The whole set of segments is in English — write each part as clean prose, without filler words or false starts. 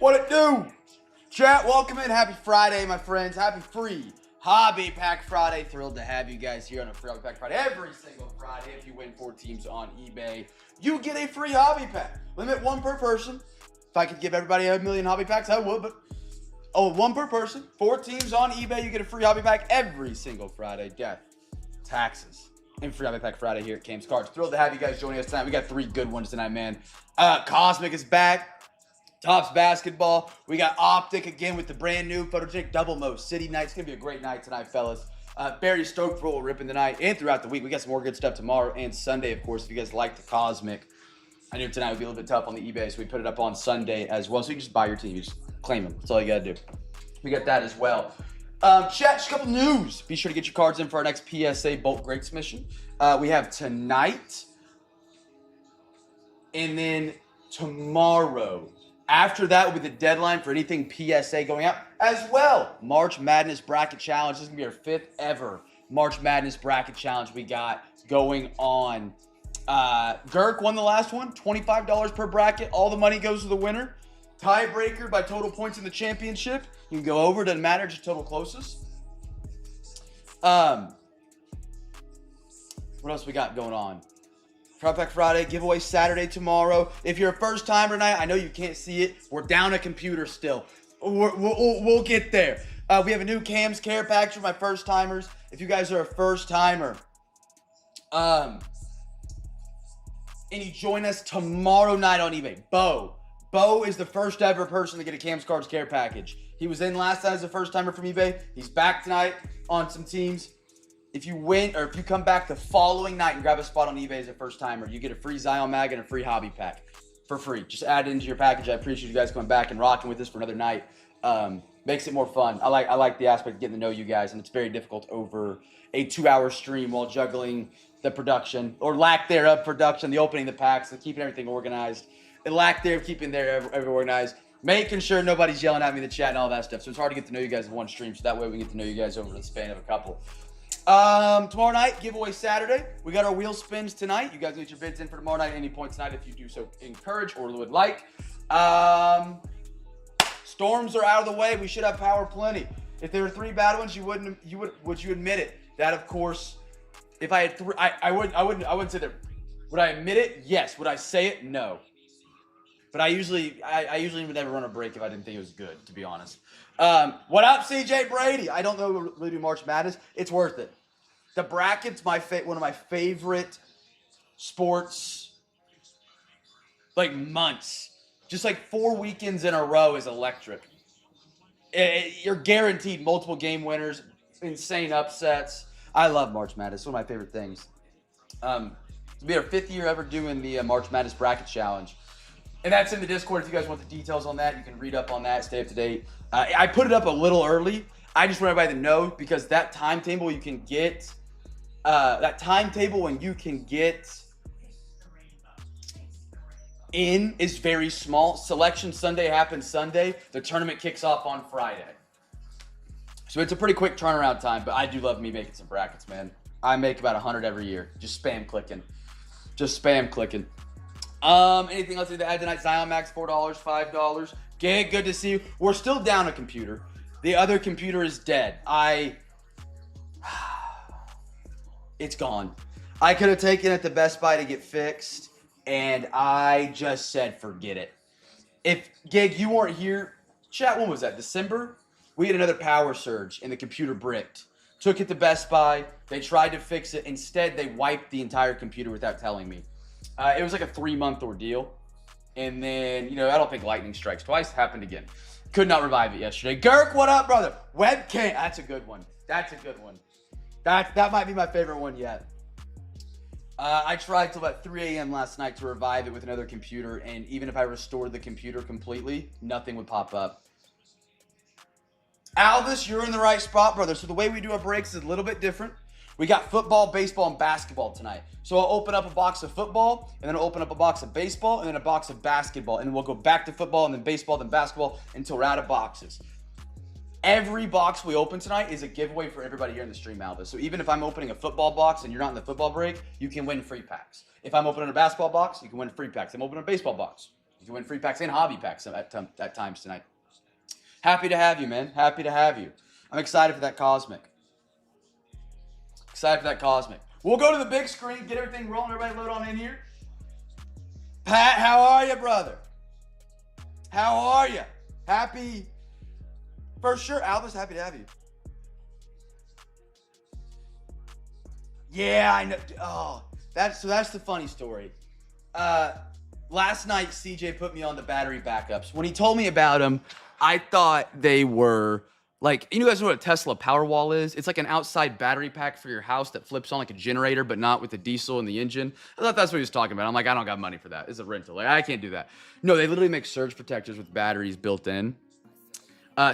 What it do? Chat, welcome in. Happy Friday, my friends. Happy free Hobby Pack Friday. Thrilled to have you guys here on a free Hobby Pack Friday. Every single Friday, if you win 4 teams on eBay, you get a free Hobby Pack. Limit 1 per person. If I could give everybody 1,000,000 Hobby Packs, I would, but 1 per person. 4 teams on eBay, you get a free Hobby Pack every single Friday. Death, taxes, and free Hobby Pack Friday here at Cam's Cards. Thrilled to have you guys joining us tonight. We got 3 good ones tonight, man. Cosmic is back. Tops basketball. We got Optic again with the brand new photogenic double mo city night. It's gonna be a great night tonight, fellas. Very stoked for what we're ripping tonight and throughout the week. We got some more good stuff tomorrow and Sunday, of course. If you guys like the Cosmic, I knew tonight would be a little bit tough on the eBay, so we put it up on Sunday as well. So you can just buy your team, you just claim them. That's all you gotta do. We got that as well. Chat, just a couple news. Be sure to get your cards in for our next PSA Bulk Greats mission. We have tonight and then tomorrow. After that will be the deadline for anything PSA going out as well. March Madness Bracket Challenge. This is going to be our 5th ever March Madness Bracket Challenge we got going on. Girk won the last one, $25 per bracket. All the money goes to the winner. Tiebreaker by total points in the championship. You can go over, doesn't matter, just total closest. What else we got going on? Hobby Pack Friday, giveaway Saturday tomorrow. If you're a first timer tonight, I know you can't see it. We're down a computer still. We'll get there. We have a new Cam's Care Package for my first timers. If you guys are a first timer, and you join us tomorrow night on eBay, Bo is the first ever person to get a Cam's Cards Care Package. He was in last night as a first timer from eBay. He's back tonight on some teams. If you win, or if you come back the following night and grab a spot on eBay as a first timer, you get a free Zion mag and a free Hobby Pack for free. Just add it into your package. I appreciate you guys coming back and rocking with us for another night. Makes it more fun. I like the aspect of getting to know you guys, and it's very difficult over a 2-hour stream while juggling the production, or lack thereof production, the opening the packs, and keeping everything organized, and lack thereof keeping everything organized, making sure nobody's yelling at me in the chat and all that stuff. So it's hard to get to know you guys in one stream, so that way we get to know you guys over the span of a couple. Tomorrow night, giveaway Saturday. We got our wheel spins tonight. You guys get your bids in for tomorrow night at any point tonight if you do so encourage or would like. Storms are out of the way. We should have power plenty. If there were 3 bad ones, would you admit it? That, of course, if I had 3, I wouldn't say that. Would I admit it? Yes. Would I say it? No. But I usually would never run a break if I didn't think it was good, to be honest. What up, CJ Brady? I don't know really do March Madness. It's worth it. The bracket's one of my favorite sports, like months. Just like 4 weekends in a row is electric. You're guaranteed multiple game winners, insane upsets. I love March Madness. It's one of my favorite things. It'll be our 5th year ever doing the March Madness Bracket Challenge. And that's in the Discord. If you guys want the details on that, you can read up on that, stay up to date. I put it up a little early. I just want everybody to know, because that timetable you can get, when you can get in is very small. Selection Sunday happens Sunday. The tournament kicks off on Friday. So it's a pretty quick turnaround time, but I do love me making some brackets, man. I make about 100 every year. Just spam clicking. Anything else to add tonight? Zion Max, $4, $5. Gig, good to see you. We're still down a computer. The other computer is dead. It's gone. I could have taken it to Best Buy to get fixed, and I just said forget it. If, Gig, you weren't here, chat, when was that? December? We had another power surge, and the computer bricked. Took it to Best Buy. They tried to fix it. Instead, they wiped the entire computer without telling me. It was like a 3-month ordeal. And then, I don't think lightning strikes twice. Happened again. Could not revive it yesterday. Girk, what up, brother? Webcam. That's a good one. That might be my favorite one yet. I tried till about 3 a.m. last night to revive it with another computer. And even if I restored the computer completely, nothing would pop up. Alvis, you're in the right spot, brother. So the way we do our breaks is a little bit different. We got football, baseball, and basketball tonight. So I'll open up a box of football, and then I'll open up a box of baseball, and then a box of basketball. And then we'll go back to football, and then baseball, then basketball, until we're out of boxes. Every box we open tonight is a giveaway for everybody here in the stream, Alvis. So even if I'm opening a football box and you're not in the football break, you can win free packs. If I'm opening a basketball box, you can win free packs. If I'm opening a baseball box, You can win free packs and hobby packs at times tonight. Happy to have you, man. Happy to have you. I'm excited for that Cosmic. Excited for that Cosmic. We'll go to the big screen, get everything rolling. Everybody load on in here. Pat, how are you, brother? How are you? Happy? For sure, Albus, happy to have you. Yeah, I know. Oh, that's the funny story. Last night, CJ put me on the battery backups. When he told me about them, I thought they were like, you guys know what a Tesla Powerwall is? It's like an outside battery pack for your house that flips on like a generator, but not with the diesel and the engine. I thought that's what he was talking about. I'm like, I don't got money for that. It's a rental. Like, I can't do that. No, they literally make surge protectors with batteries built in.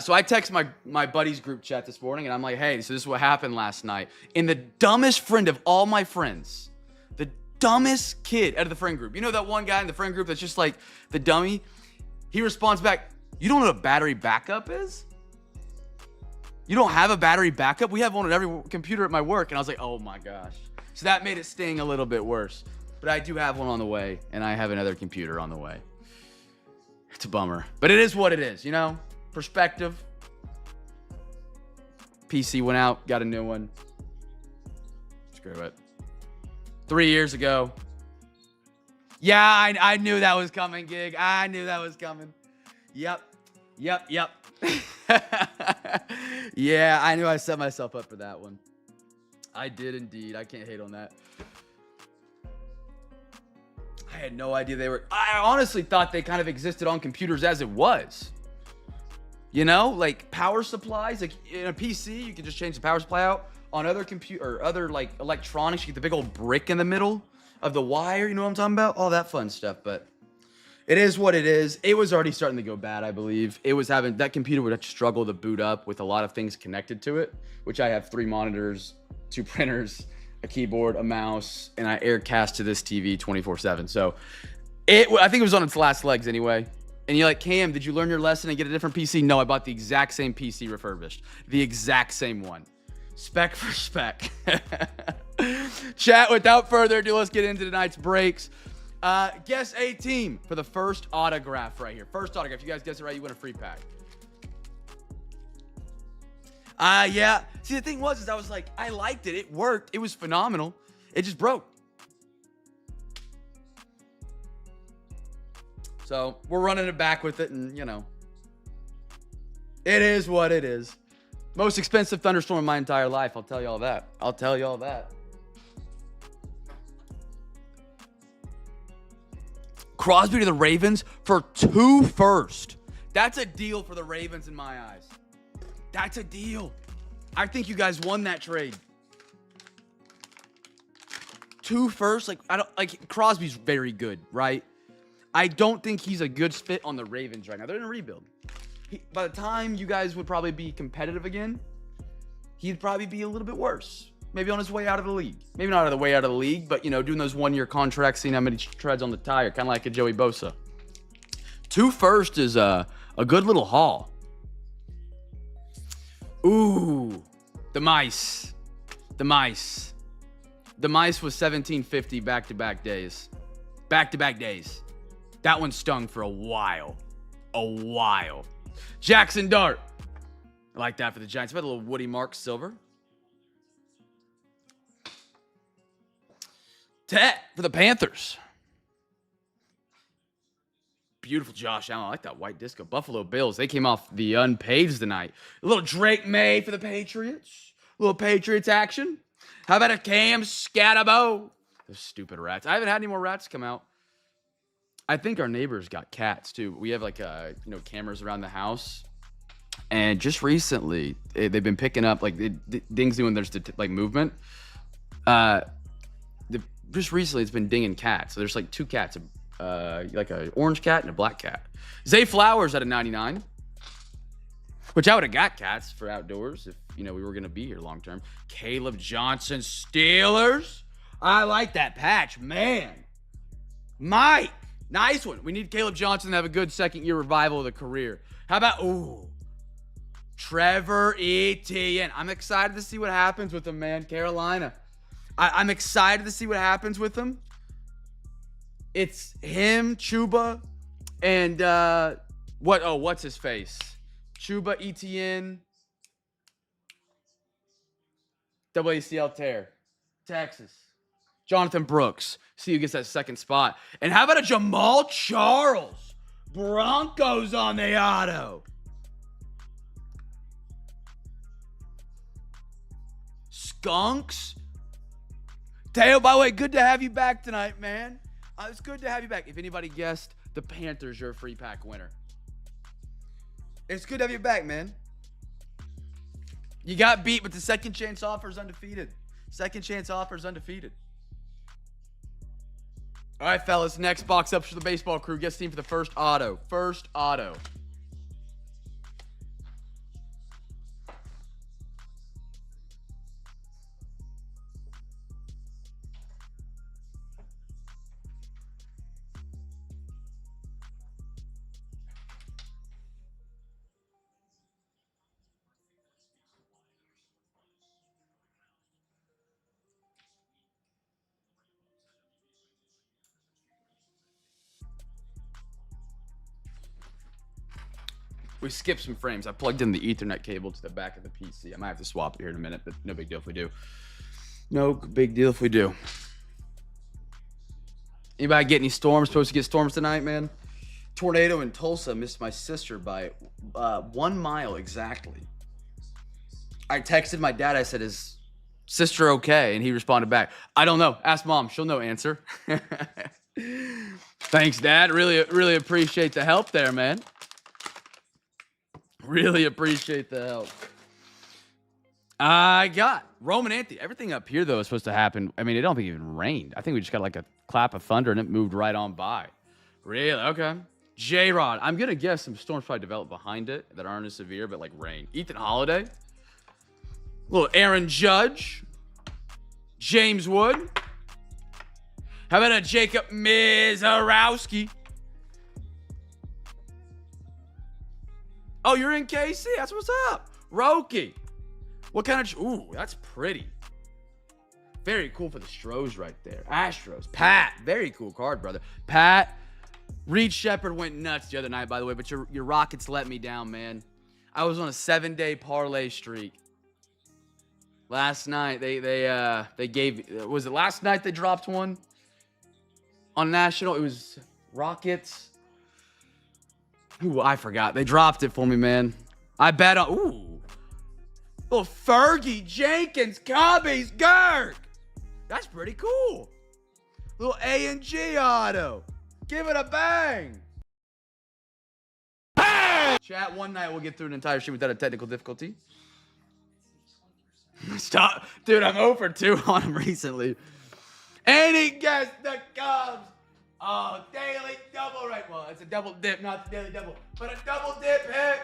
So I text my buddy's group chat this morning, and I'm like, hey, so this is what happened last night. And the dumbest friend of all my friends, the dumbest kid out of the friend group, you know that one guy in the friend group that's just like the dummy? He responds back, you don't know what a battery backup is? You don't have a battery backup? We have one on every computer at my work. And I was like, oh my gosh. So that made it sting a little bit worse. But I do have one on the way, and I have another computer on the way. It's a bummer. But it is what it is, you know? Perspective. PC went out, got a new one. Screw it. 3 years ago. Yeah, I knew that was coming, Gig. I knew that was coming. Yep. Yeah, I knew I set myself up for that one. I did indeed. I can't hate on that. I had no idea they were... I honestly thought they kind of existed on computers as it was. You know, like power supplies, like in a PC, you can just change the power supply out. On other other like electronics, you get the big old brick in the middle of the wire. You know what I'm talking about? All that fun stuff. But it is what it is. It was already starting to go bad, I believe. It was having that computer would struggle to boot up with a lot of things connected to it, which I have 3 monitors, 2 printers, a keyboard, a mouse, and I aircast to this TV 24/7. So I think it was on its last legs anyway. And you're like, Cam, did you learn your lesson and get a different PC? No, I bought the exact same PC refurbished. The exact same one. Spec for spec. Chat, without further ado, let's get into tonight's breaks. Guess a team for the first autograph right here. First autograph. If you guys guess it right, you win a free pack. Yeah. See, the thing was, I was like, I liked it. It worked. It was phenomenal. It just broke. So we're running it back with it, and, you know, it is what it is. Most expensive thunderstorm in my entire life. I'll tell you all that. I'll tell you all that. Crosby to the Ravens for 2 firsts. That's a deal for the Ravens in my eyes. That's a deal. I think you guys won that trade. 2 firsts, like Crosby's very good, right? I don't think he's a good fit on the Ravens right now. They're in a rebuild. By the time you guys would probably be competitive again, he'd probably be a little bit worse. Maybe on his way out of the league. Maybe not on the way out of the league, but, you know, doing those 1-year contracts, seeing how many treads on the tire, kind of like a Joey Bosa. 2 firsts is a good little haul. Ooh, the mice. The mice. The mice was 1750 back-to-back days. Back-to-back days. That one stung for a while. Jackson Dart. I like that for the Giants. About a little Woody Mark silver. Tet for the Panthers. Beautiful Josh Allen. I like that white disco. Buffalo Bills. They came off the unpaved tonight. A little Drake May for the Patriots. A little Patriots action. How about a Cam Scatabo? Those stupid rats. I haven't had any more rats come out. I think our neighbors got cats too. We have like cameras around the house, and just recently they've been picking up like dings when there's like movement. Just recently it's been dinging cats. So there's like 2 cats, like an orange cat and a black cat. Zay Flowers at a 99, which I would have got cats for outdoors if we were gonna be here long term. Caleb Johnson Steelers. I like that patch, man. Mike. Nice one. We need Caleb Johnson to have a good second-year revival of the career. How about, Trevor Etienne. I'm excited to see what happens with him, man. Carolina. I'm excited to see what happens with him. It's him, Chuba, And what's his face? Chuba Etienne. WACL tear. Texas. Jonathan Brooks. See who gets that second spot. And how about a Jamal Charles? Broncos on the auto. Skunks. Teo, by the way, good to have you back tonight, man. It's good to have you back. If anybody guessed the Panthers, you're a free pack winner. It's good to have you back, man. You got beat, but the second chance offer is undefeated. Second chance offer is undefeated. All right, fellas. Next box up for the baseball crew. Guess team for the first auto. First auto. We skipped some frames. I plugged in the Ethernet cable to the back of the PC. I might have to swap it here in a minute, but no big deal if we do. No big deal if we do. Anybody get any storms? Supposed to get storms tonight, man? Tornado in Tulsa missed my sister by 1 mile exactly. I texted my dad. I said, is sister okay? And he responded back, I don't know. Ask mom. She'll know answer. Thanks, Dad. Really appreciate the help there, man. Really appreciate the help. I got Roman Anthony. Everything up here, though, is supposed to happen. I mean, it don't think it even rained. I think we just got like a clap of thunder and it moved right on by. Really? Okay. J-Rod. I'm going to guess some storms probably developed behind it that aren't as severe, but like rain. Ethan Holiday. Little Aaron Judge. James Wood. How about a Jacob Mizarowski? Oh, you're in KC? That's what's up. Roki. What kind of... Ooh, that's pretty. Very cool for the Stros right there. Astros. Pat. Very cool card, brother. Pat. Reed Shepard went nuts the other night, by the way, but your Rockets let me down, man. I was on a 7-day parlay streak. Last night, they gave... Was it last night they dropped one? On National, it was Rockets... Ooh, I forgot. They dropped it for me, man. I bet on... Ooh. Little Fergie Jenkins, Cubbies, Girk. That's pretty cool. Little A&G auto. Give it a bang. Bang! Chat, one night we'll get through an entire stream without a technical difficulty. Stop. Dude, I'm 0 for 2 on him recently. And he gets the Cubs. Oh, daily double right. Well, it's a double dip, not the daily double, but a double dip hit.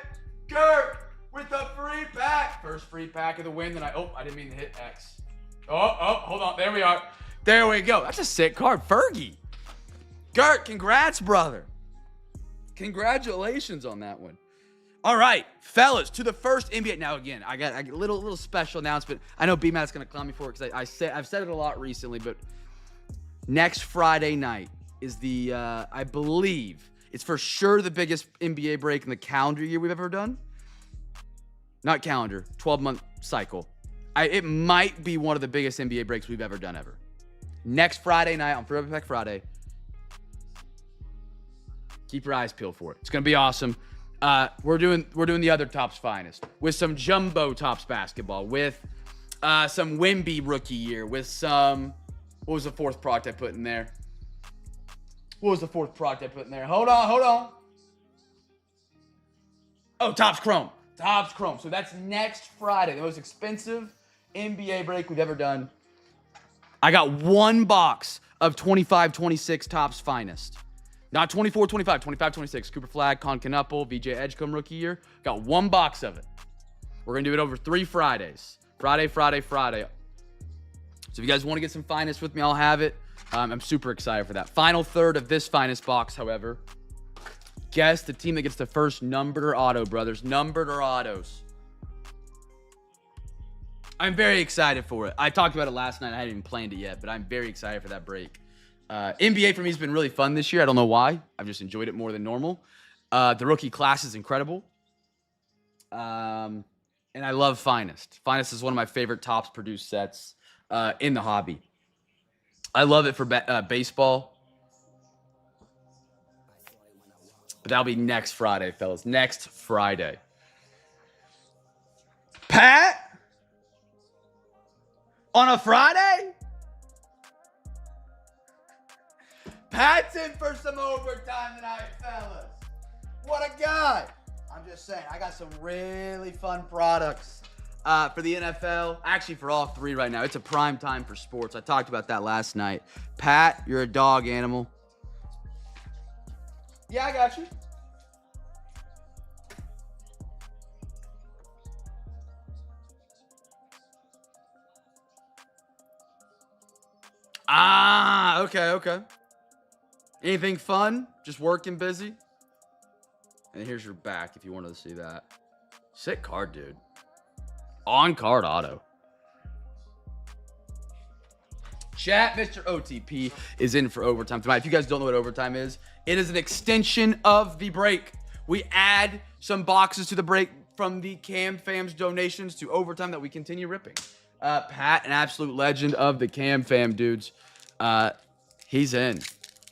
Girk with a free pack. First free pack of the win. Then I didn't mean to hit X. Oh, hold on. There we are. There we go. That's a sick card. Fergie. Girk, congrats, brother. Congratulations on that one. All right, fellas, to the first NBA. Now, again, I got a little special announcement. I know B-Matt's going to clown me for it because I've said it a lot recently, but next Friday night is the, I believe, it's for sure the biggest NBA break in the calendar year we've ever done. Not calendar, 12-month cycle. It might be one of the biggest NBA breaks we've ever done ever. Next Friday night on Forever Pack Friday. Keep your eyes peeled for it. It's going to be awesome. We're doing the other Topps Finest with some jumbo Topps basketball, with some Wemby rookie year, with some... What was the fourth product I put in there? Hold on. Oh, Topps Chrome. So that's next Friday. The most expensive NBA break we've ever done. I got one box of 25-26 Topps Finest. Not 24-25, 25-26. Cooper Flagg, Con Knuppel, VJ Edgecombe rookie year. Got one box of it. We're going to do it over 3 Fridays. Friday. So if you guys want to get some Finest with me, I'll have it. I'm super excited for that. Final third of this Finest box, however. Guess the team that gets the first numbered or auto, brothers. Numbered or autos. I'm very excited for it. I talked about it last night. I hadn't even planned it yet, but I'm very excited for that break. NBA for me has been really fun this year. I don't know why. I've just enjoyed it more than normal. The rookie class is incredible. And I love Finest. Finest is one of my favorite tops produced sets in the hobby. I love it for baseball. But that'll be next Friday, fellas. Next Friday. Pat? On a Friday? Pat's in for some overtime tonight, fellas. What a guy. I'm just saying, I got some really fun products for the NFL. Actually, for all three right now. It's a prime time for sports. I talked about that last night. Pat, you're a dog animal. Yeah, I got you. Ah, okay. Anything fun? Just working busy? And here's your back if you wanted to see that. Sick card, dude. On card auto. Chat, Mr. OTP is in for overtime tonight. If you guys don't know what overtime is, it is an extension of the break. We add some boxes to the break from the CamFam's donations to overtime that we continue ripping. Pat, an absolute legend of the CamFam dudes. He's in.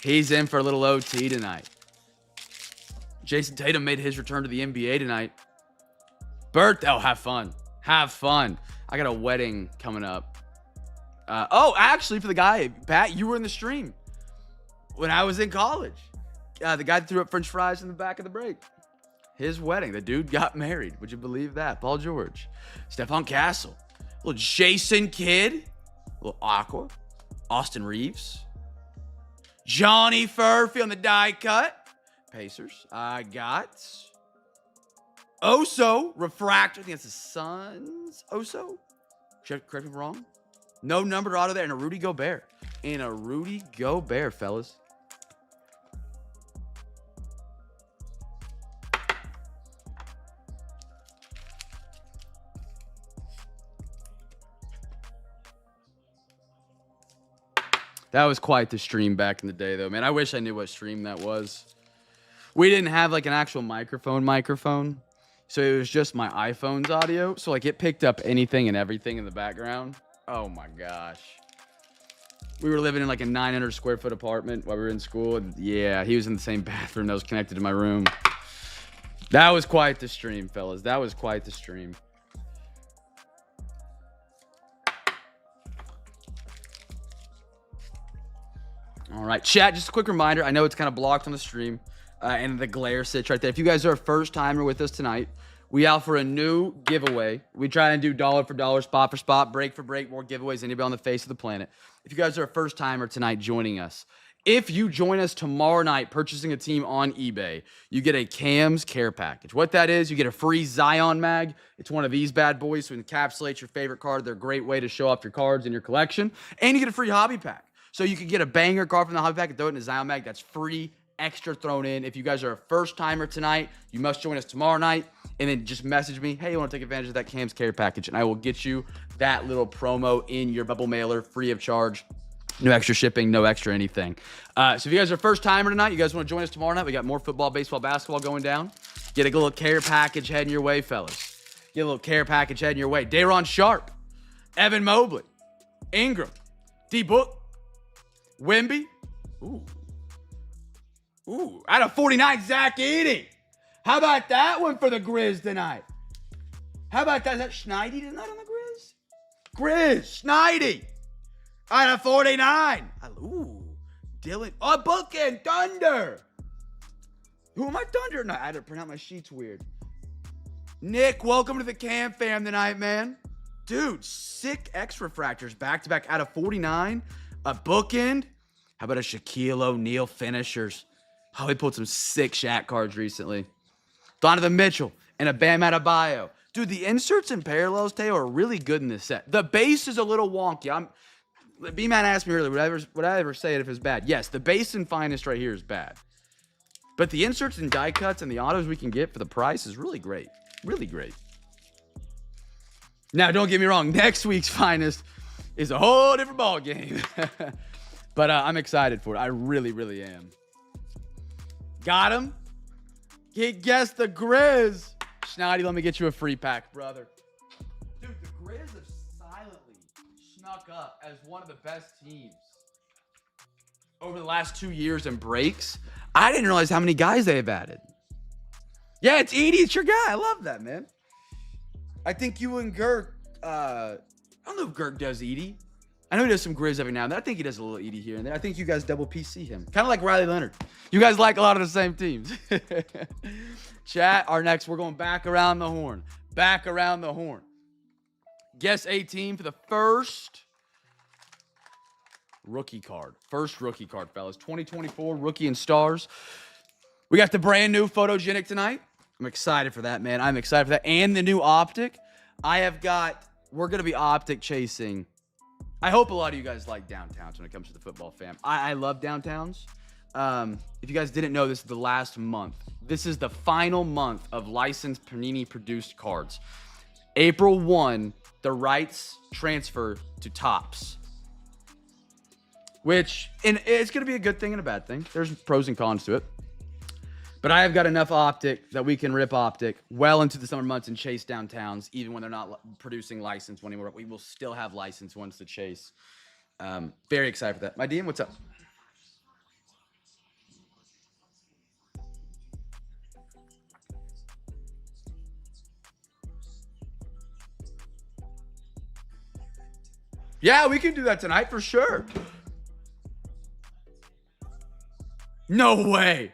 He's in for a little OT tonight. Jason Tatum made his return to the NBA tonight. Oh, have fun. Have fun. I got a wedding coming up. Actually, for the guy, Pat, you were in the stream when I was in college. The guy that threw up French fries in the back of the break. His wedding. The dude got married. Would you believe that? Paul George. Stephon Castle. Little Jason Kidd. Little Aqua. Austin Reeves. Johnny Furphy on the die cut. Pacers. I got Oso. Refractor. I think that's the Suns. Oso. Correct me if I'm wrong. No numbered auto there. And a Rudy Gobert. Fellas. That was quite the stream back in the day, though, man. I wish I knew what stream that was. We didn't have, like, an actual microphone. So it was just my iPhone's audio. So, like, it picked up anything and everything in the background. Oh, my gosh. We were living in, like, a 900-square-foot apartment while we were in school. And, yeah, he was in the same bathroom that was connected to my room. That was quite the stream, fellas. That was quite the stream. All right, chat, just a quick reminder. I know it's kind of blocked on the stream, and the glare sits right there. If you guys are a first-timer with us tonight, we offer a new giveaway. We try and do dollar for dollar, spot for spot, break for break, more giveaways than anybody on the face of the planet. If you guys are a first-timer tonight joining us, if you join us tomorrow night purchasing a team on eBay, you get a Cam's Care Package. What that is, you get a free Zion mag. It's one of these bad boys to encapsulate your favorite card. They're a great way to show off your cards in your collection. And you get a free hobby pack. So you can get a banger card from the hobby pack and throw it in a Zion mag. That's free, extra thrown in. If you guys are a first-timer tonight, you must join us tomorrow night. And then just message me, hey, you want to take advantage of that Cam's Care Package? And I will get you that little promo in your bubble mailer, free of charge. No extra shipping, no extra anything. So if you guys are a first-timer tonight, you guys want to join us tomorrow night, we got more football, baseball, basketball going down. Get a little care package heading your way, fellas. Get a little care package heading your way. Day'Ron Sharp, Evan Mobley, Ingram, D-Book, Wemby. Ooh. Out of 49, Zach Edey. How about that one for the Grizz tonight? How about that? Is that Schneidi tonight on the Grizz? Grizz, Schneidi. Out of 49. Ooh. Dylan. Oh, Bookend, Thunder. Who am I, Thunder? No, I had to print out my sheets weird. Nick, welcome to the CamFam tonight, man. Dude, sick X refractors back-to-back out of 49. A Bookend. How about a Shaquille O'Neal finishers? Oh, he pulled some sick Shaq cards recently. Donovan Mitchell and a Bam Adebayo. Dude, the inserts and parallels, Teo, are really good in this set. The base is a little wonky. B-Man asked me earlier, would I ever say it if it's bad? Yes, the base and finest right here is bad. But the inserts and die cuts and the autos we can get for the price is really great. Really great. Now, don't get me wrong. Next week's finest is a whole different ball game. But I'm excited for it. I really, really am. Got him. He guessed the Grizz. Schneidy, let me get you a free pack, brother. Dude, the Grizz have silently snuck up as one of the best teams over the last 2 years in breaks. I didn't realize how many guys they have added. Yeah, it's Edie. It's your guy. I love that, man. I think you and Girk, I don't know if Girk does Edie. I know he does some Grizz every now and then. I think he does a little Edie here and there. I think you guys double PC him. Kind of like Riley Leonard. You guys like a lot of the same teams. Chat, our next, we're going back around the horn. Back around the horn. Guess 18 for the first rookie card. First rookie card, fellas. 2024 Rookie and Stars. We got the brand new Photogenic tonight. I'm excited for that, man. I'm excited for that. And the new Optic. We're going to be Optic chasing. I hope a lot of you guys like downtowns when it comes to the football fam. I love downtowns. If you guys didn't know, this is the last month. This is the final month of licensed Panini-produced cards. April 1, the rights transfer to Topps. Which, and it's going to be a good thing and a bad thing. There's pros and cons to it. But I have got enough Optic that we can rip Optic well into the summer months and chase downtowns, even when they're not producing licensed anymore. We will still have licensed ones to chase. Very excited for that. My DM, what's up? Yeah, we can do that tonight for sure. No way.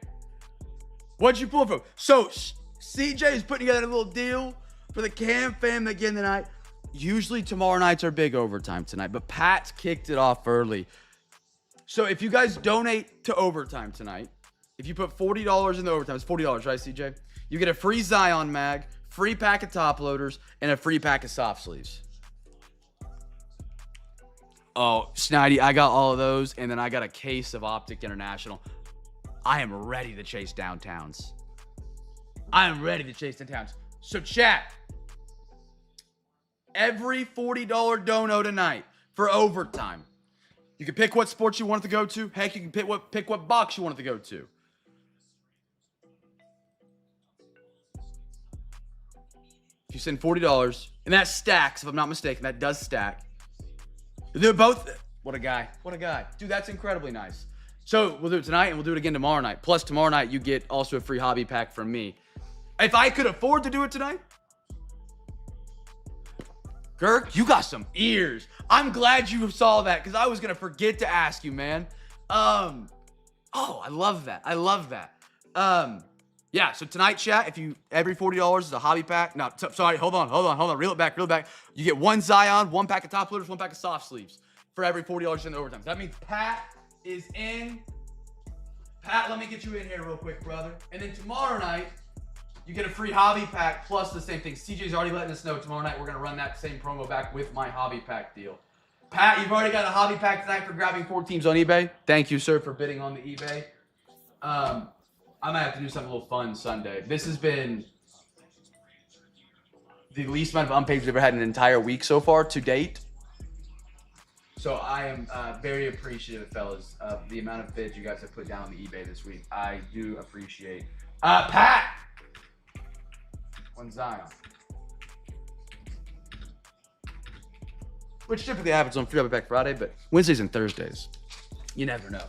What'd you pull from? So, CJ is putting together a little deal for the CamFam again tonight. Usually tomorrow nights are big overtime tonight, but Pat's kicked it off early. So if you guys donate to overtime tonight, if you put $40 in the overtime, it's $40, right, CJ? You get a free Zion mag, free pack of top loaders, and a free pack of soft sleeves. Oh, Snidey, I got all of those, and then I got a case of Optic International. I am ready to chase downtowns. I am ready to chase downtowns. So chat, every $40 dono tonight for overtime. You can pick what sports you want it to go to. Heck, you can pick what box you want it to go to. If you send $40, and that stacks, if I'm not mistaken, that does stack. They're both. What a guy. What a guy. Dude, that's incredibly nice. So we'll do it tonight and we'll do it again tomorrow night. Plus tomorrow night, you get also a free hobby pack from me. If I could afford to do it tonight, Girk, you got some ears. I'm glad you saw that because I was going to forget to ask you, man. Oh, I love that. I love that. Yeah, so tonight, chat, if you, every $40 is a hobby pack. No, sorry, hold on. Reel it back. You get one Zion, one pack of top loaders, one pack of soft sleeves for every $40 in the overtime. So that means Pat is in. Pat, let me get you in here real quick, brother. And then tomorrow night, you get a free hobby pack plus the same thing. CJ's already letting us know tomorrow night we're going to run that same promo back with my hobby pack deal. Pat, you've already got a hobby pack tonight for grabbing 4 teams on eBay. Thank you, sir, for bidding on the eBay. I might have to do something a little fun Sunday. This has been the least amount of unpaid we've ever had in an entire week so far to date. So I am very appreciative, fellas, of the amount of bids you guys have put down on the eBay this week. I do appreciate. Pat! One Zion. Which typically happens on Free Hobby Pack Friday, but Wednesdays and Thursdays. You never know.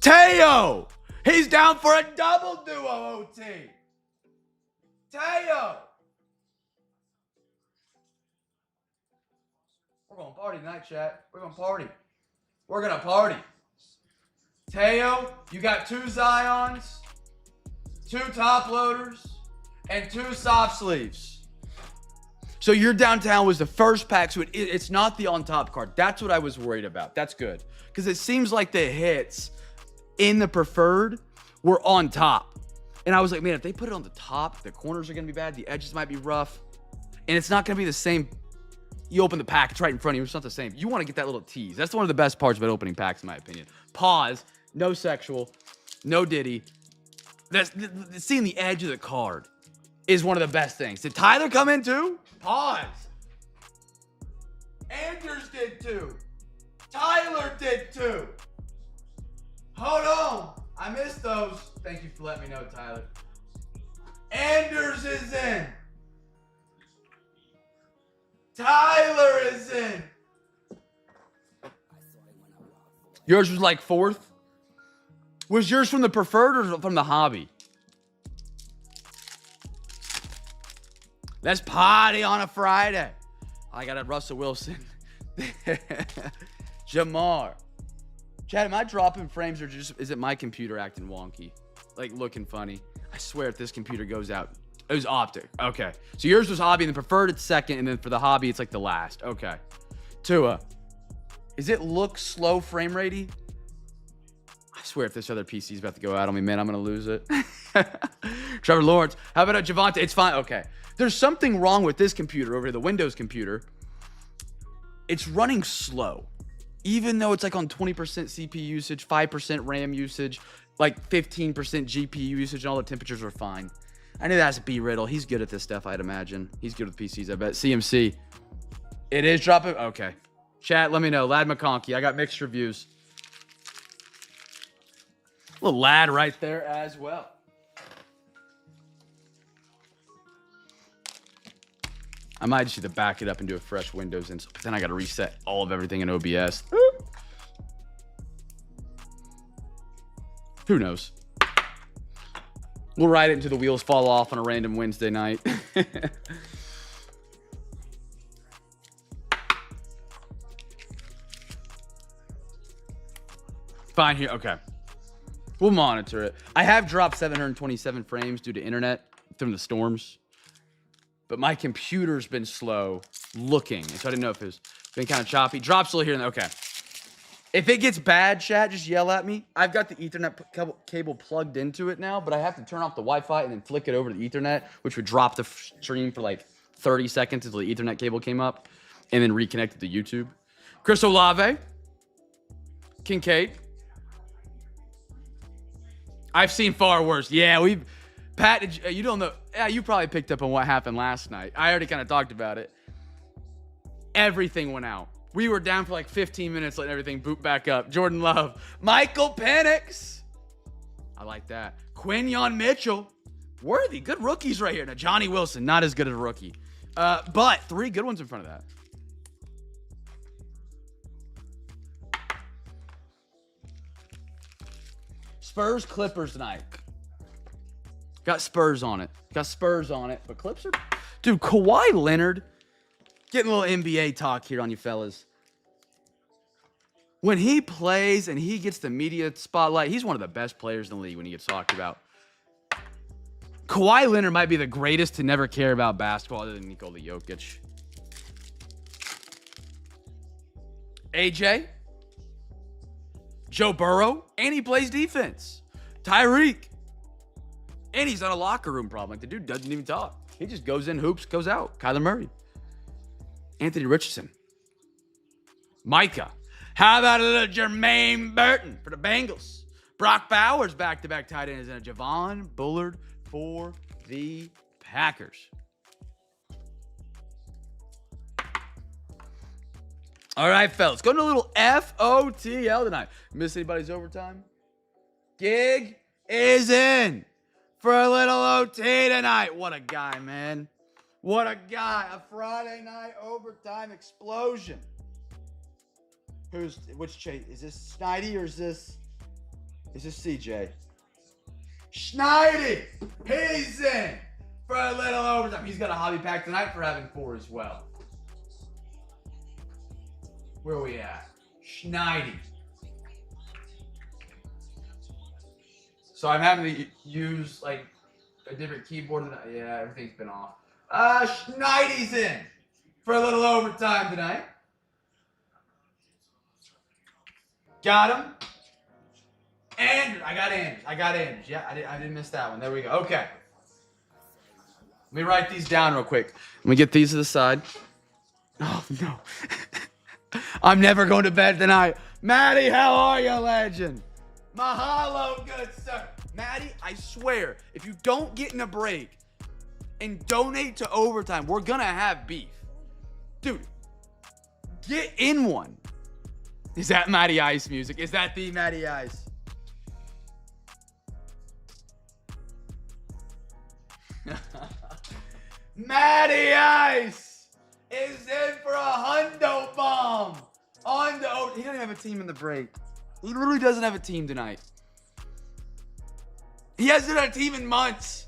Teo! He's down for a double duo OT. Teo! We're going to party tonight, chat. We're going to party. We're going to party. Teo, you got 2 Zions, 2 top loaders, and 2 soft sleeves. So your downtown was the first pack, so it's not the on-top card. That's what I was worried about. That's good. Because it seems like the hits in the preferred were on top. And I was like, man, if they put it on the top, the corners are going to be bad. The edges might be rough. And it's not going to be the same. You open the pack, it's right in front of you. It's not the same. You want to get that little tease. That's one of the best parts about opening packs, in my opinion. Pause. No sexual. No Diddy. Seeing the edge of the card is one of the best things. Did Tyler come in too? Pause. Anders did too. Tyler did too. Hold on. I missed those. Thank you for letting me know, Tyler. Anders is in. Tyler is in. Yours was like 4th? Was yours from the preferred or from the hobby? Let's party on a Friday. I got a Russell Wilson. Jamar. Chad, am I dropping frames or just is it my computer acting wonky? Like looking funny. I swear if this computer goes out. It was Optic. Okay. So yours was hobby and the preferred it's second, and then for the hobby it's like the last. Okay. Tua. Is it look slow frame ratey? I swear if this other PC is about to go out on me, man, I'm going to lose it. Trevor Lawrence. How about a Javante? It's fine. Okay. There's something wrong with this computer over here, the Windows computer. It's running slow. Even though it's like on 20% CPU usage, 5% RAM usage, like 15% GPU usage, and all the temperatures are fine. I knew that's B Riddle. He's good at this stuff, I'd imagine. He's good with PCs, I bet. CMC. It is dropping? Okay. Chat, let me know. Lad McConkey. I got mixed reviews. Little lad right there as well. I might just need to back it up and do a fresh Windows install. But then I got to reset all of everything in OBS. Who knows? We'll ride it until the wheels fall off on a random Wednesday night. Fine here. Okay. We'll monitor it. I have dropped 727 frames due to internet from the storms. But my computer's been slow looking. And so I didn't know if it's been kind of choppy. Drops a little here and there. Okay. If it gets bad, chat, just yell at me. I've got the Ethernet cable plugged into it now, but I have to turn off the Wi-Fi and then flick it over to the Ethernet, which would drop the stream for like 30 seconds until the Ethernet cable came up, and then reconnect it to YouTube. Chris Olave. Kincaid. I've seen far worse. Yeah, Pat, you don't know. Yeah, you probably picked up on what happened last night. I already kind of talked about it. Everything went out. We were down for like 15 minutes, letting everything boot back up. Jordan Love. Michael Penix. I like that. Quinyon Mitchell. Worthy. Good rookies right here. Now, Johnny Wilson, not as good as a rookie. But 3 good ones in front of that. Spurs Clippers tonight. Got Spurs on it. But Clips are... Dude, Kawhi Leonard... Getting a little NBA talk here on you fellas. When he plays and he gets the media spotlight, he's one of the best players in the league when he gets talked about. Kawhi Leonard might be the greatest to never care about basketball other than Nikola Jokic. AJ. Joe Burrow. And he plays defense. Tyreek. And he's not a locker room problem. Like, the dude doesn't even talk. He just goes in, hoops, goes out. Kyler Murray. Anthony Richardson. Micah. How about a little Jermaine Burton for the Bengals? Brock Bowers back-to-back tight ends and a Javon Bullard for the Packers. All right, fellas. Going to a little FOTL tonight. Miss anybody's overtime? Gig is in for a little OT tonight. What a guy, man. What a guy. A Friday night overtime explosion. Which Chase? Is this Schneidi or is this CJ? Schneidi. He's in for a little overtime. He's got a hobby pack tonight for having 4 as well. Where are we at? Schneidi. So I'm having to use like a different keyboard than yeah, everything's been off. Schneidy's in for a little overtime tonight. Got him. Andrew. I got Andrews. Yeah, I didn't miss that one. There we go. Okay. Let me write these down real quick. Let me get these to the side. Oh, no. I'm never going to bed tonight. Maddie, how are you, legend? Mahalo, good sir. Maddie, I swear, if you don't get in a break and donate to overtime, we're going to have beef. Dude, get in one. Is that Matty Ice music? Is that the Matty Ice? Matty Ice is in for a hundo bomb on the. Oh, he doesn't have a team in the break. He literally doesn't have a team tonight. He hasn't had a team in months.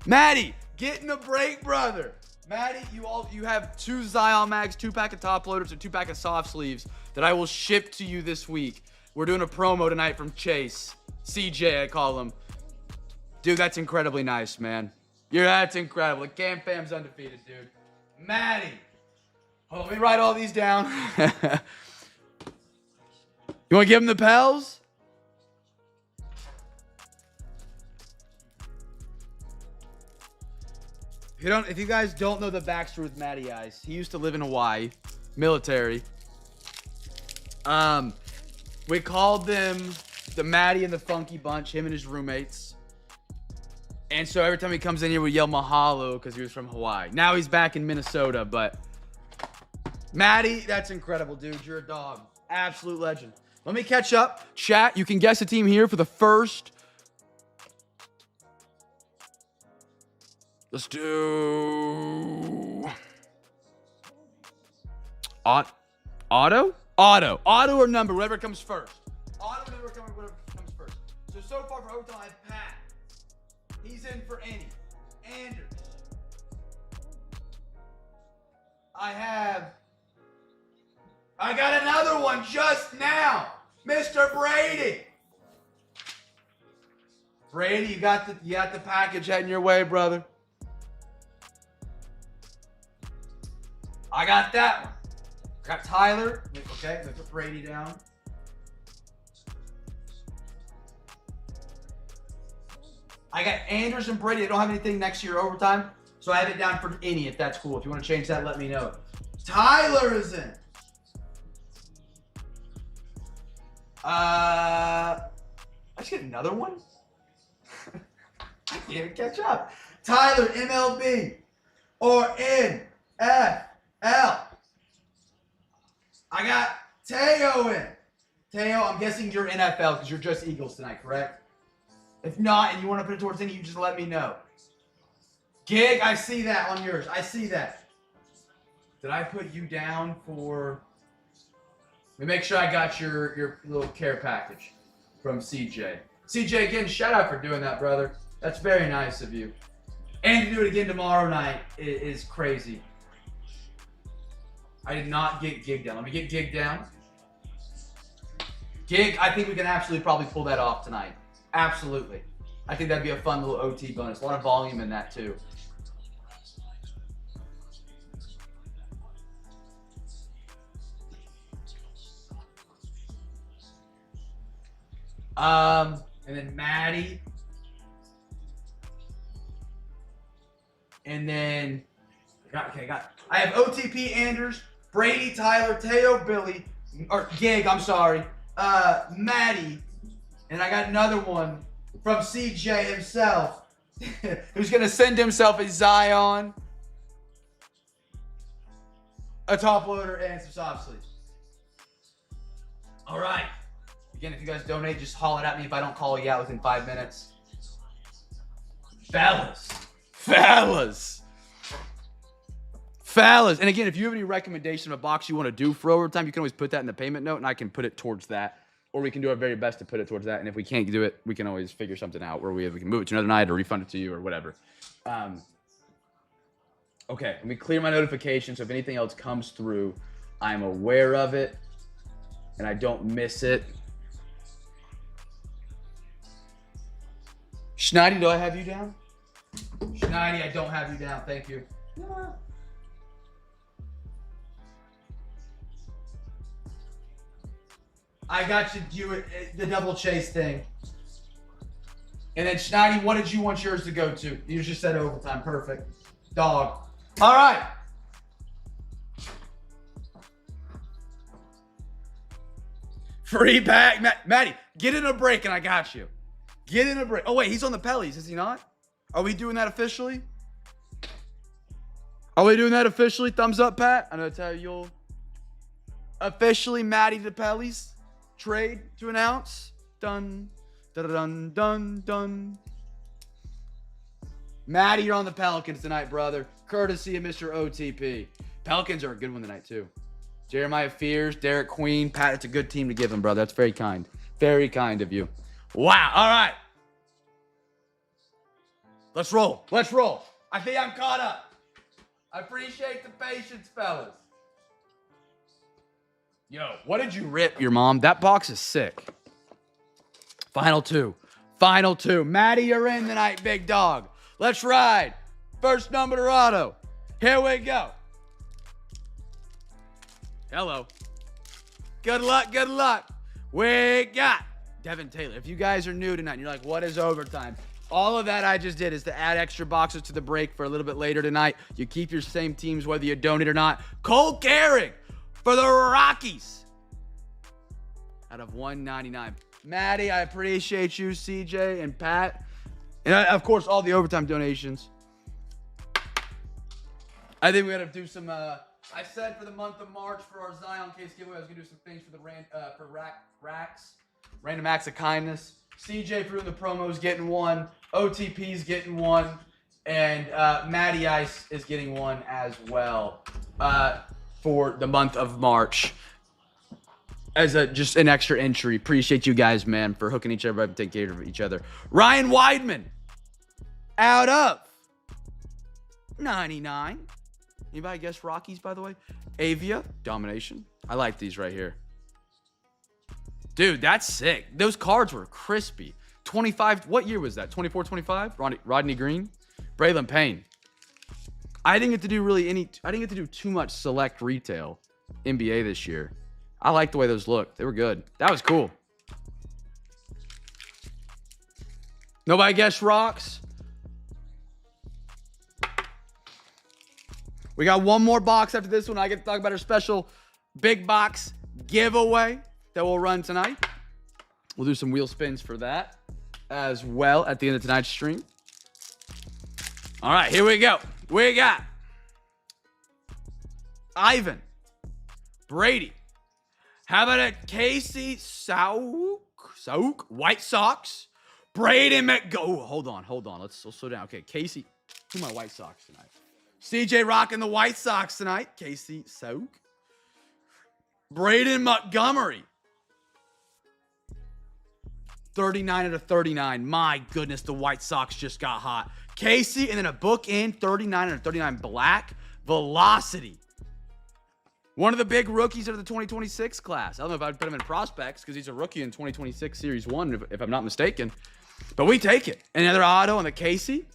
Matty, get in the break, brother. Matty, you have 2 Zion mags, 2-pack of top loaders, and 2-pack of soft sleeves that I will ship to you this week. We're doing a promo tonight from Chase. CJ, I call him. Dude, that's incredibly nice, man. That's incredible. The CamFam's undefeated, dude. Matty. Hold on, let me write all these down. You want to give him the Pels? If you guys don't know the backstory with Matty Ice, he used to live in Hawaii, military. We called them the Matty and the Funky Bunch, him and his roommates. And so every time he comes in here, we yell mahalo because he was from Hawaii. Now he's back in Minnesota, but Matty, that's incredible, dude. You're a dog. Absolute legend. Let me catch up. Chat, you can guess a team here for the first. Let's do Auto or number, whatever comes first. Auto, number, whatever comes first. So far for overtime, I have Pat. He's in for any. Anders. I got another one just now. Mr. Brady. Brady, you got the package heading your way, brother. I got that one. I got Tyler. Okay, let's put Brady down. I got Anders and Brady. I don't have anything next year overtime, so I have it down for any if that's cool. If you want to change that, let me know. Tyler is in. I just get another one? I can't even catch up. Tyler, MLB or NFL. I got Teo in. Teo, I'm guessing you're NFL because you're just Eagles tonight, correct? If not, and you want to put it towards any, you just let me know. Gig, I see that on yours. I see that. Did I put you down for... Let me make sure I got your little care package from CJ. CJ, again, shout out for doing that, brother. That's very nice of you. And to do it again tomorrow night is crazy. I did not get Gig down. Let me get Gig down. Gig, I think we can absolutely probably pull that off tonight. Absolutely. I think that'd be a fun little OT bonus. A lot of volume in that too. And then Maddie. And then I have OTP Anders, Brady, Tyler, Teo, Billy, or Gig, I'm sorry, Maddie, and I got another one from CJ himself, who's gonna send himself a Zion, a top loader, and some soft sleeves. All right. Again, if you guys donate, just holler at me if I don't call you out within 5 minutes. Fellas. And again, if you have any recommendation of a box you want to do for overtime, you can always put that in the payment note, and I can put it towards that. Or we can do our very best to put it towards that. And if we can't do it, we can always figure something out where we can move it to another night or refund it to you or whatever. Okay, let me clear my notifications so if anything else comes through, I'm aware of it and I don't miss it. Schneidi, do I have you down? Schneidi, I don't have you down. Thank you. I got you do the double chase thing. And then Schneidi, what did you want yours to go to? You just said overtime. Perfect. Dog. All right. Free pack. Maddie, get in a break and I got you. Get in a break. Oh, wait, he's on the Pellies, is he not? Are we doing that officially? Thumbs up, Pat? I know, tell you'll... Officially, Matty DePelli's trade to announce. Dun, dun, dun, dun, dun. Matty, you're on the Pelicans tonight, brother. Courtesy of Mr. OTP. Pelicans are a good one tonight, too. Jeremiah Fears, Derek Queen. Pat, it's a good team to give him, brother. That's very kind. Very kind of you. Wow. All right. Let's roll. Let's roll. I think I'm caught up. I appreciate the patience, fellas. Yo, what did you rip, your mom? That box is sick. Final two. Final two. Matty, you're in tonight, big dog. Let's ride. First number to auto. Here we go. Hello. Good luck, good luck. We got Devin Taylor. If you guys are new tonight and you're like, what is overtime? All of that I just did is to add extra boxes to the break for a little bit later tonight. You keep your same teams whether you donate or not. Cole Gehrig for the Rockies out of 199. Maddie, I appreciate you, CJ and Pat. And of course, all the overtime donations. I think we got to do some, I said for the month of March for our Zion case giveaway, I was going to do some things for the racks. Random acts of kindness. CJ for doing the promos getting one. OTP's getting one. And Matty Ice is getting one as well for the month of March. As just an extra entry. Appreciate you guys, man, for hooking each other up and taking care of each other. Ryan Weidman. Out of 99. Anybody guess Rockies, by the way? Avia. Domination. I like these right here. Dude, that's sick. Those cards were crispy. 25. What year was that? 24, 25? Rodney Green. Braylon Payne. I didn't get to do too much select retail NBA this year. I like the way those look. They were good. That was cool. Nobody guessed Rocks? We got one more box after this one. I get to talk about our special big box giveaway that we'll run tonight. We'll do some wheel spins for that as well at the end of tonight's stream. All right, here we go. We got Ivan, Brady. How about a Casey Sauk, White Sox, Braden McGo. Hold on. Let's slow down. Okay, Casey, do my White Sox tonight. CJ rocking the White Sox tonight. Casey Sauk. Braden Montgomery. 39 out of 39. My goodness, the White Sox just got hot. Casey, and then a bookend, 39 out of 39 black. Velocity. One of the big rookies of the 2026 class. I don't know if I'd put him in prospects because he's a rookie in 2026 Series 1, if I'm not mistaken. But we take it. Another auto on the Casey.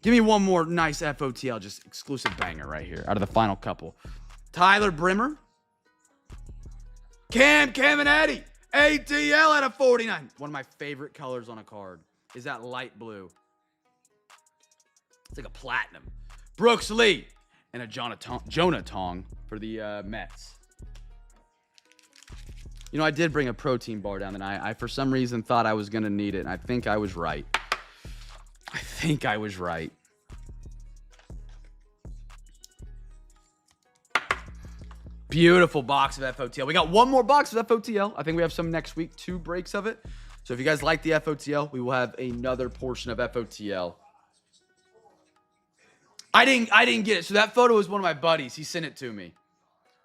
Give me one more nice FOTL, just exclusive banger right here out of the final couple. Tyler Brimmer. Cam and Eddie. ATL out of 49. One of my favorite colors on a card is that light blue. It's like a platinum. Brooks Lee and a Jonah Tong for the Mets. You know, I did bring a protein bar down, and I for some reason thought I was going to need it, and I think I was right. Beautiful box of FOTL. We got one more box of FOTL. I think we have some next week, 2 breaks of it. So if you guys like the FOTL, we will have another portion of FOTL. I didn't get it. So that photo was one of my buddies. He sent it to me.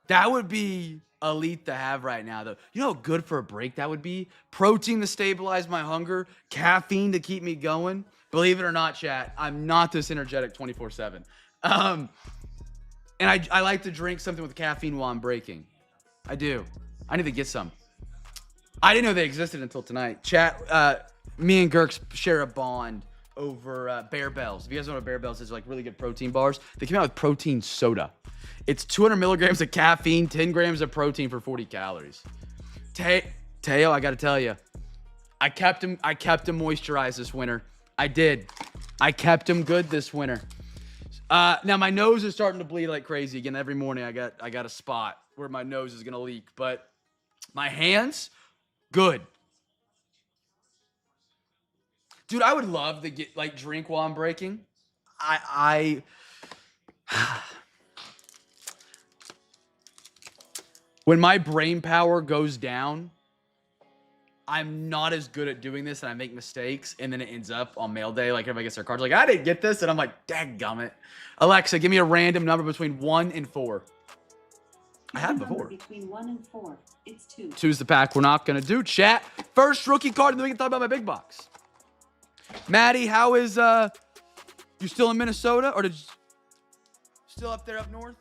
That would be elite to have right now, though. You know how good for a break that would be? Protein to stabilize my hunger. Caffeine to keep me going. Believe it or not, chat, I'm not this energetic 24/7. And I like to drink something with caffeine while I'm breaking. I do. I need to get some. I didn't know they existed until tonight. Chat, me and Girks share a bond over Bear Bells. If you guys know what Bear Bells is, like really good protein bars. They came out with protein soda. It's 200 milligrams of caffeine, 10 grams of protein for 40 calories. Teo, I got to tell you, I kept him moisturized this winter. I did. I kept him good this winter. Now my nose is starting to bleed like crazy again. Every morning I got a spot where my nose is gonna leak, but my hands, good. Dude, I would love to get drink while I'm breaking. When my brain power goes down, I'm not as good at doing this, and I make mistakes, and then it ends up on mail day. Like, everybody gets their cards, like, I didn't get this, and I'm like, dadgummit. Alexa, give me a random number between 1 and 4. I had before. Between 1 and 4. It's 2. 2's the pack we're not going to do. Chat, first rookie card, and then we can talk about my big box. Maddie, how is, you still in Minnesota, or did you, still up there up north?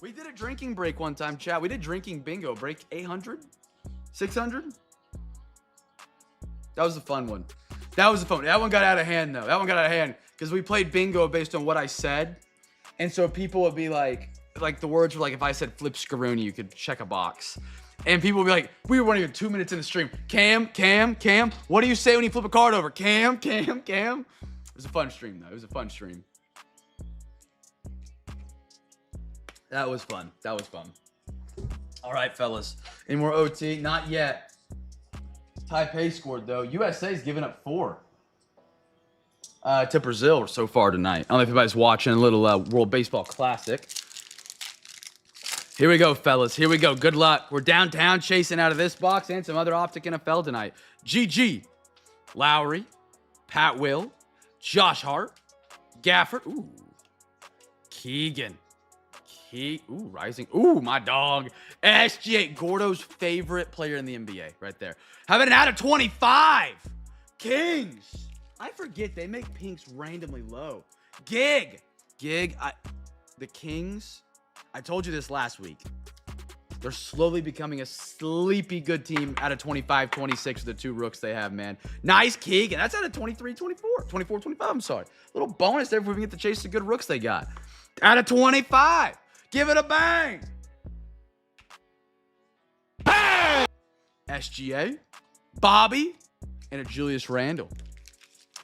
We did a drinking break one time, chat. We did drinking bingo break, 800, 600. That was a fun one. That was a fun one. That one got out of hand, though. That one got out of hand because we played bingo based on what I said. And so people would be like the words were like, if I said flip scroony, you could check a box. And people would be like, we weren't even 2 minutes in the stream. Cam, what do you say when you flip a card over? Cam. It was a fun stream, though. It was a fun stream. That was fun. All right, fellas. Any more OT? Not yet. Taipei scored, though. USA's given up 4 to Brazil so far tonight. I don't know if anybody's watching a little World Baseball Classic. Here we go, fellas. Here we go. Good luck. We're downtown chasing out of this box and some other Optic NFL tonight. GG. Lowry. Pat Will. Josh Hart. Gafford. Ooh. Keegan. Ooh, Rising. Ooh, my dog. SG8. Gordo's favorite player in the NBA right there. How about an out of 25? Kings. I forget they make pinks randomly low. Gig. The Kings. I told you this last week. They're slowly becoming a sleepy good team out of 25, 26 with the 2 rooks they have, man. Nice Keegan. That's out of 23, 24. 24, 25, I'm sorry. Little bonus there if we can get to chase the good rooks they got. Out of 25. Give it a bang. Bang! SGA, Bobby, and a Julius Randle.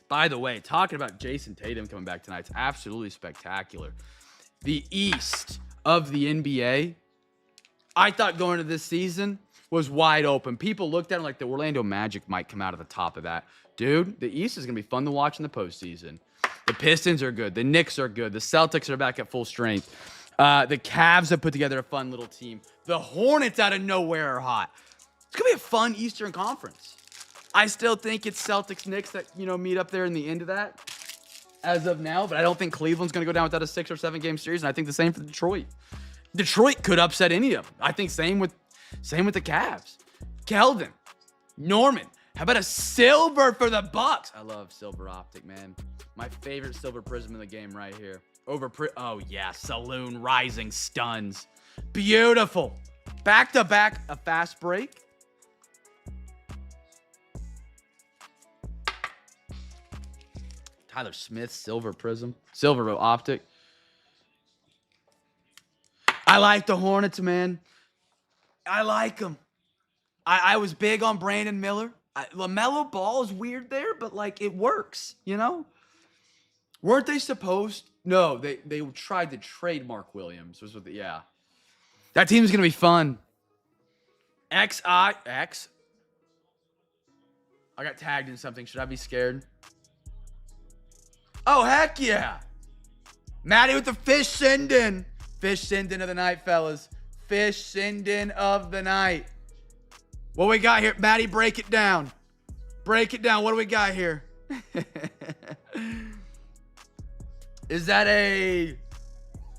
By the way, talking about Jason Tatum coming back tonight, it's absolutely spectacular. The East of the NBA, I thought going into this season was wide open. People looked at it like the Orlando Magic might come out of the top of that. Dude, the East is going to be fun to watch in the postseason. The Pistons are good. The Knicks are good. The Celtics are back at full strength. The Cavs have put together a fun little team. The Hornets out of nowhere are hot. It's going to be a fun Eastern Conference. I still think it's Celtics, Knicks that, meet up there in the end of that as of now, but I don't think Cleveland's going to go down without a 6 or 7 game series, and I think the same for Detroit. Detroit could upset any of them. I think same with the Cavs. Keldon, Norman, how about a silver for the Bucks? I love silver Optic, man. My favorite silver prism in the game right here. Oh yeah, Saloon Rising stuns. Beautiful. Back to back, a fast break. Tyler Smith, silver prism. Silver Optic. I like the Hornets, man. I like them. I was big on Brandon Miller. LaMelo Ball is weird there, but, it works, Weren't they supposed? No, they tried to trade Mark Williams. Yeah. That team's going to be fun. X. I got tagged in something. Should I be scared? Oh, heck yeah. Maddie with the fish send-in. Fish send-in of the night, fellas. Fish send-in of the night. What we got here? Maddie, break it down. Break it down. What do we got here? Is that a...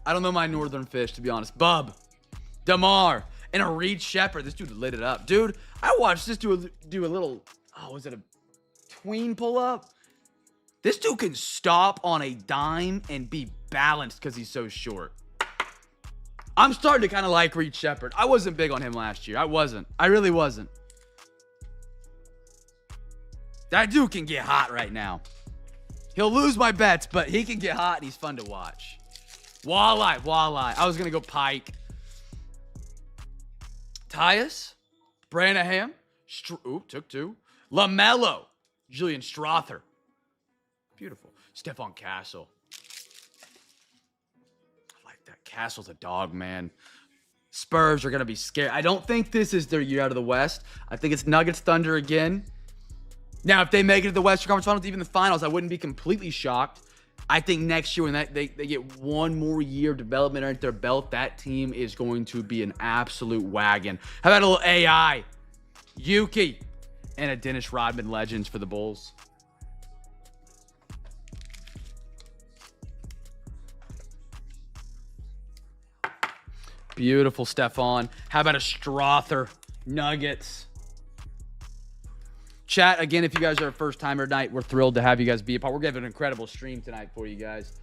I don't know my northern fish, to be honest. Bub. Damar. And a Reed Shepherd. This dude lit it up. Dude, I watched this do a little... Oh, was it a tween pull-up? This dude can stop on a dime and be balanced because he's so short. I'm starting to kind of like Reed Shepherd. I wasn't big on him last year. I wasn't. I really wasn't. That dude can get hot right now. He'll lose my bets, but he can get hot and he's fun to watch. Walleye. I was going to go Pike. Tyus. Branaham. Took 2. LaMelo. Julian Strother. Beautiful. Stephon Castle. I like that. Castle's a dog, man. Spurs are going to be scared. I don't think this is their year out of the West. I think it's Nuggets Thunder again. Now, if they make it to the Western Conference Finals, even the finals, I wouldn't be completely shocked. I think next year when they get one more year of development under their belt, that team is going to be an absolute wagon. How about a little AI? Yuki and a Dennis Rodman Legends for the Bulls. Beautiful, Stephon. How about a Strother Nuggets? Chat, again, if you guys are a first-timer tonight, we're thrilled to have you guys be a part. We're going to have an incredible stream tonight for you guys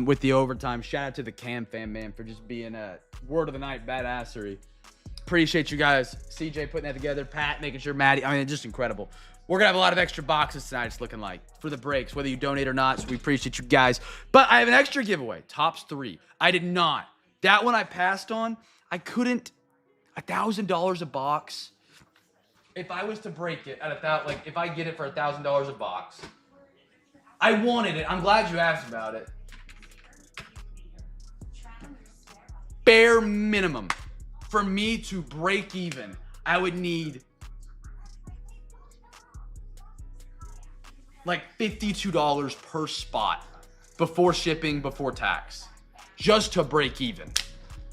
with the overtime. Shout out to the CamFam, man, for just being a word of the night badassery. Appreciate you guys. CJ putting that together. Pat making sure Maddie. I mean, it's just incredible. We're going to have a lot of extra boxes tonight, it's looking like, for the breaks, whether you donate or not. So we appreciate you guys. But I have an extra giveaway. Tops 3. I did not. That one I passed on. I couldn't. $1,000 a box. If I was to break it at if I get it for $1,000 a box, I wanted it. I'm glad you asked about it. Bare minimum for me to break even, I would need like $52 per spot before shipping, before tax, just to break even.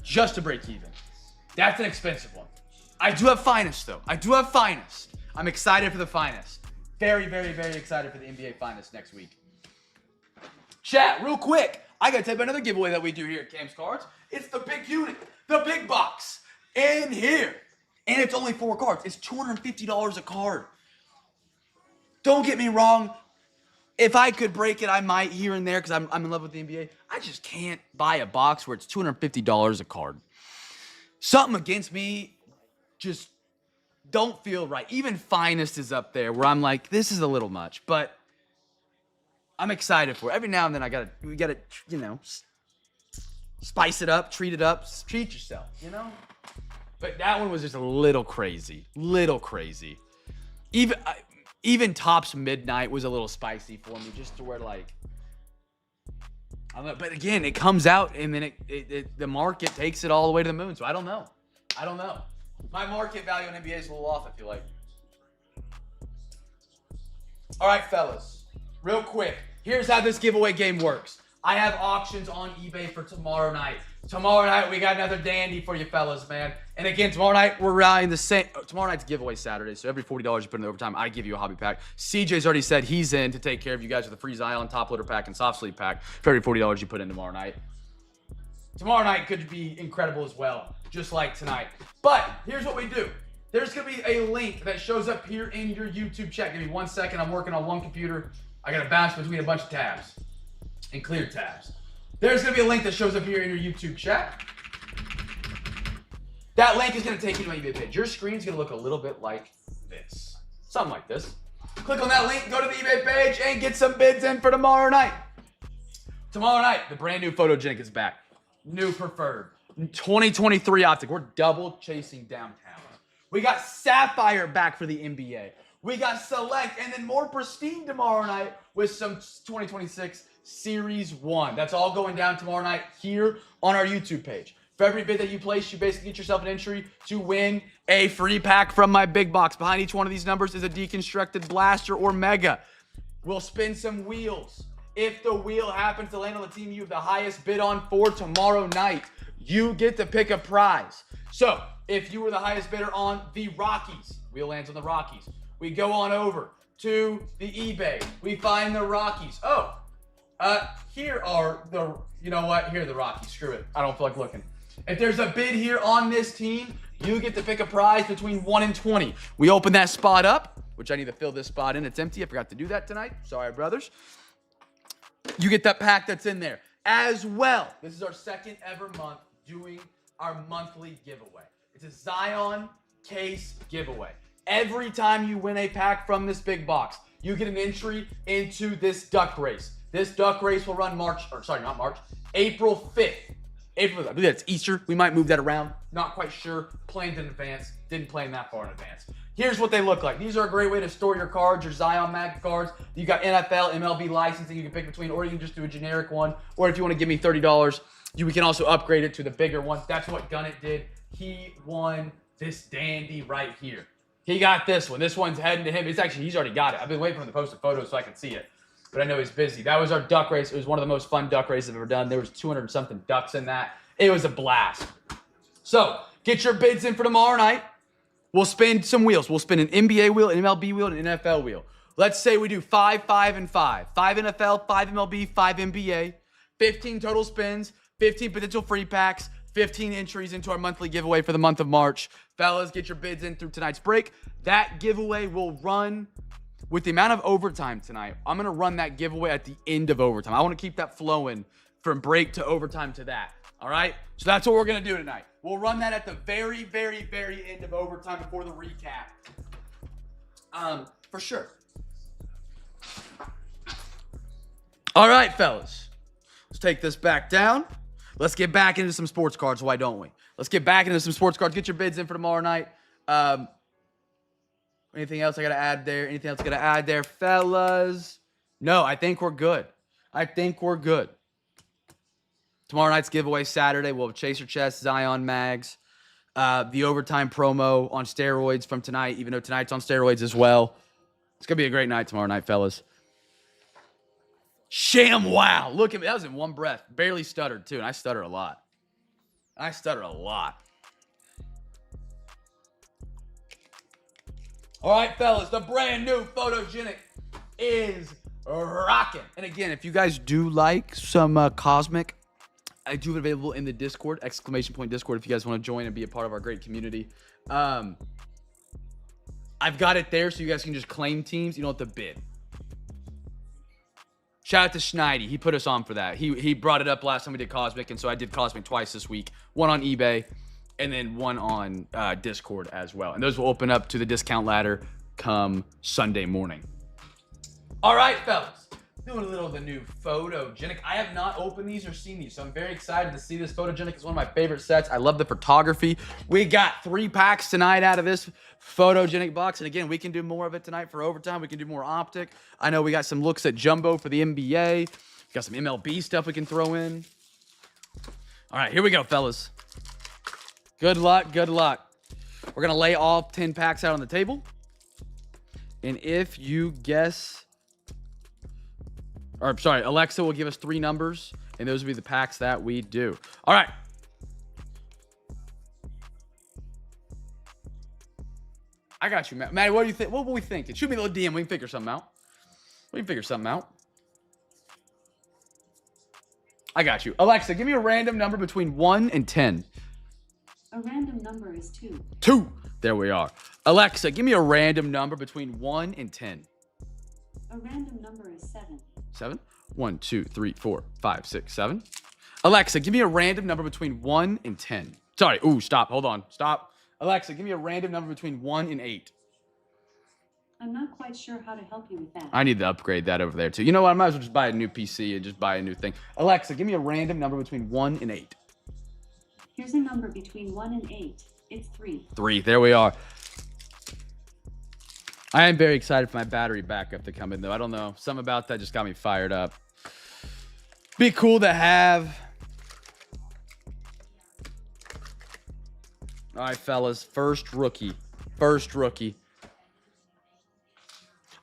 Just to break even. That's an expensive one. I do have Finest, though. I do have Finest. I'm excited for the Finest. Very, very, very excited for the NBA Finest next week. Chat, real quick. I got to tell you about another giveaway that we do here at Cam's Cards. It's the big unit, the big box in here. And it's only 4 cards. It's $250 a card. Don't get me wrong. If I could break it, I might here and there because I'm in love with the NBA. I just can't buy a box where it's $250 a card. Something against me just don't feel right. Even Finest is up there where I'm like, this is a little much, but I'm excited for it. Every now and then we gotta, spice it up, treat yourself, But that one was just a little crazy. Even Topps Midnight was a little spicy for me, just to where I don't know. But again, it comes out and then the market takes it all the way to the moon. So I don't know. My market value on NBA is a little off, I feel like. All right, fellas. Real quick. Here's how this giveaway game works. I have auctions on eBay for tomorrow night. Tomorrow night, we got another dandy for you fellas, man. And again, tomorrow night, we're rallying the same. Tomorrow night's giveaway Saturday, so every $40 you put in the overtime, I give you a hobby pack. CJ's already said he's in to take care of you guys with a free Zion top loader pack and soft sleeve pack for every $40 you put in tomorrow night. Tomorrow night could be incredible as well, just like tonight. But here's what we do. There's going to be a link that shows up here in your YouTube chat. Give me 1 second. I'm working on one computer. I got to bounce between a bunch of tabs and clear tabs. There's going to be a link that shows up here in your YouTube chat. That link is going to take you to my eBay page. Your screen's going to look a little bit like this. Something like this. Click on that link, go to the eBay page, and get some bids in for tomorrow night. Tomorrow night, the brand new Photogenic is back. New preferred. 2023 Optic. We're double chasing downtown. We got Sapphire back for the NBA. We got Select and then more Pristine tomorrow night with some 2026 Series 1. That's all going down tomorrow night here on our YouTube page. For every bid that you place, you basically get yourself an entry to win a free pack from my big box. Behind each one of these numbers is a deconstructed blaster or mega. We'll spin some wheels. If the wheel happens to land on the team you have the highest bid on for tomorrow night, you get to pick a prize. So, if you were the highest bidder on the Rockies, wheel lands on the Rockies. We go on over to the eBay. We find the Rockies. Here are the, Here are the Rockies. Screw it. I don't feel like looking. If there's a bid here on this team, you get to pick a prize between 1 and 20. We open that spot up, which I need to fill this spot in. It's empty. I forgot to do that tonight. Sorry, brothers. You get that pack that's in there. As well, this is our second ever month doing our monthly giveaway. It's a Zion case giveaway. Every time you win a pack from this big box, you get an entry into this duck race. This duck race will run April 5th. I believe that's Easter. We might move that around. Not quite sure. Planned in advance. Didn't plan that far in advance. Here's what they look like. These are a great way to store your cards, your Zion Mag cards. You got NFL, MLB licensing you can pick between, or you can just do a generic one. Or if you want to give me $30, we can also upgrade it to the bigger one. That's what Gunnett did. He won this dandy right here. He got this one. This one's heading to him. He's already got it. I've been waiting for him to post a photo so I can see it. but I know he's busy. That was our duck race. It was one of the most fun duck races I've ever done. There was 200 something ducks in that. It was a blast. So get your bids in for tomorrow night. We'll spin some wheels. We'll spin an NBA wheel, an MLB wheel, and an NFL wheel. Let's say we do 5, 5, and 5. 5 NFL, 5 MLB, 5 NBA. 15 total spins, 15 potential free packs, 15 entries into our monthly giveaway for the month of March. Fellas, get your bids in through tonight's break. That giveaway will run with the amount of overtime tonight. I'm going to run that giveaway at the end of overtime. I want to keep that flowing from break to overtime to that. All right? So that's what we're going to do tonight. We'll run that at the very, very, very end of overtime before the recap. For sure. All right, fellas. Let's take this back down. Let's get back into some sports cards. Why don't we? Let's get back into some sports cards. Get your bids in for tomorrow night. Anything else I got to add there? Anything else I got to add there, fellas? No, I think we're good. Tomorrow night's giveaway Saturday. We'll have Chaser Chest, Zion Mags, the overtime promo on steroids from tonight, even though tonight's on steroids as well. It's going to be a great night tomorrow night, fellas. Sham wow. Look at me. That was in one breath. Barely stuttered, too, and I stutter a lot. All right, fellas, the brand new Photogenic is rocking. And again, if you guys do like some Cosmic, I do have it available in the Discord, ! Discord, if you guys want to join and be a part of our great community. I've got it there so you guys can just claim teams. You don't have to bid. Shout out to Schneidi. He put us on for that. He brought it up last time we did Cosmic, and so I did Cosmic twice this week. One on eBay, and then one on Discord as well. And those will open up to the discount ladder come Sunday morning. All right, fellas. Doing a little of the new Photogenic. I have not opened these or seen these, so I'm very excited to see this. Photogenic is one of my favorite sets. I love the photography. We got 3 packs tonight out of this Photogenic box. And again, we can do more of it tonight for overtime. We can do more Optic. I know we got some looks at Jumbo for the NBA. We got some MLB stuff we can throw in. All right, here we go, fellas. Good luck. We're going to lay all 10 packs out on the table. And if you guess... Or, sorry, Alexa will give us 3 numbers, and those will be the packs that we do. All right. I got you, Matt. Matt, what do you think? What were we thinking? Shoot me a little DM. We can figure something out. I got you. Alexa, give me a random number between 1 and 10. A random number is 2. 2. There we are. Alexa, give me a random number between 1 and 10. A random number is 7. 7? 1, 2, 3, 4, 5, 6, 7. Alexa, give me a random number between 1 and 10. Sorry. Ooh, stop. Hold on. Stop. Alexa, give me a random number between 1 and 8. I'm not quite sure how to help you with that. I need to upgrade that over there, too. You know what? I might as well just buy a new PC and just buy a new thing. Alexa, give me a random number between 1 and 8. Here's a number between 1 and 8. It's 3. 3. There we are. I am very excited for my battery backup to come in, though. I don't know. Something about that just got me fired up. Be cool to have. All right, fellas. First rookie.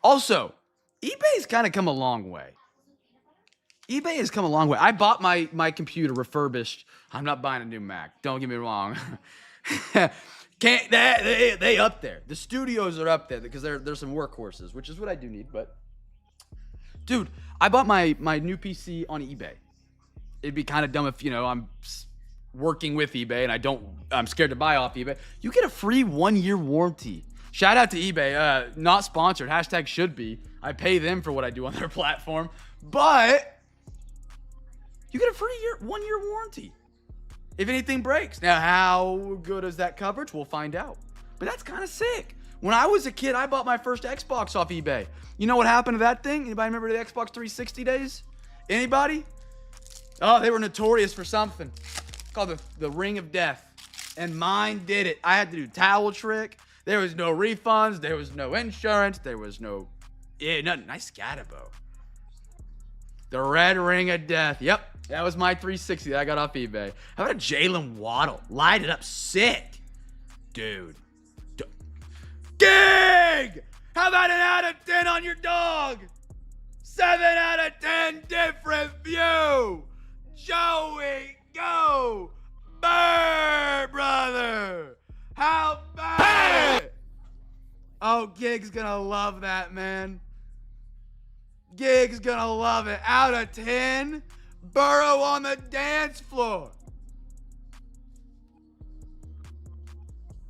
Also, eBay's kind of come a long way. I bought my computer refurbished. I'm not buying a new Mac. Don't get me wrong. They up there. The studios are up there because there's some workhorses, which is what I do need. But, dude, I bought my new PC on eBay. It'd be kind of dumb if, I'm working with eBay and I'm scared to buy off eBay. You get a free 1-year warranty. Shout out to eBay. Not sponsored. # should be. I pay them for what I do on their platform. But you get a free 1-year warranty if anything breaks. Now, how good is that coverage? We'll find out. But that's kind of sick. When I was a kid, I bought my first Xbox off eBay. You know what happened to that thing? Anybody remember the Xbox 360 days? Anybody? Oh, they were notorious for something called the Ring of Death. And mine did it. I had to do towel trick. There was no refunds. There was no insurance. There was no... nothing. Nice Scatabo. The Red Ring of Death. Yep. That was my 360 that I got off eBay. How about a Jalen Waddle? Light it up sick. Dude. Gig! How about an out of 10 on your dog? 7 out of 10 different view. Joey, go. Burr, brother. How about it? Oh, Gig's gonna love that, man. Gig's gonna love it. Out of 10, Burrow on the dance floor.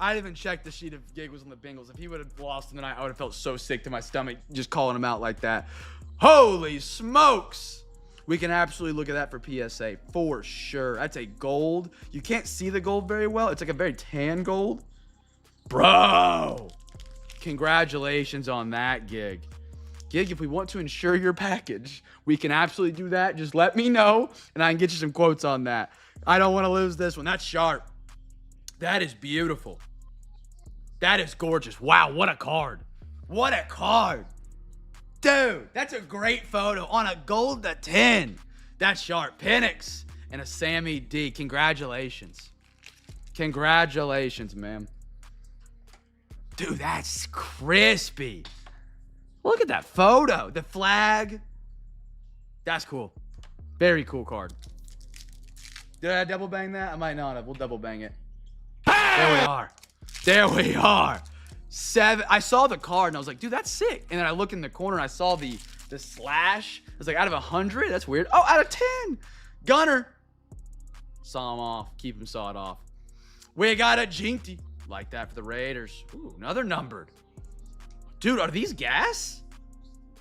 I didn't even check the sheet if Gig was on the Bengals. If he would have lost tonight, I would have felt so sick to my stomach just calling him out like that. Holy smokes. We can absolutely look at that for PSA for sure. That's a gold. You can't see the gold very well. It's like a very tan gold. Bro, congratulations on that, Gig. Gig, if we want to insure your package, we can absolutely do that. Just let me know, and I can get you some quotes on that. I don't want to lose this one. That's sharp. That is beautiful. That is gorgeous. Wow, what a card. What a card. Dude, that's a great photo on a gold to 10. That's sharp. Penix and a Sammy D. Congratulations. Congratulations, man. Dude, that's crispy. Look at that photo. The flag. That's cool. Very cool card. Did I double bang that? I might not have. We'll double bang it. There we are. There we are. 7. I saw the card and I was like, dude, that's sick. And then I look in the corner and I saw the slash. I was like, out of 100? That's weird. Oh, out of 10. Gunner. Saw him off. Keep him sawed off. We got a Jinky. Like that for the Raiders. Ooh, another numbered. Dude, are these gas?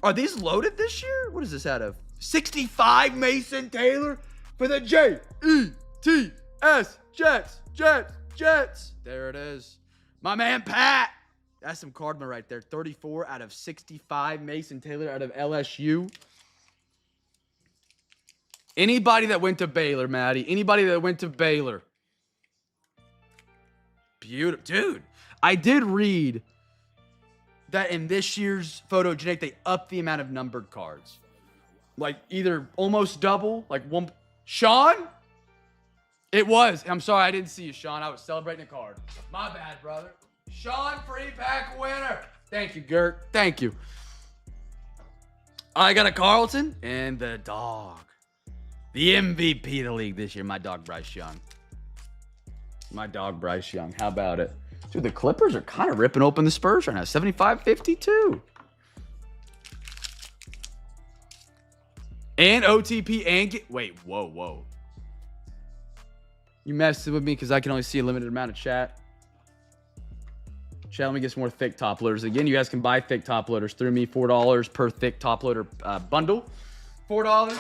Are these loaded this year? What is this out of? 65 Mason Taylor for the Jets. Jets. There it is. My man, Pat. That's some Cardinal right there. 34 out of 65. Mason Taylor out of LSU. Anybody that went to Baylor, Maddie. Anybody that went to Baylor. Beautiful. Dude, I did read that in this year's Photogenic, they upped the amount of numbered cards. Like either almost double, like one. Sean? It was. I'm sorry, I didn't see you, Sean. I was celebrating a card. My bad, brother. Sean, free pack winner. Thank you, Gert. Thank you. I got a Carlton and the dog. The MVP of the league this year, my dog, Bryce Young. My dog, Bryce Young. How about it? Dude, the Clippers are kind of ripping open the Spurs right now. 75-52. And OTP and get... Wait, whoa. You messed with me because I can only see a limited amount of chat. Chat, let me get some more thick top loaders. Again, you guys can buy thick top loaders through me. $4 per thick top loader bundle. $4.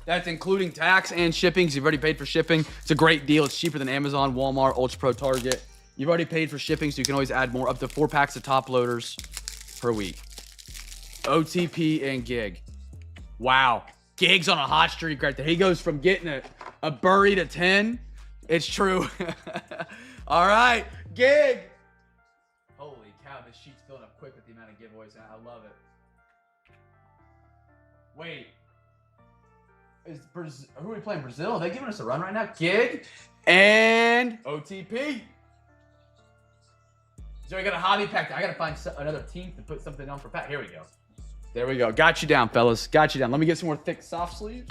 That's including tax and shipping, because you've already paid for shipping. It's a great deal. It's cheaper than Amazon, Walmart, Ultra Pro, Target. You've already paid for shipping, so you can always add more. Up to 4 packs of top loaders per week. OTP and Gig. Wow. Gig's on a hot streak right there. He goes from getting a Burry to 10. It's true. All right. Gig. Holy cow, this sheet's filling up quick with the amount of giveaways. I love it. Wait. Who are we playing? Brazil? Are they giving us a run right now? Gig and OTP. So we got a hobby pack. I got to find another team to put something on for Pat. Here we go. There we go. Got you down, fellas. Got you down. Let me get some more thick soft sleeves.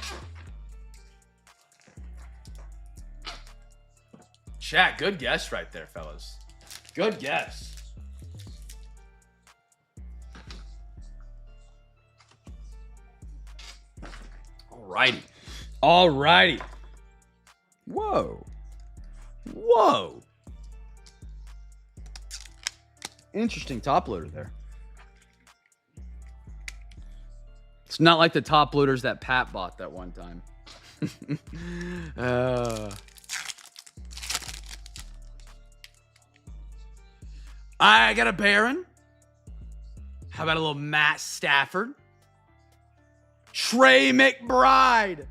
Chat, good guess right there, fellas. Good guess. Alrighty. Whoa. Interesting top loader there. It's not like the top loaders that Pat bought that one time. I got a Baron. How about a little Matt Stafford? Trey McBride.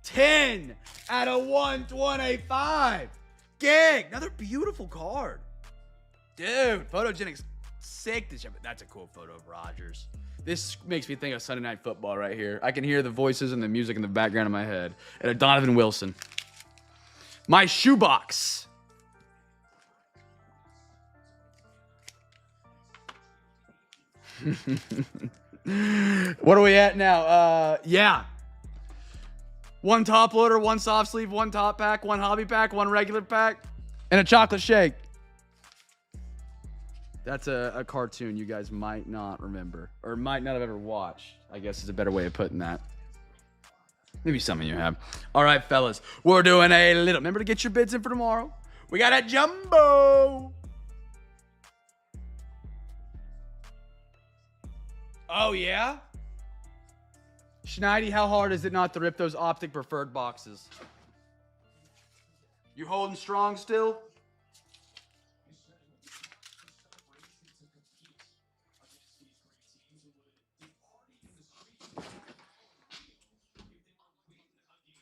10 out of 125. Gig. Another beautiful card. Dude, Photogenic's sick this year. But that's a cool photo of Rodgers. This makes me think of Sunday Night Football right here. I can hear the voices and the music in the background of my head. And a Donovan Wilson. My shoebox. What are we at now? Yeah. One top loader, one soft sleeve, one top pack, one hobby pack, one regular pack, and a chocolate shake. That's a cartoon you guys might not remember or might not have ever watched, I guess is a better way of putting that. Maybe some of you have. All right, fellas. We're doing a little. Remember to get your bids in for tomorrow. We got a jumbo. Oh, yeah? Schneidi, how hard is it not to rip those Optic preferred boxes? You holding strong still?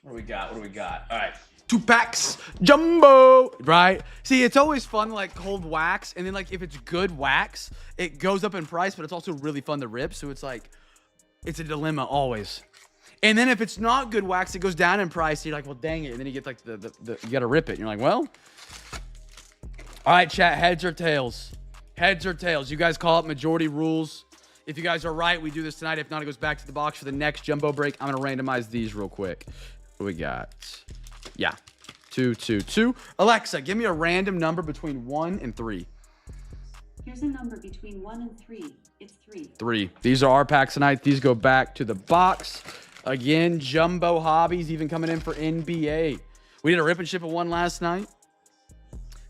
What do we got? What do we got? All right. 2 packs. Jumbo. Right? See, it's always fun to like hold wax. And then like if it's good wax, it goes up in price, but it's also really fun to rip. So it's like, it's a dilemma always. And then if it's not good wax, it goes down in price. So you're like, well, dang it. And then you get like you got to rip it. And you're like, well. All right, chat. Heads or tails? Heads or tails? You guys call it majority rules. If you guys are right, we do this tonight. If not, it goes back to the box for the next jumbo break. I'm going to randomize these real quick. What we got? Yeah. 2, 2, 2. Alexa, give me a random number between 1 and 3. Here's a number between 1 and 3. It's 3. 3. These are our packs tonight. These go back to the box. Again, jumbo hobbies even coming in for NBA. We did a rip and ship of one last night.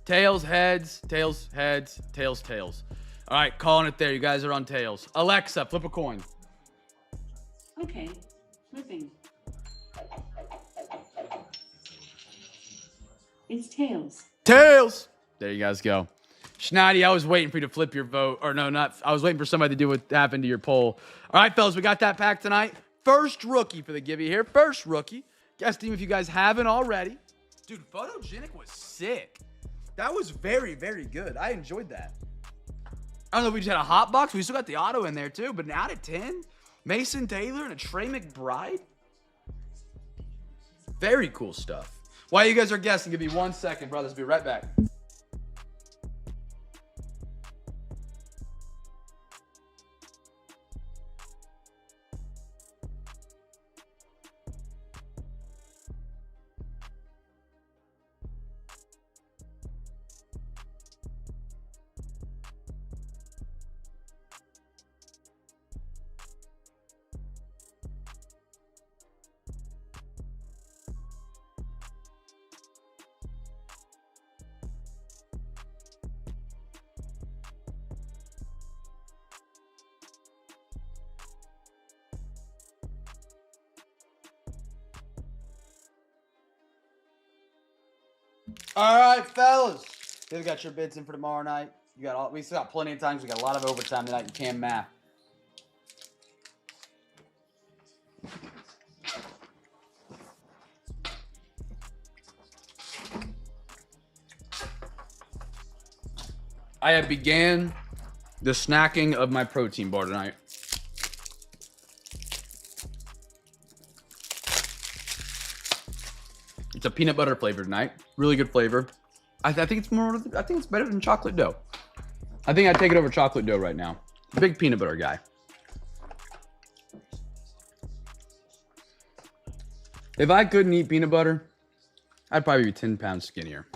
Tails, heads, tails, heads, tails, tails. All right, calling it there. You guys are on tails. Alexa, flip a coin. Okay. Flipping. It's tails. Tails. There you guys go. Schneidi, I was waiting for you to flip your vote. Or no, not. I was waiting for somebody to do what happened to your poll. All right, fellas, we got that pack tonight. First rookie for the Gibby here. First rookie. Guest team if you guys haven't already. Dude, Photogenic was sick. That was very, very good. I enjoyed that. I don't know if we just had a hot box. We still got the auto in there too. But out of 10, Mason Taylor and a Trey McBride. Very cool stuff. While you guys are guessing, give me 1 second, brothers. Be right back. All right, fellas. They've got your bids in for tomorrow night. We still got plenty of times. We got a lot of overtime tonight in Cam Math. I have began the snacking of my protein bar tonight. It's a peanut butter flavor tonight. Really good flavor. I think it's better than chocolate dough. I think I'd take it over chocolate dough right now. Big peanut butter guy. If I couldn't eat peanut butter, I'd probably be 10 pounds skinnier.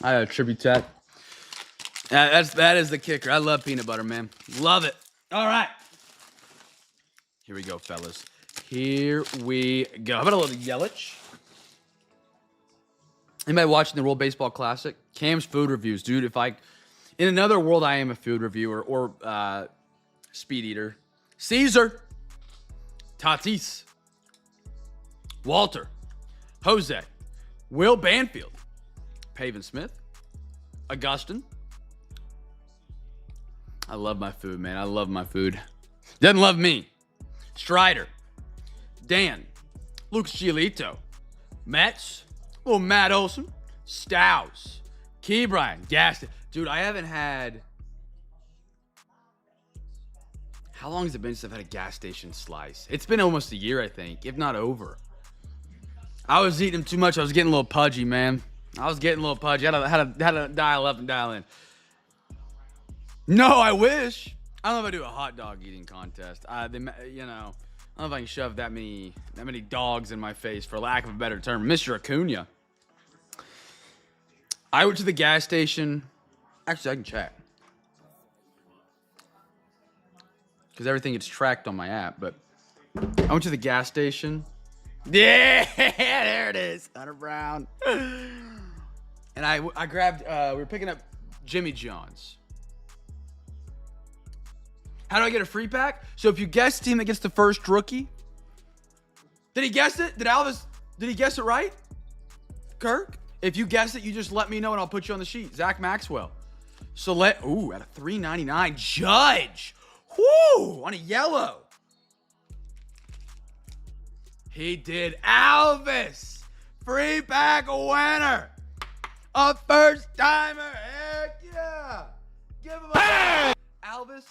I attribute that. That is the kicker. I love peanut butter, man. Love it. All right. Here we go, fellas. Here we go. How about a little Yelich? Anybody watching the World Baseball Classic? Cam's food reviews. Dude, in another world, I am a food reviewer or speed eater. Caesar. Tatis. Walter. Jose. Will Banfield. Pavin Smith. Augustin. I love my food, man. I love my food. Doesn't love me. Strider. Dan. Lucas Giolito. Mets. Little Matt Olson. Stows. Ke'Bryan. Gaston. Dude, I haven't had... How long has it been since I've had a gas station slice? It's been almost a year, I think, if not over. I was eating them too much. I was getting a little pudgy, man. I was getting a little pudgy. I had to dial up and dial in. No, I wish. I don't know if I do a hot dog eating contest. I don't know if I can shove that many dogs in my face, for lack of a better term. Mr. Acuna. I went to the gas station. Actually, I can check. Because everything gets tracked on my app. But I went to the gas station. Yeah, there it is. Hunter Brown. And I grabbed, we were picking up Jimmy John's. How do I get a free pack? So if you guess the team that gets the first rookie. Did he guess it? Did he guess it right? Kirk? If you guess it, you just let me know and I'll put you on the sheet. Zach Maxwell. So at a $3.99. Judge. Whoo! On a yellow. He did. Alvis. Free pack winner. A first timer. Heck yeah. Give him a hey! Alvis,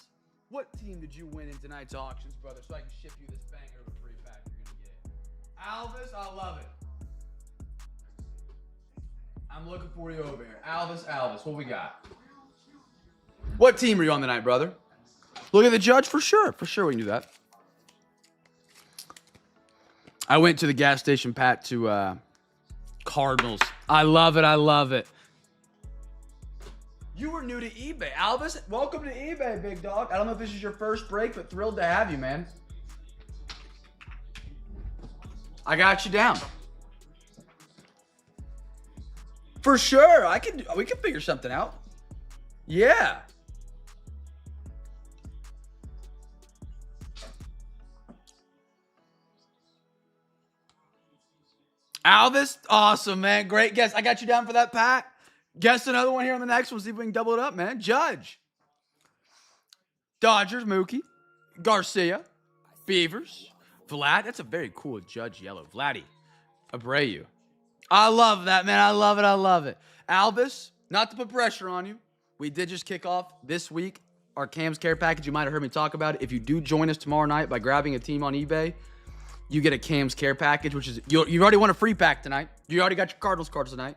what team did you win in tonight's auctions, brother? So I can ship you this banger of a free pack you're going to get. Alvis, I love it. I'm looking for you over here. Alvis, what we got? What team are you on tonight, brother? Look at the judge for sure. For sure we can do that. I went to the gas station, Pat, to Cardinals. I love it. You were new to eBay. Alvis, welcome to eBay, big dog. I don't know if this is your first break, but thrilled to have you, man. I got you down. For sure. We can figure something out. Yeah. Alvis, awesome, man. Great guess. I got you down for that pack. Guess another one here on the next one. See if we can double it up, man. Judge. Dodgers, Mookie. Garcia. Beavers. Vlad. That's a very cool Judge yellow. Vladdy. Abreu. I love that, man. I love it. Alvis, not to put pressure on you, we did just kick off this week our Cam's Care package. You might have heard me talk about it. If you do join us tomorrow night by grabbing a team on eBay, you get a Cam's Care package, which is, you already won a free pack tonight. You already got your Cardinals cards tonight.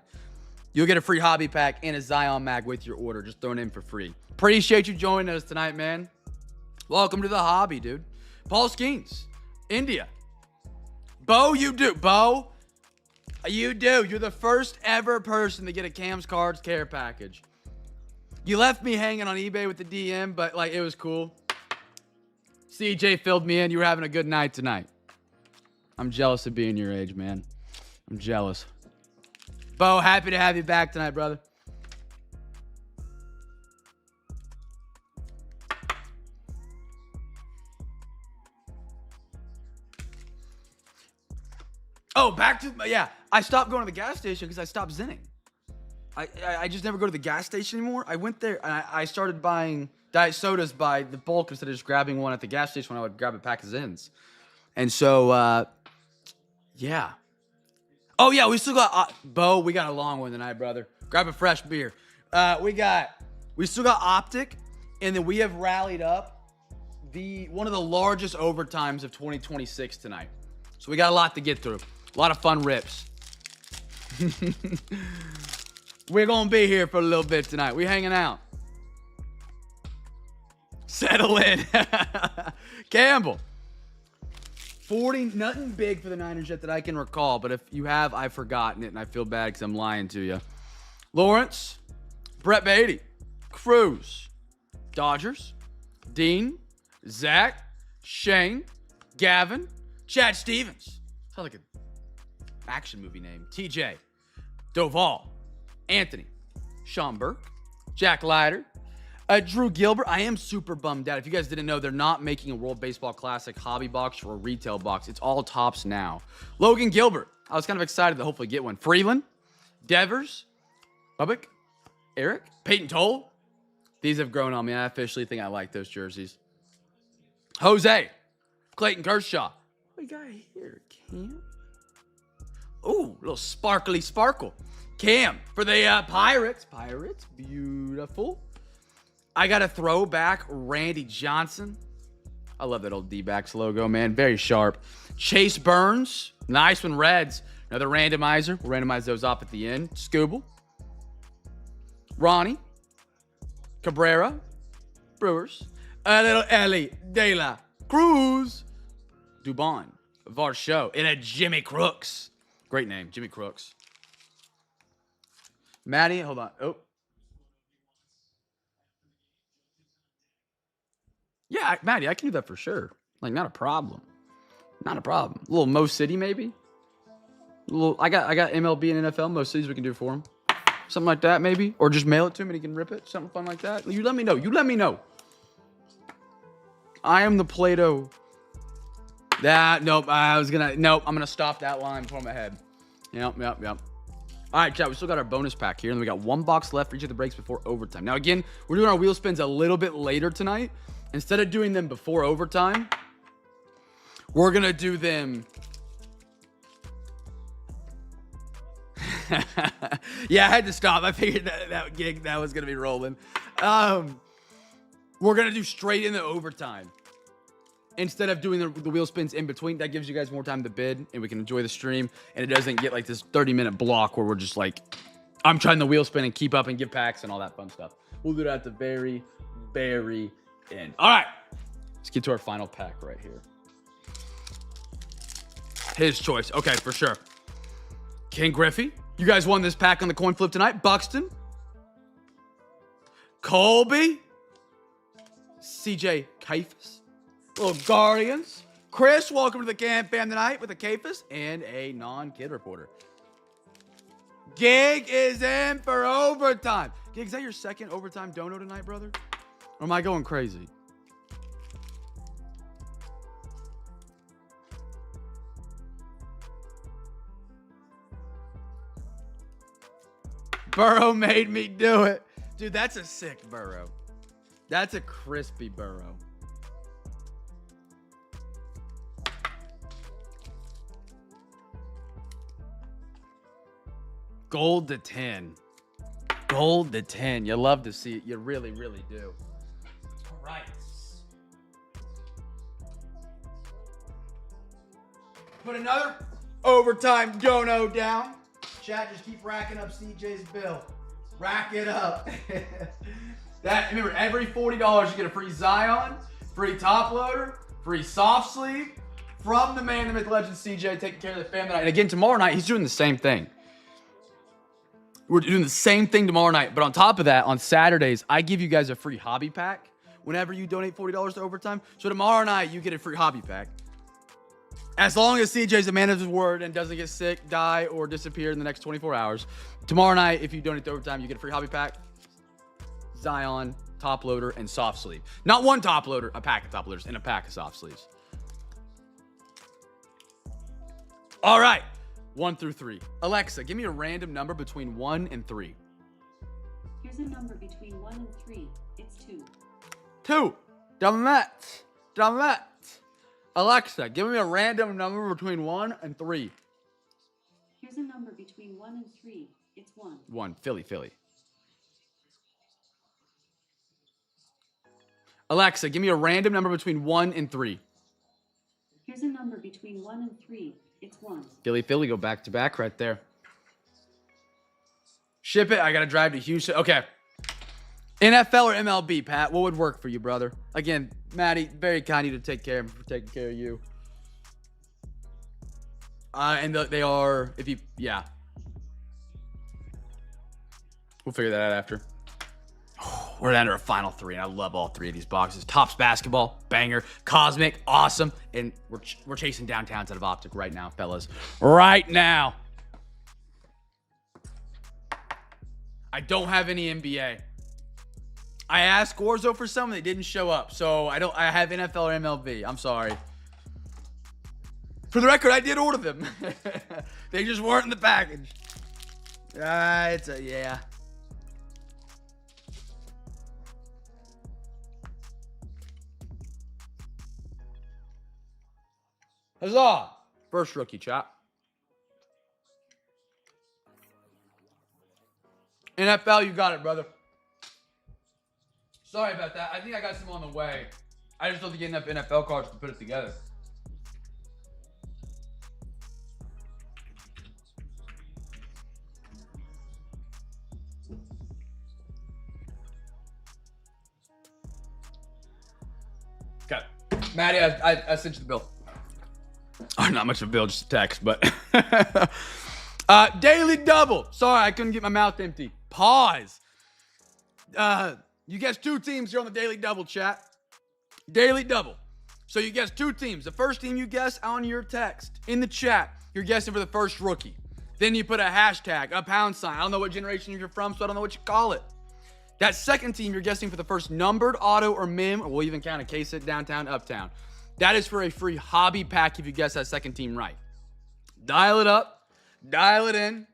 You'll get a free hobby pack and a Zion mag with your order, just thrown in for free. Appreciate you joining us tonight, man. Welcome to the hobby, dude. Paul Skeens, India. Bo, you do. You're the first ever person to get a Cam's Cards Care package. You left me hanging on eBay with the DM, but it was cool. CJ filled me in. You were having a good night tonight. I'm jealous of being your age, man. I'm jealous. Bo, happy to have you back tonight, brother. Oh, I stopped going to the gas station because I stopped zinning. I just never go to the gas station anymore. I went there and I started buying diet sodas by the bulk instead of just grabbing one at the gas station when I would grab a pack of Zins. And so, yeah. Oh, yeah, we still got, Bo, we got a long one tonight, brother. Grab a fresh beer. We still got Optic, and then we have rallied up one of the largest overtimes of 2026 tonight. So we got a lot to get through. A lot of fun rips. We're going to be here for a little bit tonight. We hanging out. Settle in. Campbell. 40, nothing big for the Niners yet that I can recall, but if you have, I've forgotten it, and I feel bad because I'm lying to you. Lawrence, Brett Beatty, Cruz, Dodgers, Dean, Zach, Shane, Gavin, Chad Stevens. Sounds like an action movie name. TJ, Doval, Anthony, Sean Burke, Jack Leiter, Drew Gilbert. I am super bummed out. If you guys didn't know, they're not making a World Baseball Classic hobby box or a retail box. It's all tops now. Logan Gilbert. I was kind of excited to hopefully get one. Freeland, Devers, Bubbick, Eric, Peyton Toll. These have grown on me. I officially think I like those jerseys. Jose, Clayton Kershaw. What we got here, Cam? Ooh, little sparkly sparkle. Cam for the Pirates. Pirates, beautiful. I got a throwback Randy Johnson. I love that old D-backs logo, man. Very sharp. Chase Burns. Nice one, Reds. Another randomizer. We'll randomize those off at the end. Scooble. Ronnie. Cabrera. Brewers. A little Ellie De La Cruz. Dubon. Varsho. And a Jimmy Crooks. Great name, Jimmy Crooks. Maddie, hold on. Oh. Yeah, Maddie, I can do that for sure. Like, not a problem. Not a problem. A little Mo City, maybe. A little. I got MLB and NFL. Most cities we can do for him. Something like that, maybe. Or just mail it to him and he can rip it. Something fun like that. You let me know. You let me know. I am the Play-Doh. Nope. I'm gonna stop that line before my head. Yep. All right, chat. We still got our bonus pack here, and we got one box left for each of the breaks before overtime. Now, again, we're doing our wheel spins a little bit later tonight. Instead of doing them before overtime, we're gonna do them. Yeah, I had to stop. I figured that gig that was gonna be rolling. We're gonna do straight in the overtime instead of doing the wheel spins in between. That gives you guys more time to bid, and we can enjoy the stream. And it doesn't get like this 30-minute block where we're just like, I'm trying to wheel spin and keep up and give packs and all that fun stuff. We'll do that at the very, very end. All right, let's get to our final pack right here. His choice. Okay, for sure. King Griffey. You guys won this pack on the coin flip tonight. Buxton. Colby. CJ Caiaphas. Little Guardians. Chris, welcome to the CamFam tonight with a Caiaphas and a non-kid reporter. Gig is in for overtime. Gig, is that your second overtime dono tonight, brother? Or am I going crazy? Burrow made me do it. Dude, that's a sick Burrow. That's a crispy Burrow. Gold to 10. Gold to 10. You love to see it. You really, really do. All right. Put another overtime dono down. Chat, just keep racking up CJ's bill. Rack it up. Remember, every $40 you get a free Zion, free top loader, free soft sleeve from the man, the myth, legend CJ, taking care of the family tonight. And again, tomorrow night, he's doing the same thing. We're doing the same thing tomorrow night. But on top of that, on Saturdays, I give you guys a free hobby pack whenever you donate $40 to overtime. So tomorrow night, you get a free hobby pack. As long as CJ's a man of his word and doesn't get sick, die, or disappear in the next 24 hours. Tomorrow night, if you donate to overtime, you get a free hobby pack, Zion, top loader, and soft sleeve. Not one top loader, a pack of top loaders and a pack of soft sleeves. All right, 1 through 3. Alexa, give me a random number between 1 and 3. Here's a number between 1 and 3. It's 2. 2. Dammit. Alexa, give me a random number between 1 and 3. Here's a number between 1 and 3. It's 1. 1. Philly. Alexa, give me a random number between 1 and 3. Here's a number between 1 and 3. It's 1. Philly, go back to back right there. Ship it. I got to drive to Houston. Okay. NFL or MLB, Pat? What would work for you, brother? Again, Maddie, very kind of you to take care of me for taking care of you. And they are, yeah. We'll figure that out after. We're down to our final 3, and I love all 3 of these boxes. Topps basketball, banger. Cosmic, awesome. And we're chasing downtowns out of Optic right now, fellas. Right now. I don't have any NBA. I asked Gorzo for some, they didn't show up. So I have NFL or MLB. I'm sorry. For the record, I did order them. They just weren't in the package. Yeah. Huzzah! First rookie, chat. NFL, you got it, brother. Sorry about that. I think I got some on the way. I just don't think enough NFL cards to put it together. Okay. Maddie, I sent you the bill. Oh, not much of a bill, just a text, but. Daily double. Sorry, I couldn't get my mouth empty. Pause. You guessed 2 teams here on the daily double, chat. Daily double. So you guessed 2 teams. The first team you guess on your text in the chat, you're guessing for the first rookie. Then you put a hashtag, a pound sign. I don't know what generation you're from, so I don't know what you call it. That second team, you're guessing for the first numbered, auto, or mim, or we'll even count a case it downtown, uptown. That is for a free hobby pack if you guess that second team right. Dial it up. Dial it in.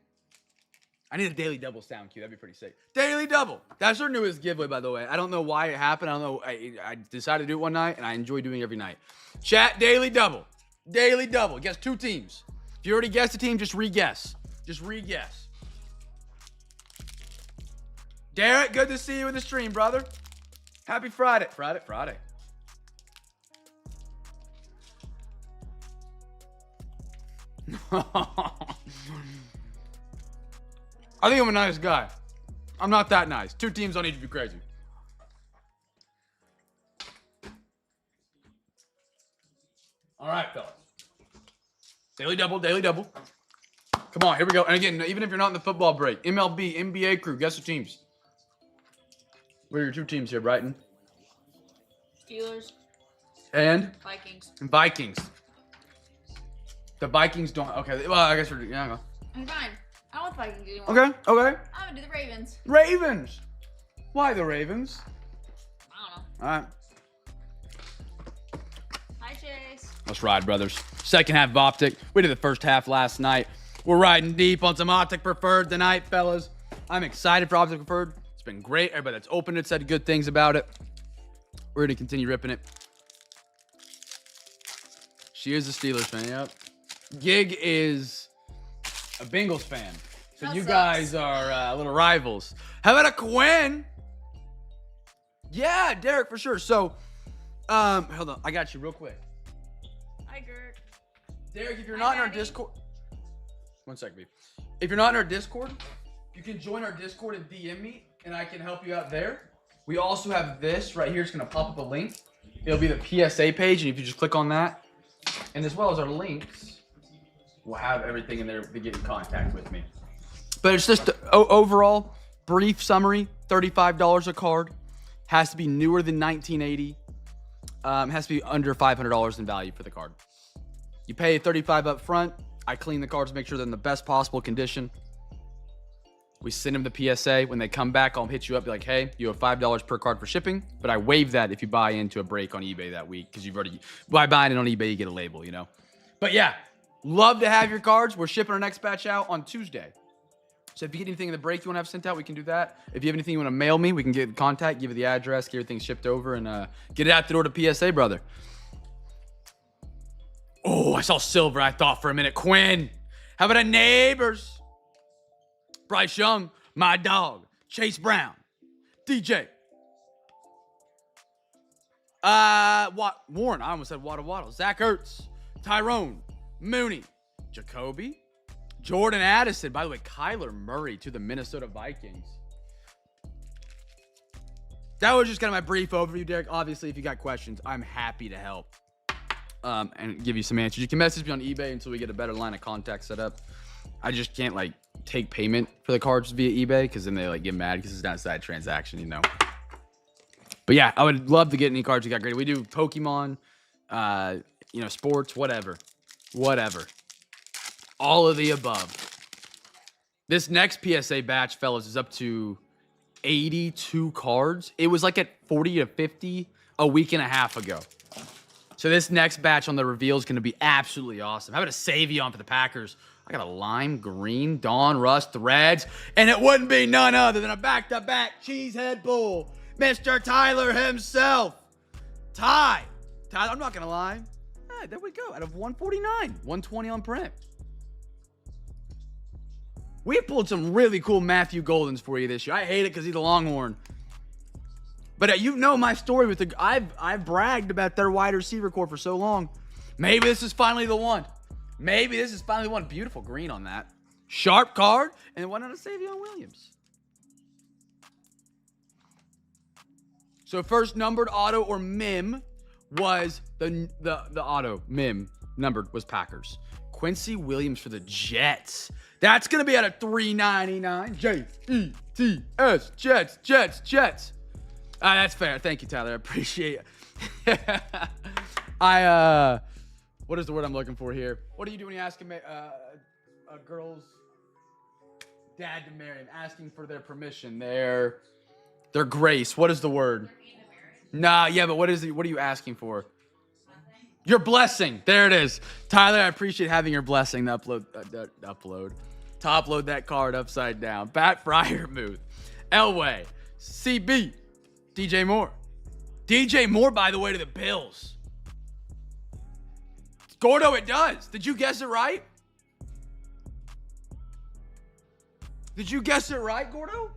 I need a daily double sound cue. That'd be pretty sick. Daily double. That's our newest giveaway, by the way. I don't know why it happened. I don't know. I decided to do it one night, and I enjoy doing it every night. Chat, daily double. Daily double. Guess 2 teams. If you already guessed a team, just re-guess. Just re-guess. Derek, good to see you in the stream, brother. Happy Friday. Friday. I think I'm a nice guy. I'm not that nice. 2 teams don't need to be crazy. All right, fellas. Daily double, daily double. Come on, here we go. And again, even if you're not in the football break, MLB, NBA crew, guess the teams. What are your 2 teams here, Brighton? Steelers. And? Vikings. And Vikings. The Vikings don't. Okay, well, I guess we're. Yeah, I'm fine. I don't want the Vikings anymore. okay. I'm gonna do the Ravens. Ravens. Why the Ravens? I don't know. All right. Hi, Chase. Let's ride, brothers. Second half of Optic. We did the first half last night. We're riding deep on some Optic Preferred tonight, fellas. I'm excited for Optic Preferred. It's been great. Everybody that's opened it said good things about it. We're going to continue ripping it. She is a Steelers fan, yep. Gig is a Bengals fan. So That you sucks. guys are little rivals. How about a Quinn? Yeah, Derek, for sure. So, hold on. I got you real quick. Hi, Gert. Derek, if you're Hi, not in our Daddy. Discord, one second, babe. If you're not in our Discord, you can join our Discord and DM me, and I can help you out there. We also have this right here. It's gonna pop up a link. It'll be the PSA page, and if you just click on that, and as well as our links, we'll have everything in there to get in contact with me. But it's just overall brief summary: $35 a card. Has to be newer than 1980. Has to be under $500 in value for the card. You pay $35 up front. I clean the cards, make sure they're in the best possible condition. We send them the PSA. When they come back, I'll hit you up, be like, hey, you have $5 per card for shipping, but I waive that if you buy into a break on eBay that week, because you've already, by buying it on eBay, you get a label, you know? But yeah, love to have your cards. We're shipping our next batch out on Tuesday. So if you get anything in the break you want to have sent out, we can do that. If you have anything you want to mail me, we can get in contact, give you the address, get everything shipped over, and get it out the door to PSA, brother. Oh, I saw silver. I thought for a minute. Quinn. How about a neighbors? Bryce Young, my dog. Chase Brown. DJ. Warren. I almost said Waddle. Zach Ertz. Tyrone. Mooney. Jacoby. Jordan Addison. By the way, Kyler Murray to the Minnesota Vikings. That was just kind of my brief overview, Derek. Obviously, if you got questions, I'm happy to help. And give you some answers. You can message me on eBay until we get a better line of contact set up. I just can't take payment for the cards via eBay because then they get mad because it's not a side transaction, you know. But yeah, I would love to get any cards you got. Great. We do Pokemon, sports, whatever. All of the above. This next PSA batch, fellas, is up to 82 cards. It was at 40 to 50 a week and a half ago. So this next batch on the reveal is going to be absolutely awesome. How about a Savion for the Packers? I got a lime green, Dawn Rust Threads, and it wouldn't be none other than a back-to-back cheesehead bull, Mr. Tyler himself. Tyler, I'm not going to lie. Hey, there we go. Out of 149, 120 on print. We pulled some really cool Matthew Goldens for you this year. I hate it because he's a Longhorn. But you know my story with I've bragged about their wide receiver core for so long. Maybe this is finally the one. Beautiful green on that. Sharp card, and then one on a Savion Williams. So first numbered auto or mim was the auto mim numbered was Packers. Quincy Williams for the Jets. That's going to be at a $3.99. Jets, Jets. That's fair. Thank you, Tyler. I appreciate it. What is the word I'm looking for here? What do you do when you ask a girl's dad to marry him? Asking for their permission, their grace. What is the word? Nah, yeah, but what are you asking for? Your blessing. There it is. Tyler, I appreciate having your blessing to upload that card upside down. Pat Fryermuth. Elway. CB. DJ Moore. DJ Moore, by the way, to the Bills. Gordo, it does. Did you guess it right? Did you guess it right, Gordo?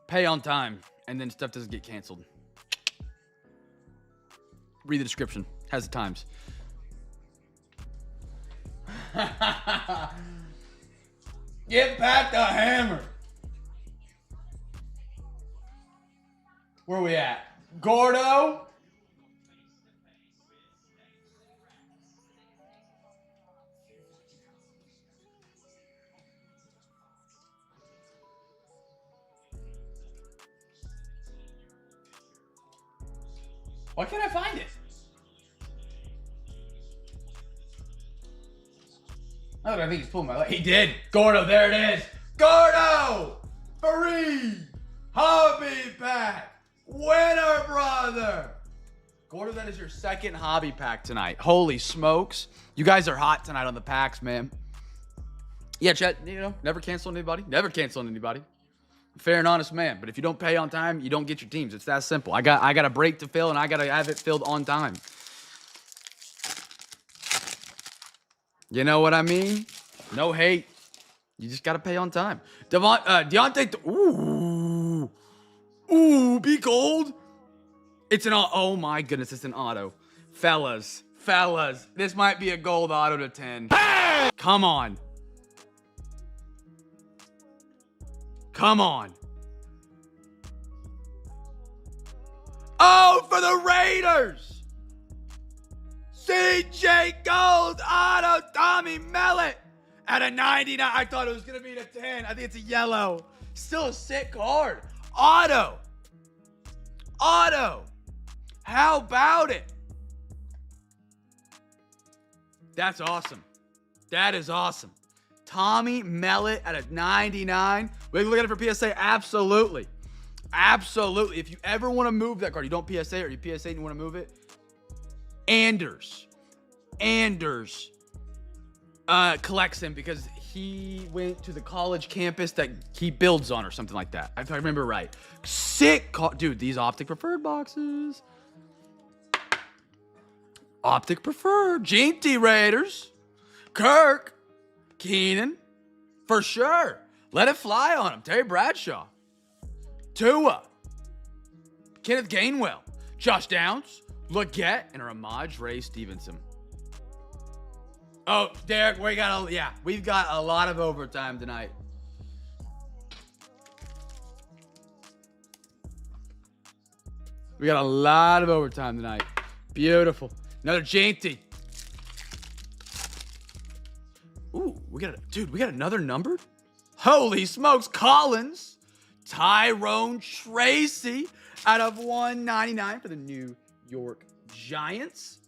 Pay on time, and then stuff doesn't get canceled. Read the description. Has the times. Get back the hammer. Where are we at? Gordo? Why can't I find it? Oh, I think he's pulling my leg. He did. Gordo, there it is. Gordo! Free! Hobby pack! Winner, brother! Gordo, that is your second hobby pack tonight. Holy smokes. You guys are hot tonight on the packs, man. Yeah, Chet, never cancel anybody. Never cancel anybody. Fair and honest man. But if you don't pay on time, you don't get your teams. It's that simple. I got a break to fill, and I got to have it filled on time. You know what I mean? No hate. You just got to pay on time. Deontay. Ooh, be gold. It's an oh my goodness, it's an auto. Fellas, this might be a gold auto to 10. Hey! Come on. Oh, for the Raiders. CJ Gold auto Tommy Mellett at a 99. I thought it was going to be a 10. I think it's a yellow. Still a sick card. Auto. How about it? That's awesome. That is awesome. Tommy Mellett at a 99. We can look at it for PSA. Absolutely. If you ever want to move that card, you don't PSA or you PSA and you want to move it. Anders collects him because he went to the college campus that he builds on or something like that. If I remember right. Sick card. Dude, these Optic Preferred boxes. Optic Preferred. Jinty Raiders. Kirk. Keenan. For sure. Let it fly on him. Terry Bradshaw. Tua. Kenneth Gainwell. Josh Downs. Leggett. And Ramaj Ray Stevenson. Oh, Derek, we've got a lot of overtime tonight. We got a lot of overtime tonight. Beautiful. Another Janty. Ooh, we got another numbered? Holy smokes, Collins. Tyrone Tracy out of 199 for the New York Giants.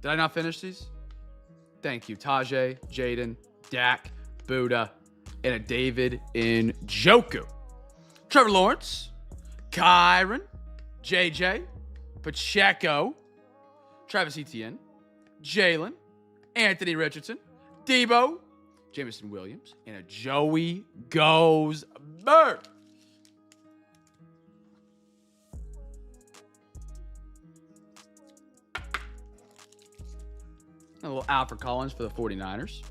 Did I not finish these? Thank you. Tajay, Jaden, Dak, Buddha, and a David Njoku. Trevor Lawrence, Kyron, JJ, Pacheco, Travis Etienne, Jalen, Anthony Richardson, Debo, Jameson Williams, and a Joey Goes Bird. A little Alfred Collins for the 49ers.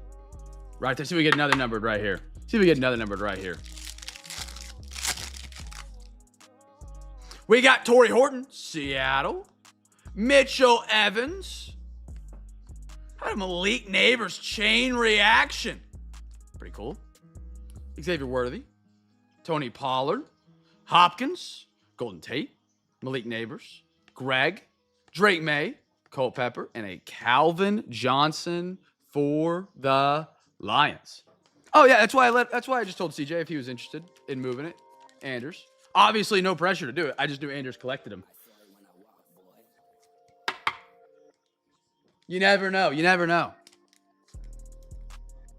Right there. See if we get another numbered right here. We got Torrey Horton, Seattle. Mitchell Evans. How about Malik Neighbors chain reaction? Pretty cool. Xavier Worthy. Tony Pollard. Hopkins. Golden Tate. Malik Neighbors. Greg. Drake May. Culpepper. And a Calvin Johnson for the Lions. Oh yeah, that's why I just told CJ if he was interested in moving it. Anders. Obviously no pressure to do it. I just knew Anders collected them. You never know. You never know.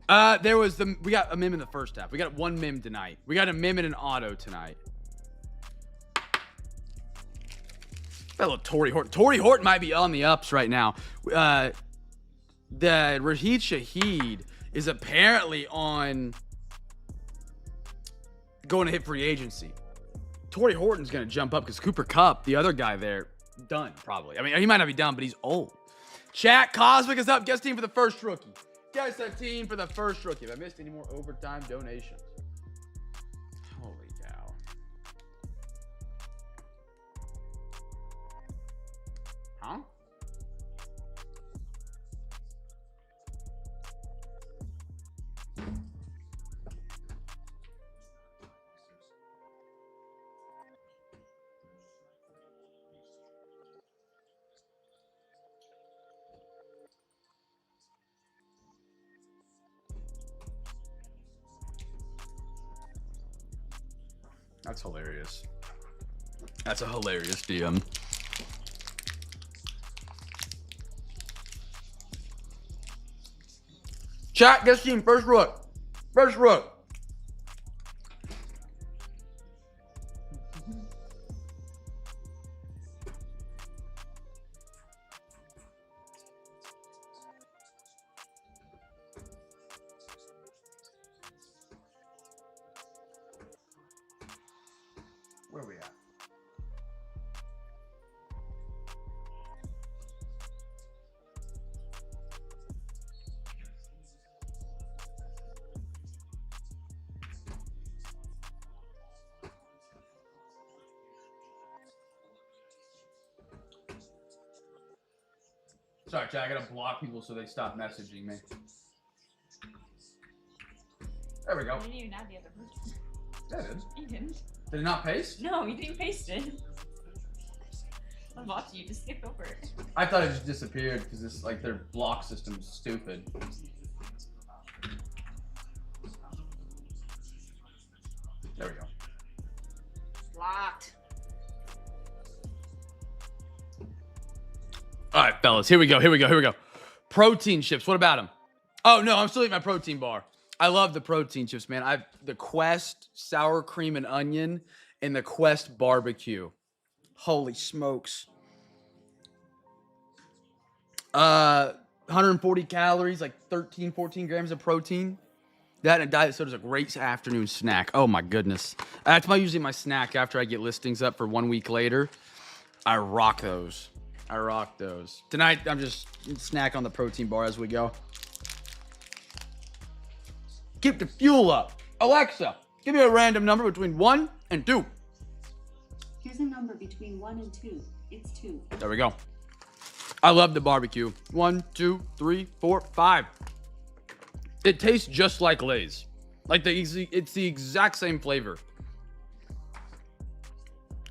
We got a mim in the first half. We got one mim tonight. We got a mim and an auto tonight. Fellow Torrey Horton. Torrey Horton might be on the ups right now. The Raheed Shaheed is apparently on going to hit free agency. Torrey Horton's going to jump up because Cooper Kupp, the other guy there, done probably. I mean, he might not be done, but he's old. Chat, Cosmic is up. Guest team for the first rookie. Guest team for the first rookie. If I missed any more overtime donations. Holy cow. Huh? That's hilarious. That's a hilarious DM. Chat, guest team, first rook. First rook. Where are we at? Sorry, chat, I gotta block people so they stop messaging me. There we go. You didn't even add the other person. Yeah, I did. You didn't. Did it not paste? No, you didn't paste it. I'm watching you just skip over it. I thought it just disappeared because this, like, their block system's stupid. There we go. Locked. All right, fellas, here we go. Protein chips, what about them? Oh, no, I'm still eating my protein bar. I love the protein chips, man. I've the Quest sour cream and onion and the Quest barbecue. Holy smokes. 140 calories, like 13, 14 grams of protein. That and a diet soda is a great afternoon snack. Oh my goodness. That's usually my snack after I get listings up for 1 week later. I rock those. Tonight, I'm just snack on the protein bar as we go. Keep the fuel up. Alexa, give me a random number between 1 and 2. Here's a number between 1 and 2. It's 2. There we go. I love the barbecue. 1, 2, 3, 4, 5. It tastes just like Lay's. It's the exact same flavor.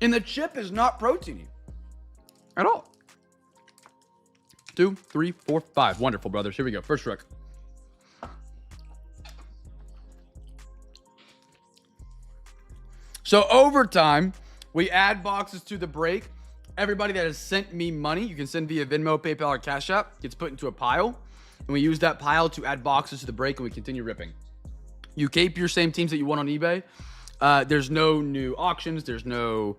And the chip is not proteiny at all. 2, 3, 4, 5. Wonderful, brothers. Here we go. First rook. So overtime, we add boxes to the break. Everybody that has sent me money, you can send via Venmo, PayPal, or Cash App, gets put into a pile. And we use that pile to add boxes to the break, and we continue ripping. You keep your same teams that you won on eBay. There's no new auctions. There's no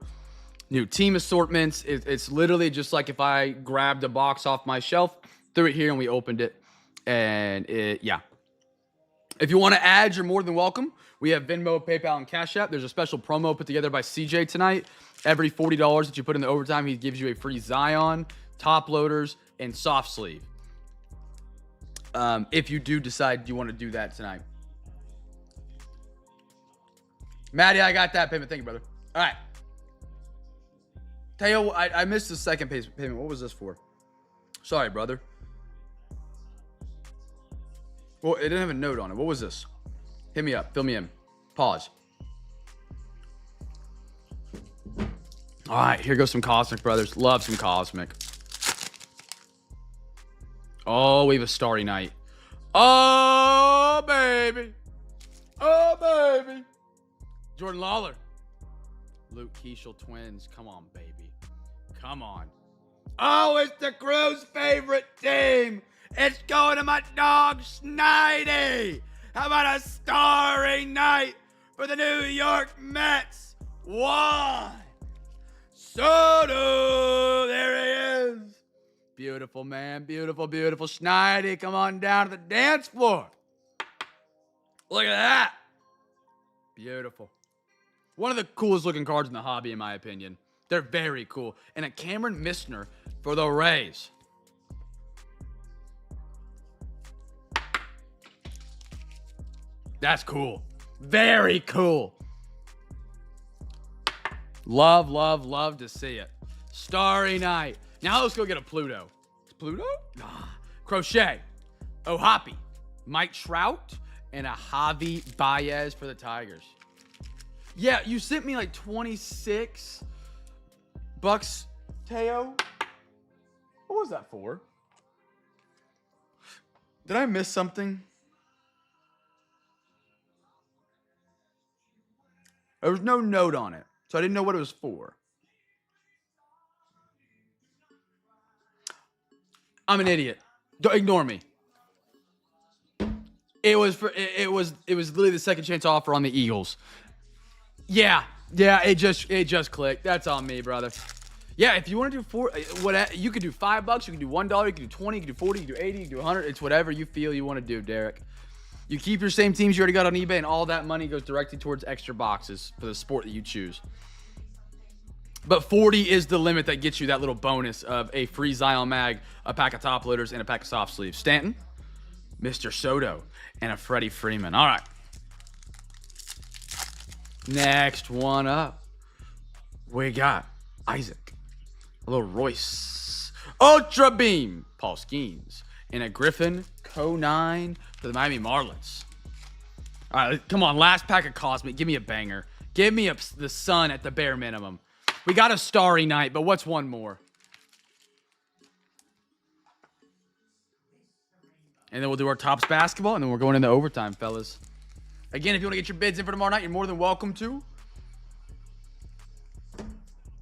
new team assortments. It's literally just like if I grabbed a box off my shelf, threw it here, and we opened it. And yeah. If you want to add, you're more than welcome. We have Venmo, PayPal, and Cash App. There's a special promo put together by CJ tonight. Every $40 that you put in the overtime, he gives you a free Zion, top loaders, and soft sleeve. If you do decide you want to do that tonight. Maddie, I got that payment. Thank you, brother. All right. Teo, I missed the second payment. What was this for? Sorry, brother. Well, it didn't have a note on it. What was this? Hit me up. Fill me in. Pause. All right, here goes some Cosmic, brothers. Love some Cosmic. Oh, we have a Starry Night. Oh, baby. Oh, baby. Jordan Lawler. Luke Keishel twins. Come on, baby. Come on. Oh, it's the crew's favorite team. It's going to my dog, Snidey. How about a Starry Night for the New York Mets? One. Soto. There he is. Beautiful, man. Beautiful, beautiful. Snidey, come on down to the dance floor. Look at that. Beautiful. One of the coolest looking cards in the hobby, in my opinion. They're very cool. And a Cameron Misner for the Rays. That's cool. Very cool. Love, love, love to see it. Starry Night. Now let's go get a Pluto. Is Pluto? Nah. Crochet. Ohapi. Mike Trout. And a Javi Baez for the Tigers. Yeah, you sent me like 26 bucks, Teo. What was that for? Did I miss something? There was no note on it, so I didn't know what it was for. I'm an idiot. Don't ignore me. It was literally the second chance offer on the Eagles. Yeah, it just clicked. That's on me, brother. Yeah, if you want to do you could do $5, you can do $1, you can do 20, you can do 40, you can do 80, you can do 100. It's whatever you feel you want to do, Derek. You keep your same teams you already got on eBay, and all that money goes directly towards extra boxes for the sport that you choose. But 40 is the limit that gets you that little bonus of a free Zion mag, a pack of top loaders, and a pack of soft sleeves. Stanton, Mr. Soto, and a Freddie Freeman. All right. Next one up, we got Isaac, a little Royce, Ultra Beam, Paul Skeens, and a Griffin Co-9 for the Miami Marlins. All right, come on, last pack of Cosmic. Give me a banger. Give me the sun at the bare minimum. We got a Starry Night, but what's one more? And then we'll do our Tops basketball, and then we're going into overtime, fellas. Again, if you want to get your bids in for tomorrow night, you're more than welcome to.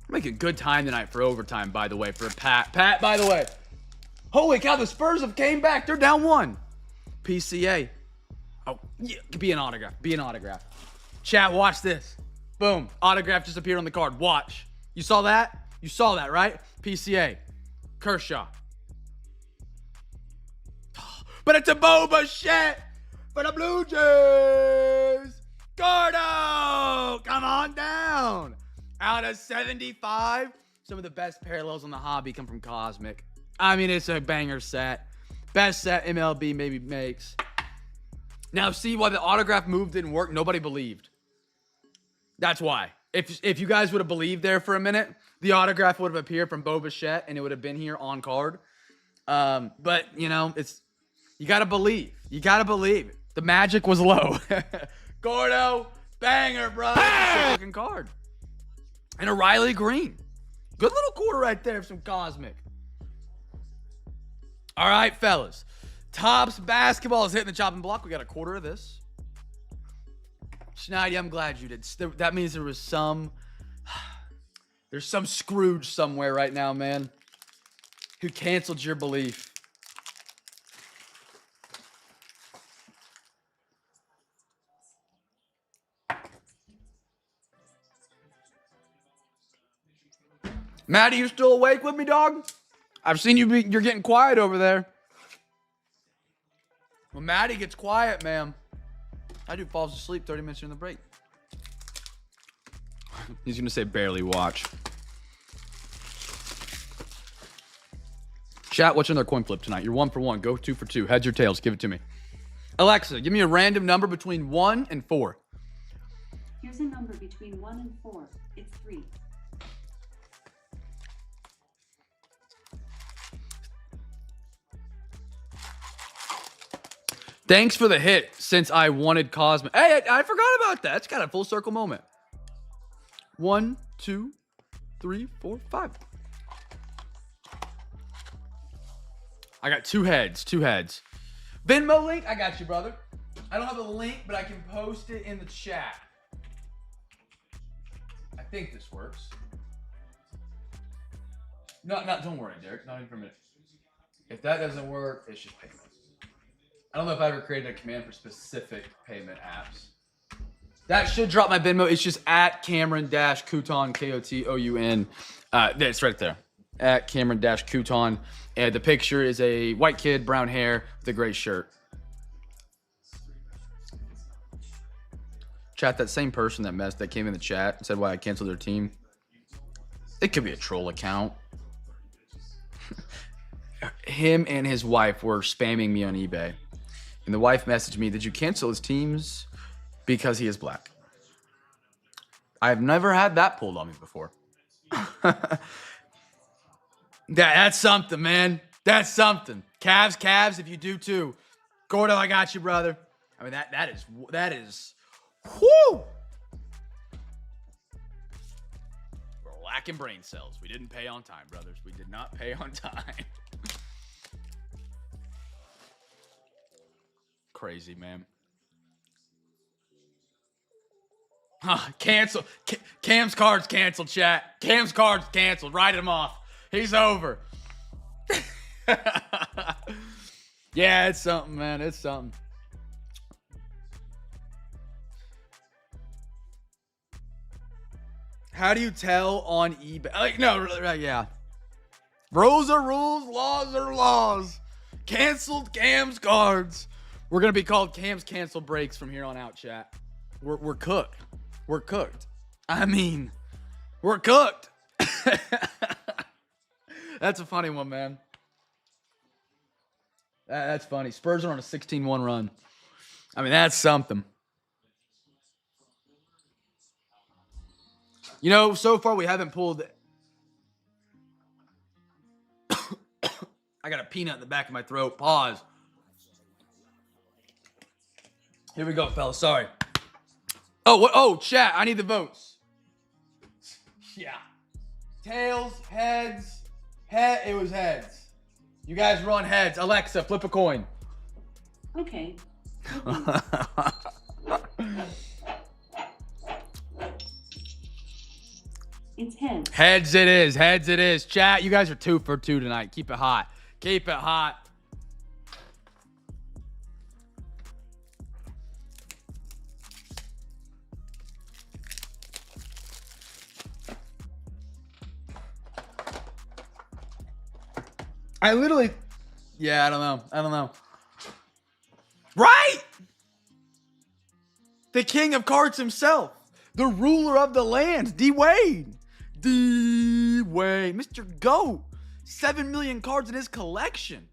Make a good time tonight for overtime, by the way, for a Pat. Pat, by the way. Holy cow, the Spurs have came back. They're down 1. PCA. Oh, yeah, be an autograph. Be an autograph. Chat, watch this. Boom. Autograph just appeared on the card. Watch. You saw that? You saw that, right? PCA. Kershaw. But it's a Boba shit for the Blue Jays. Gordo, come on down. Out of 75, some of the best parallels on the hobby come from Cosmic. I mean, it's a banger set. Best set MLB maybe makes. Now, see why the autograph move didn't work? Nobody believed. That's why. If you guys would have believed there for a minute, the autograph would have appeared from Bo Bichette and it would have been here on card. But, you know, you got to believe. You got to believe. The magic was low. Gordo, banger, bro. Good looking card. And a Riley Green. Good little quarter right there for some Cosmic. All right, fellas. Tops basketball is hitting the chopping block. We got a quarter of this. Schneidy, I'm glad you did. That means there's some Scrooge somewhere right now, man, who canceled your belief. Maddie, you still awake with me, dog? I've seen you're getting quiet over there. When Maddie gets quiet, man, I do falls asleep 30 minutes in the break. He's going to say barely watch. Chat, what's in their coin flip tonight? You're 1 for 1. Go 2 for 2. Heads or tails. Give it to me. Alexa, give me a random number between 1 and 4. Here's a number between 1 and 4. It's 3. Thanks for the hit since I wanted Cosmo. Hey, I forgot about that. It's kind of a full circle moment. 1, 2, 3, 4, 5. I got 2 heads. Venmo link? I got you, brother. I don't have a link, but I can post it in the chat. I think this works. No, don't worry, Derek. Not even for a minute. If that doesn't work, it's just payment. I don't know if I ever created a command for specific payment apps. That should drop my Venmo. It's just at Cameron-Couton, K-O-T-O-U-N. It's right there. At Cameron-Couton. And the picture is a white kid, brown hair, with a gray shirt. Chat, that same person that came in the chat and said why I canceled their team. It could be a troll account. Him and his wife were spamming me on eBay. And the wife messaged me, did you cancel his teams because he is black? I've never had that pulled on me before. That's something, man. That's something. Cavs, if you do too. Gordo, I got you, brother. I mean, that is, whoo! We're lacking brain cells. We didn't pay on time, brothers. We did not pay on time. Crazy, man. Cancel. Cam's card's canceled, chat. Cam's card's canceled. Write him off. He's over. Yeah, it's something, man. It's something. How do you tell on eBay? Like, no, yeah. Rules are rules. Laws are laws. Canceled Cam's cards. We're going to be called Cam's Cancel Breaks from here on out, chat. We're cooked. We're cooked. I mean, we're cooked. That's a funny one, man. That's funny. Spurs are on a 16-1 run. I mean, that's something. You know, so far we haven't pulled... I got a peanut in the back of my throat. Pause. Here we go, fellas. Sorry. Oh, what? Oh, chat. I need the votes. Yeah. Tails, heads. It was heads. You guys run heads. Alexa, flip a coin. Okay. It's heads. Heads it is. Heads it is. Chat, you guys are 2 for 2 tonight. Keep it hot. Keep it hot. I literally, yeah, I don't know. Right? The king of cards himself. The ruler of the land. D-Wade. D-Wade. Mr. GOAT. 7 million cards in his collection.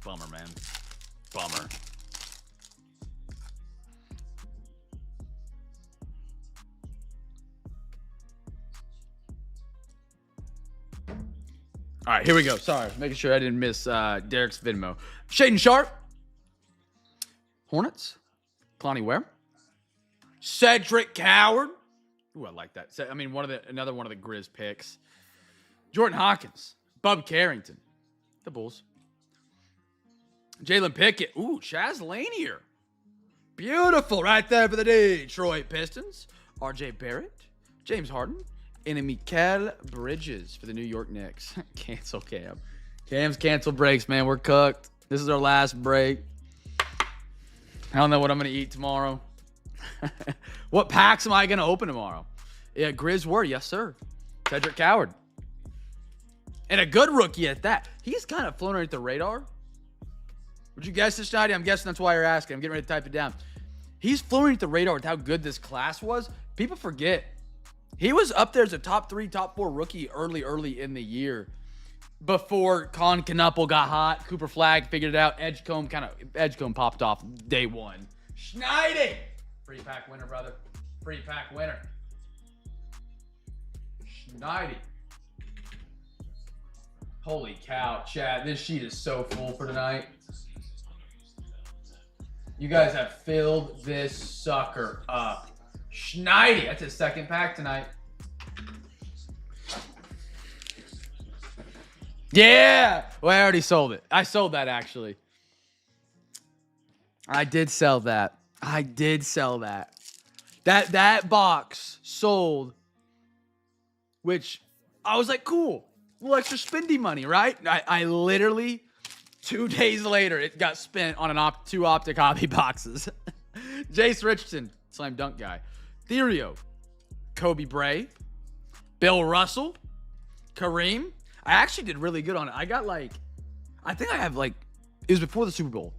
Bummer, man. Bummer. All right, here we go. Sorry, making sure I didn't miss Derek's Venmo. Shaden Sharp. Hornets. Clowney Ware. Cedric Coward. Ooh, I like that. I mean, another one of the Grizz picks. Jordan Hawkins. Bub Carrington. The Bulls. Jalen Pickett. Ooh, Chaz Lanier. Beautiful right there for the Detroit Pistons. RJ Barrett. James Harden. And Mikal Bridges for the New York Knicks. Cancel Cam. Cam's cancel breaks, man. We're cooked. This is our last break. I don't know what I'm going to eat tomorrow. What packs am I going to open tomorrow? Yeah, Grizz were. Yes, sir. Cedric Coward. And a good rookie at that. He's kind of flown underneath the radar. Would you guess this, Schneider? I'm guessing that's why you're asking. I'm getting ready to type it down. He's flown underneath the radar with how good this class was. People forget. He was up there as a top 3, top 4 rookie early in the year. Before Con Knuppel got hot, Cooper Flagg figured it out. Edgecombe popped off day 1. Schneiding! Free pack winner, brother. Free pack winner. Schneiding. Holy cow, chat. This sheet is so full for tonight. You guys have filled this sucker up. Schneidi. That's his second pack tonight. Yeah. Well, I already sold it. I sold that, actually. I did sell that. I did sell that. That box sold, which I was like, cool. A little extra spendy money, right? I literally, 2 days later, it got spent on two Optic hobby boxes. Jace Richardson, slam dunk guy. Therio, Kobe Bray, Bill Russell, Kareem. I actually did really good on it. I got like, I think I have like, it was before the Super Bowl.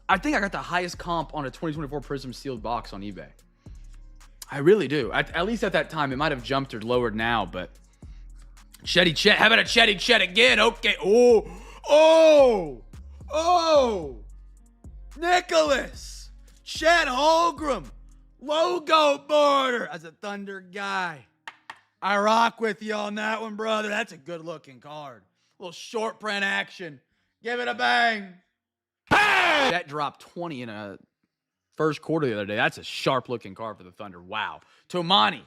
I think I got the highest comp on a 2024 Prism sealed box on eBay. I really do. At least at that time, it might have jumped or lowered now, but Chetty Chet. How about a Chetty Chet again? Okay. Oh. Nicholas. Chet Holmgren. Logo border as a Thunder guy. I rock with you on that one, brother. That's a good looking card. A little short print action. Give it a bang. Bang! That dropped 20 in a first quarter the other day. That's a sharp looking card for the Thunder. Wow. Tomani.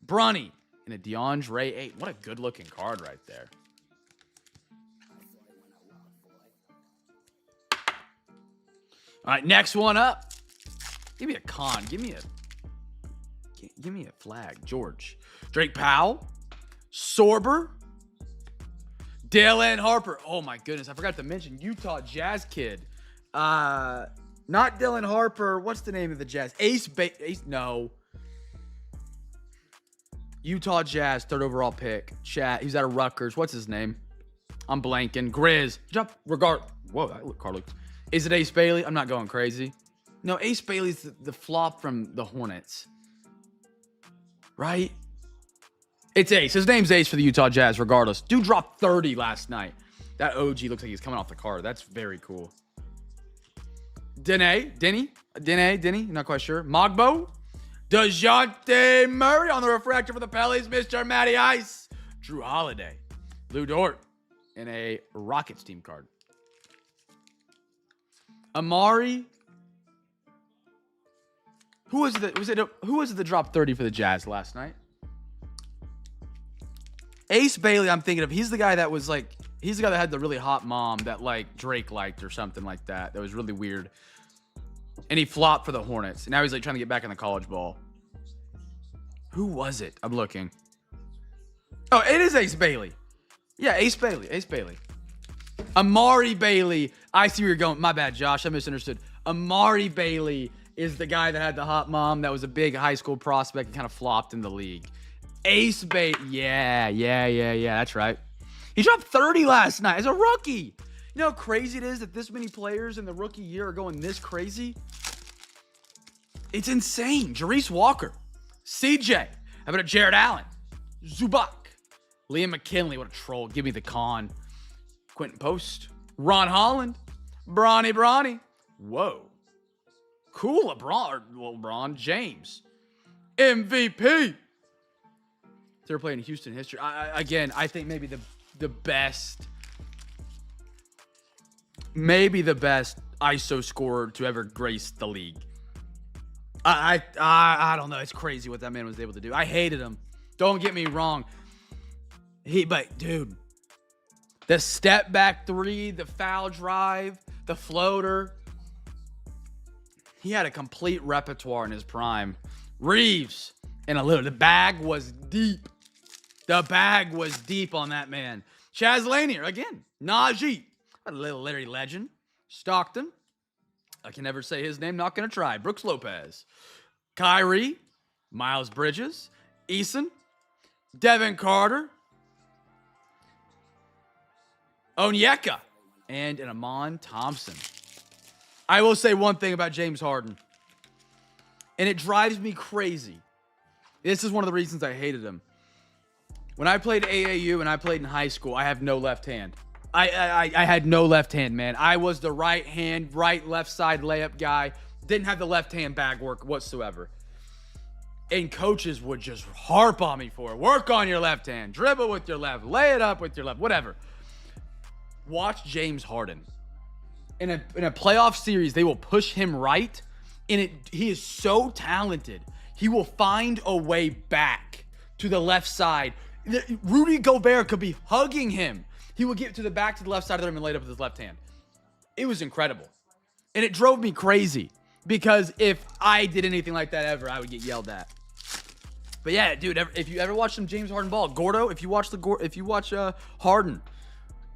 Bronny. And a DeAndre 8. What a good looking card right there. All right, next one up. Give me a con. Give me a flag. George. Drake Powell. Sorber. Dylan Harper. Oh my goodness, I forgot to mention Utah Jazz kid. Not Dylan Harper. What's the name of the Jazz? Ace. No. Utah Jazz, 3rd overall pick. Chat. He's out of Rutgers. What's his name? I'm blanking. Grizz. Whoa, that card looks. Is it Ace Bailey? I'm not going crazy. No, Ace Bailey's the flop from the Hornets. Right? It's Ace. His name's Ace for the Utah Jazz, regardless. Dude dropped 30 last night. That OG looks like he's coming off the card. That's very cool. Denny? Not quite sure. Mogbo? DeJounte Murray on the refractor for the Pellies. Mr. Matty Ice. Drew Holiday. Lou Dort. And a Rockets team card. Amari. Who was it that dropped 30 for the Jazz last night? Ace Bailey, I'm thinking of. He's the guy that was like, he's the guy that had the really hot mom that like Drake liked or something like that. That was really weird. And he flopped for the Hornets. And now he's like trying to get back in the college ball. Who was it? I'm looking. Oh, it is Ace Bailey. Yeah, Ace Bailey. Amari Bailey. I see where you're going. My bad, Josh. I misunderstood. Amari Bailey is the guy that had the hot mom that was a big high school prospect and kind of flopped in the league. Ace Bailey. Yeah. That's right. He dropped 30 last night as a rookie. You know how crazy it is that this many players in the rookie year are going this crazy? It's insane. Jarice Walker. CJ. How about a Jared Allen? Zubac. Liam McKinley. What a troll. Give me the con. Quentin Post. Ron Holland. Bronny. Whoa. Cool LeBron James. MVP. They're playing Houston history. I think maybe the best ISO scorer to ever grace the league. I don't know. It's crazy what that man was able to do. I hated him. Don't get me wrong. But dude, the step back three, the foul drive, the floater. He had a complete repertoire in his prime. Reeves and the bag was deep. The bag was deep on that man. Chaz Lanier again. Najee, a little Larry legend. Stockton. I can never say his name. Not gonna try. Brooks Lopez. Kyrie. Miles Bridges. Eason. Devin Carter. Onyeka. And an Amon Thompson. I will say one thing about James Harden. And it drives me crazy. This is one of the reasons I hated him. When I played AAU and I played in high school, I have no left hand. I had no left hand, man. I was the right hand, left side layup guy. Didn't have the left hand bag work whatsoever. And coaches would just harp on me for it. Work on your left hand. Dribble with your left. Lay it up with your left. Whatever. Watch James Harden. In a playoff series, they will push him right. And he is so talented. He will find a way back to the left side. Rudy Gobert could be hugging him. He would get to the left side of the rim and lay it up with his left hand. It was incredible. And it drove me crazy. Because if I did anything like that ever, I would get yelled at. But yeah, dude, if you ever watch some James Harden ball, Gordo, if you watch Harden,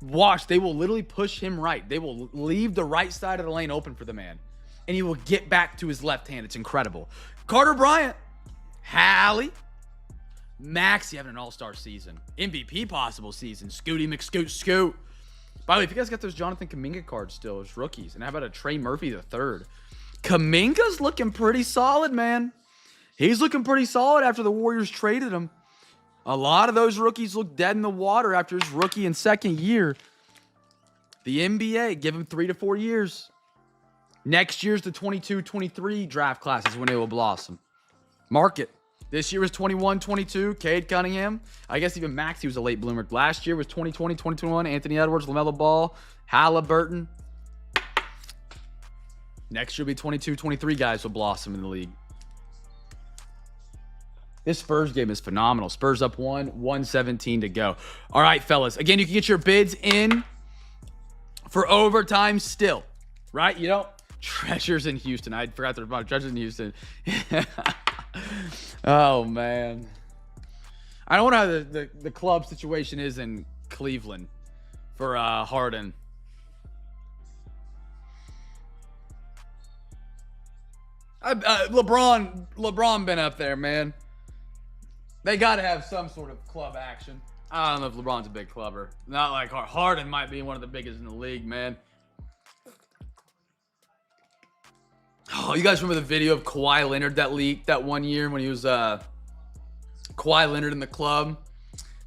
watch, they will literally push him right. They will leave the right side of the lane open for the man. And he will get back to his left hand. It's incredible. Carter Bryant, Hallie, Maxey having an all-star season. MVP possible season. Scooty McScoot. By the way, if you guys got those Jonathan Kuminga cards still as rookies, and how about a Trey Murphy the third? Kuminga's looking pretty solid, man. He's looking pretty solid after the Warriors traded him. A lot of those rookies look dead in the water after his rookie and second year. The NBA, give him 3 to 4 years. Next year's the 22-23 draft classes when they will blossom. Mark it. This year was 21-22, Cade Cunningham. I guess even Maxey was a late bloomer. Last year was 2020, 2021, Anthony Edwards, LaMelo Ball, Halliburton. Next year will be 22-23 guys will blossom in the league. This Spurs game is phenomenal. Spurs up 1:17 to go. All right, fellas. Again, you can get your bids in for overtime still, right? You don't. Treasures in Houston. I forgot to respond. Treasures in Houston. Oh, man. I don't know how the club situation is in Cleveland for Harden. LeBron been up there, man. They got to have some sort of club action. I don't know if LeBron's a big clubber. Not like Harden might be one of the biggest in the league, man. Oh, you guys remember the video of Kawhi Leonard that leaked that one year when he was Kawhi Leonard in the club?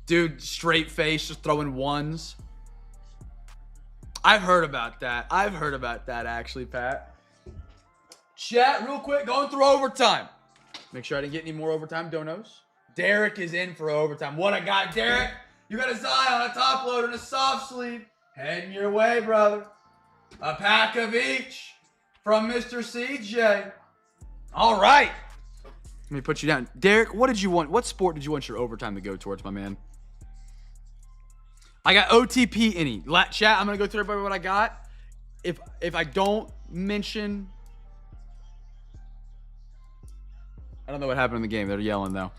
Dude, straight face, just throwing ones. I've heard about that. Actually, Pat. Chat, real quick, going through overtime. Make sure I didn't get any more overtime donos. Derek is in for overtime. What I got, Derek? You got a Zion, a top loader, and a soft sleeve. Heading your way, brother. A pack of each from Mr. CJ. All right. Let me put you down. Derek, what did you want? What sport did you want your overtime to go towards, my man? I got OTP any. Chat, I'm going to go through everybody what I got. If I don't mention... I don't know what happened in the game. They're yelling, though.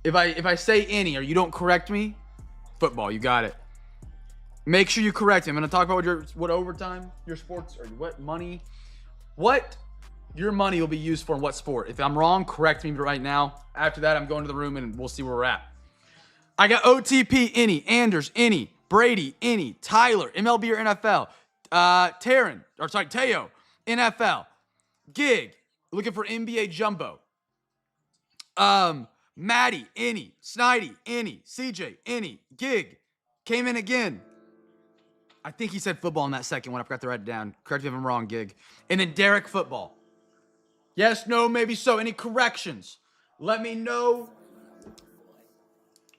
If I say any or you don't correct me, football, you got it. Make sure you correct me. I'm going to talk about what overtime, your sports, or what money, what your money will be used for in what sport. If I'm wrong, correct me right now. After that, I'm going to the room and we'll see where we're at. I got OTP, any. Anders, any. Brady, any. Tyler, MLB or NFL. Teo, NFL. Gig, looking for NBA Jumbo. Maddie, any. Snidey, any. CJ, any. Gig, came in again. I think he said football in that second one. I forgot to write it down. Correct me if I'm wrong, Gig. And then Derek, football. Yes, no, maybe so. Any corrections? Let me know.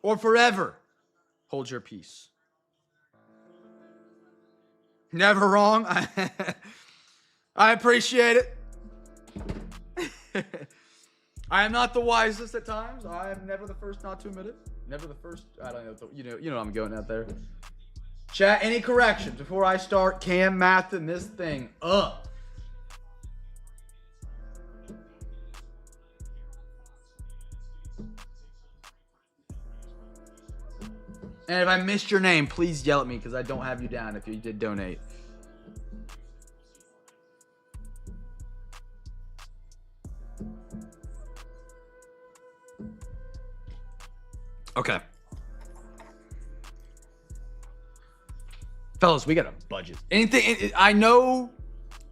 Or forever, hold your peace. Never wrong. I appreciate it. I am not the wisest at times. I am never the first not to admit it. Never the first. I don't know. You know I'm going out there. Chat, any corrections before I start mathing this thing up? And if I missed your name, please yell at me because I don't have you down if you did donate. Okay. Fellas, we got a budget. Anything, I know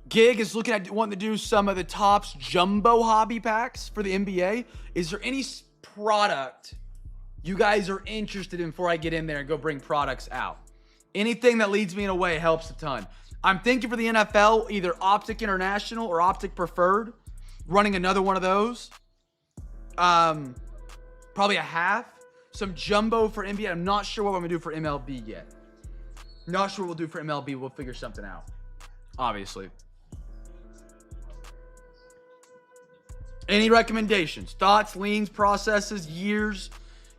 Gig is looking at wanting to do some of the Topps jumbo hobby packs for the NBA. Is there any product you guys are interested in before I get in there and go bring products out? Anything that leads me in a way helps a ton. I'm thinking for the NFL, either Optic International or Optic Preferred, running another one of those. probably a half. Some jumbo for NBA. I'm not sure what I'm gonna do for MLB yet. Not sure what we'll do for MLB. We'll figure something out. Obviously. Any recommendations, thoughts, leans, processes, years?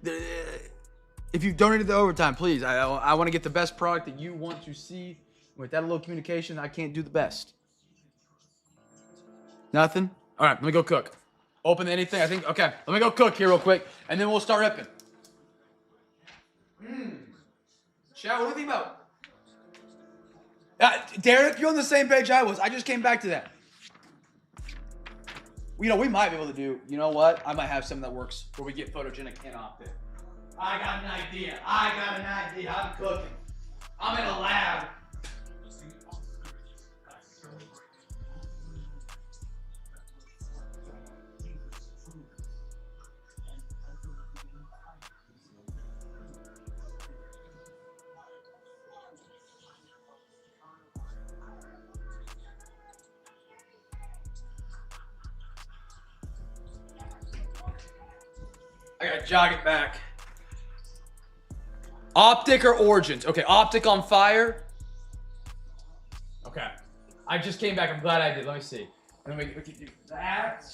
If you've donated the overtime, please. I want to get the best product that you want to see. Without a little communication, I can't do the best. Nothing? All right, let me go cook. Open anything, I think. Okay, let me go cook here real quick, and then we'll start ripping. Chat, what do you think about? Derek, you're on the same page I was. I just came back to that. You know, we might be able to do, you know what? I might have something that works where we get photogenic and optic. I got an idea. I'm cooking. I'm in a lab. I gotta jog it back. Optic or Origins? Okay, Optic on fire. Okay. I just came back. I'm glad I did. Let me see. And then we can do that.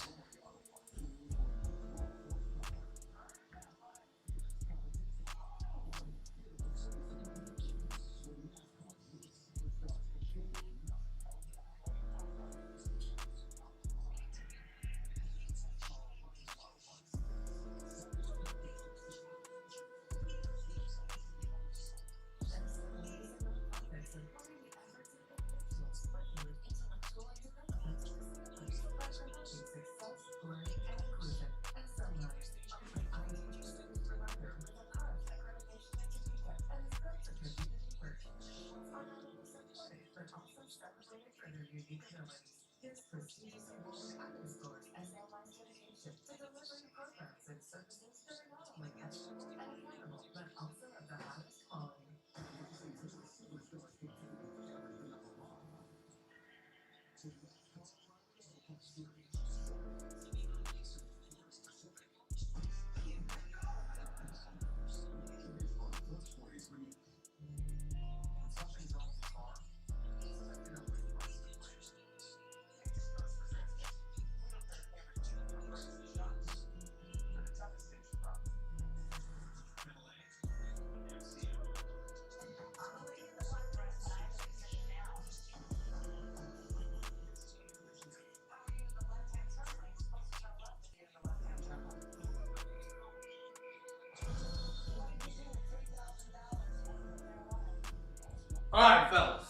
All right, fellas.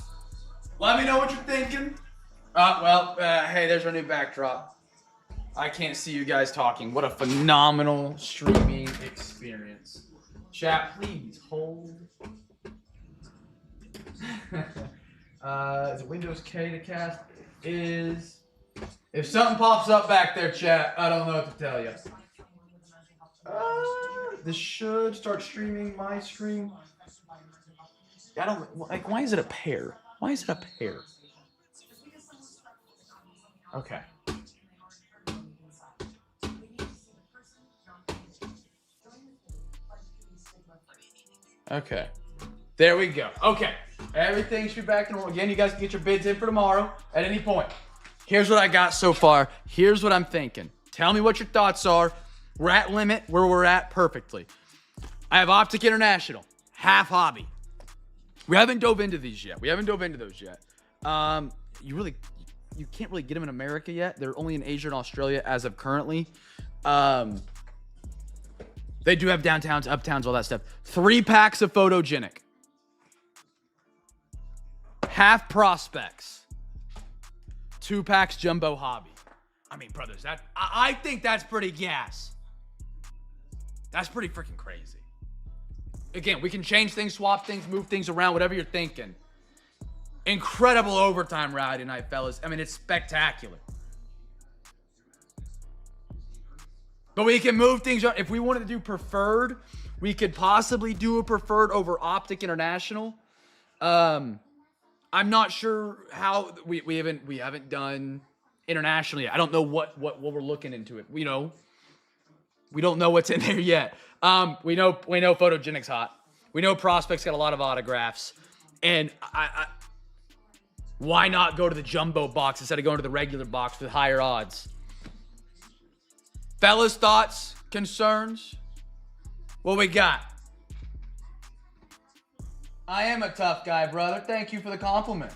Let me know what you're thinking. Hey, there's our new backdrop. I can't see you guys talking. What a phenomenal streaming experience. Chat, please hold. Is it Windows K to cast? Is. If something pops up back there, chat, I don't know what to tell you. This should start streaming my screen. I don't like. Why is it a pair? Why is it a pair? Okay. Okay. There we go. Okay. Everything should be back to normal. Again, you guys can get your bids in for tomorrow at any point. Here's what I got so far. Here's what I'm thinking. Tell me what your thoughts are. We're at limit where we're at perfectly. I have Optic International, half hobby. We haven't dove into these yet. We haven't dove into those yet. You can't really get them in America yet. They're only in Asia and Australia as of currently. They do have downtowns, uptowns, all that stuff. 3 packs of photogenic. Half prospects. 2 packs jumbo hobby. I mean, brothers, I think that's pretty gas. That's pretty freaking crazy. Again, we can change things, swap things, move things around, whatever you're thinking. Incredible overtime ride tonight, fellas. I mean, it's spectacular. But we can move things around. If we wanted to do preferred, we could possibly do a preferred over Optic International. I'm not sure how we haven't done international yet. I don't know what we're looking into it. You know, We don't know what's in there yet. We know Photogenic's hot. We know Prospect's got a lot of autographs. And why not go to the jumbo box instead of going to the regular box with higher odds? Fellas, thoughts, concerns? What we got? I am a tough guy, brother. Thank you for the compliment.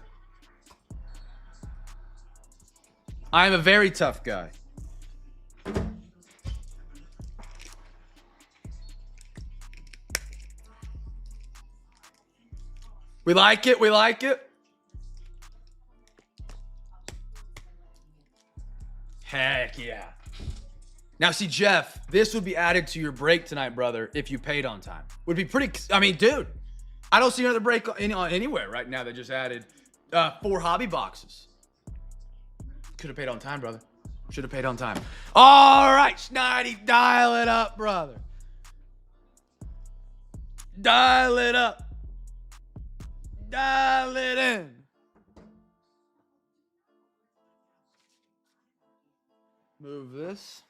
I am a very tough guy. We like it. We like it. Heck yeah. Now, see, Jeff, this would be added to your break tonight, brother, if you paid on time. Would be pretty, I mean, dude, I don't see another break anywhere right now that just added 4 hobby boxes. Could have paid on time, brother. Should have paid on time. All right, Schneidi, dial it up, brother. Dial it up. Dial it in. Move this.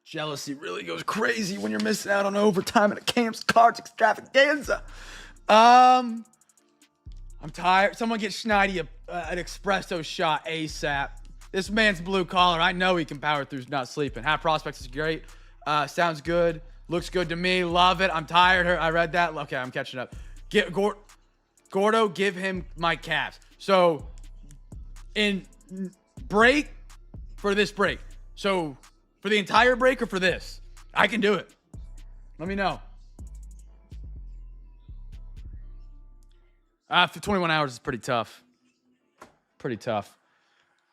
Jealousy really goes crazy when you're missing out on overtime at a Cam's Cards extravaganza. I'm tired. Someone get Schneidi an espresso shot ASAP. This man's blue collar. I know he can power through not sleeping. Half prospects is great. Sounds good. Looks good to me. Love it. I'm tired. I read that. Okay, I'm catching up. Gordo, give him my calves. So, in break, for this break. So, for the entire break or for this? I can do it. Let me know. For 21 hours is pretty tough. Pretty tough.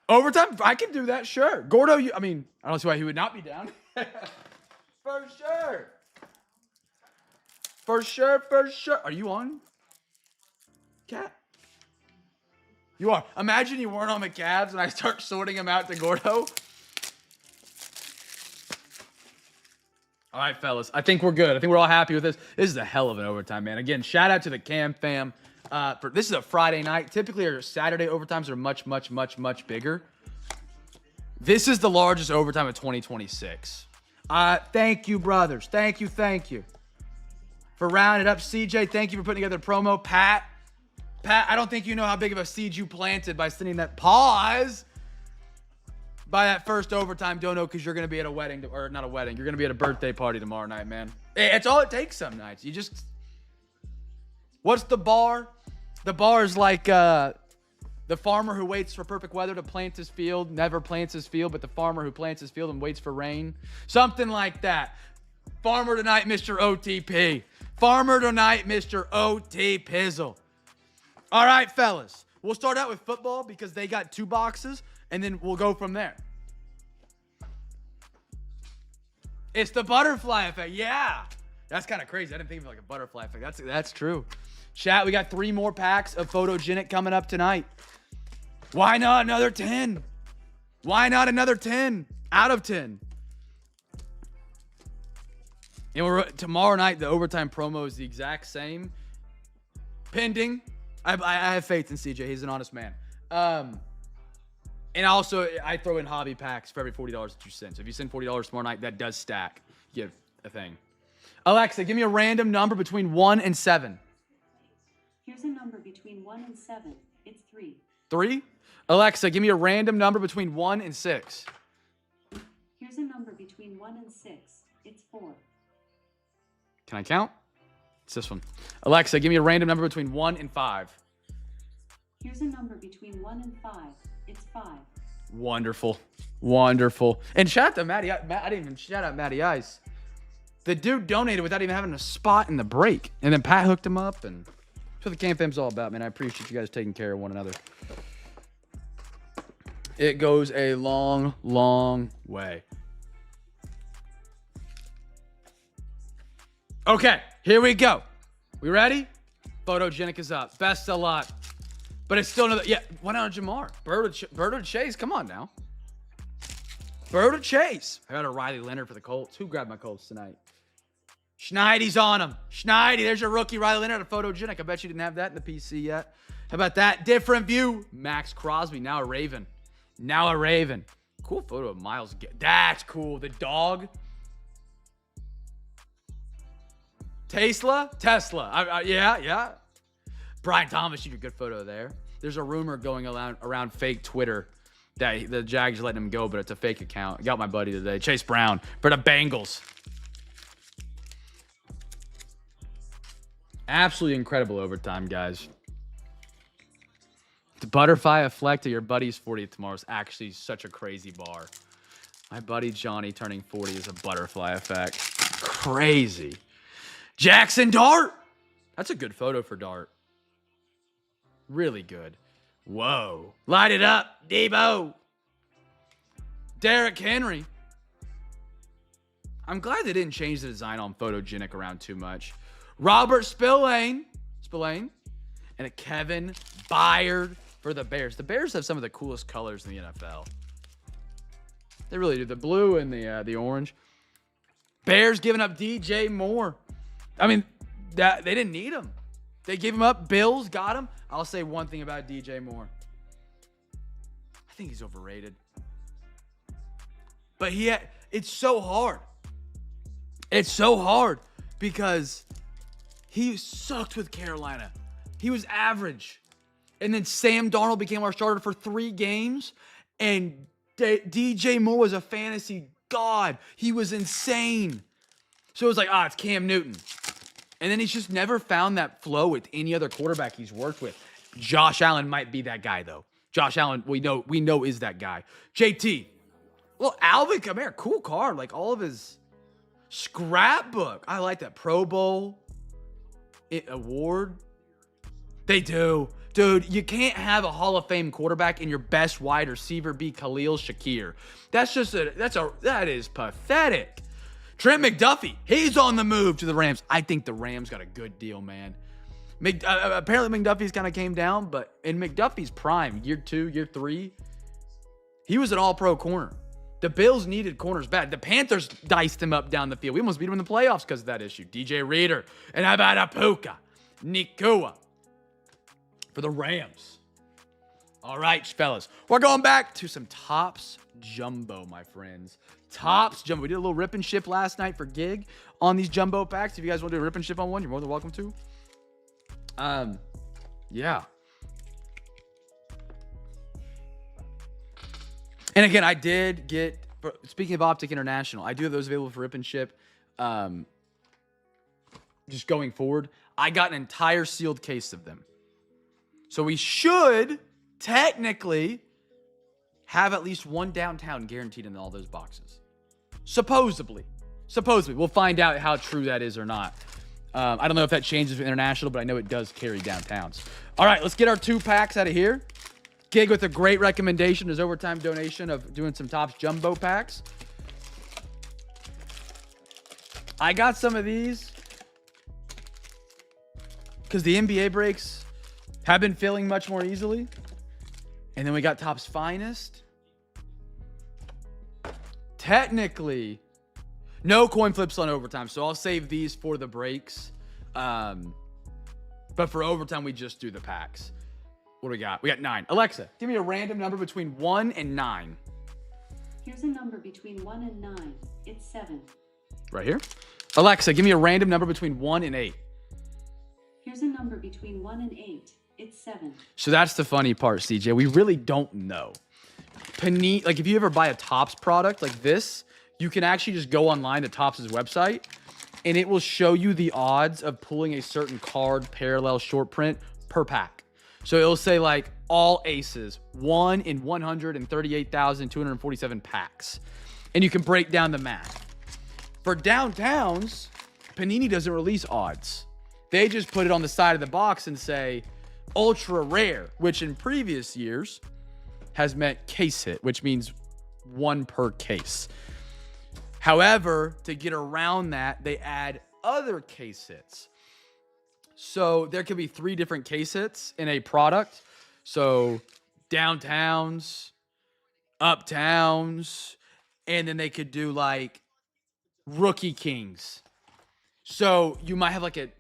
Overtime, I can do that, sure. Gordo, I don't see why he would not be down. For sure. For sure, for sure. Are you on? Cat? You are. Imagine you weren't on the Cavs and I start sorting them out to Gordo. All right, fellas. I think we're good. I think we're all happy with this. This is a hell of an overtime, man. Again, shout out to the CamFam. This is a Friday night. Typically, our Saturday overtimes are much, much, much, much bigger. This is the largest overtime of 2026. Thank you, brothers. Thank you, thank you. For rounding up, CJ, thank you for putting together a promo. Pat, I don't think you know how big of a seed you planted by sending that pause by that first overtime dono because you're going to be at a wedding, or not a wedding. You're going to be at a birthday party tomorrow night, man. It's all it takes some nights. You just... What's the bar? The bar is like the farmer who waits for perfect weather to plant his field, never plants his field, but the farmer who plants his field and waits for rain. Something like that. Farmer tonight, Mr. OTP. Farmer tonight, Mr. OT Pizzle. All right, fellas. We'll start out with football because they got 2 boxes, and then we'll go from there. It's the butterfly effect. Yeah. That's kind of crazy. I didn't think of it like a butterfly effect. That's true. Chat, we got 3 more packs of Photogenic coming up tonight. Why not another 10? Why not another 10 out of 10? And tomorrow night, the overtime promo is the exact same. Pending. I have faith in CJ. He's an honest man. And also, I throw in hobby packs for every $40 that you send. So if you send $40 tomorrow night, that does stack. You get a thing. Alexa, give me a random number between 1 and 7. Here's a number between 1 and 7. It's 3. 3? Alexa, give me a random number between 1 and 6. Here's a number between 1 and 6. It's 4. Can I count? It's this one. Alexa, give me a random number between 1 and 5. Here's a number between 1 and 5. It's 5. Wonderful. Wonderful. And shout out to Matty. I didn't even shout out Matty Ice. The dude donated without even having a spot in the break. And then Pat hooked him up. And that's what the CamFam's all about, man. I appreciate you guys taking care of one another. It goes a long, long way. Okay, here we go. We ready? Photogenic is up. Best of luck. But it's still another... Yeah, why not Jamar? Bird or Chase? Come on now. Bird or Chase? I got a Riley Leonard for the Colts. Who grabbed my Colts tonight? Schneidy's on him. Schneidi, there's your rookie Riley Leonard at Photogenic. I bet you didn't have that in the PC yet. How about that? Different view. Max Crosby, now a Raven. Now a Raven. Cool photo of Miles. That's cool. The dog. Tesla? Yeah. Brian Thomas, you did a good photo there. There's a rumor going around fake Twitter that the Jags are letting him go, but it's a fake account. Got my buddy today, Chase Brown, for the Bengals. Absolutely incredible overtime, guys. The butterfly effect of your buddy's 40th tomorrow is actually such a crazy bar. My buddy Johnny turning 40 is a butterfly effect. Crazy. Jackson Dart. That's a good photo for Dart. Really good. Whoa. Light it up, Debo. Derrick Henry. I'm glad they didn't change the design on photogenic around too much. Robert Spillane. And a Kevin Byard for the Bears. The Bears have some of the coolest colors in the NFL. They really do. The blue and the orange. Bears giving up DJ Moore. I mean, they didn't need him. They gave him up. Bills got him. I'll say one thing about DJ Moore. I think he's overrated. But it's so hard. It's so hard because he sucked with Carolina. He was average. And then Sam Darnold became our starter for 3 games. And DJ Moore was a fantasy god. He was insane. So it was like, it's Cam Newton. And then he's just never found that flow with any other quarterback he's worked with. Josh Allen might be that guy, though. Josh Allen, we know is that guy. JT. Well, Alvin Kamara, cool card. Like all of his scrapbook. I like that. Pro Bowl award. They do. Dude, you can't have a Hall of Fame quarterback and your best wide receiver be Khalil Shakir. That is pathetic. Trent McDuffie, he's on the move to the Rams. I think the Rams got a good deal, man. Apparently McDuffie's kind of came down, but in McDuffie's prime, year 2, year 3, he was an all-pro corner. The Bills needed corners bad. The Panthers diced him up down the field. We almost beat him in the playoffs because of that issue. DJ Reader. And how about Apuka? Nikua for the Rams. All right, fellas. We're going back to some Topps Jumbo, my friends. Topps Jumbo. We did a little rip and ship last night for gig on these jumbo packs. If you guys want to do a rip and ship on one, you're more than welcome to. Yeah. And again, I did get, speaking of Optic International, I do have those available for rip and ship. Just going forward, I got an entire sealed case of them. So we should technically have at least one downtown guaranteed in all those boxes. Supposedly. We'll find out how true that is or not. I don't know if that changes with international, but I know it does carry downtowns. All right, let's get our 2 packs out of here. Gig with a great recommendation, his overtime donation of doing some Topps Jumbo packs. I got some of these because the NBA breaks have been filling much more easily. And then we got Topps Finest. Technically, no coin flips on overtime, so I'll save these for the breaks. But for overtime, we just do the packs. What do we got? We got 9. Alexa, give me a random number between 1 and 9. Here's a number between 1 and 9. It's 7. Right here. Alexa, give me a random number between 1 and 8. Here's a number between 1 and 8. It's 7. So that's the funny part, CJ. We really don't know. Like if you ever buy a Topps product like this, you can actually just go online to Topps' website and it will show you the odds of pulling a certain card parallel short print per pack. So it'll say like all aces, 1 in 138,247 packs. And you can break down the math. For downtowns, Panini doesn't release odds. They just put it on the side of the box and say ultra rare, which in previous years has meant case hit, which means 1 per case. However, to get around that, they add other case hits. So there could be 3 different case hits in a product. So downtowns, uptowns, and then they could do like rookie kings. So you might have like you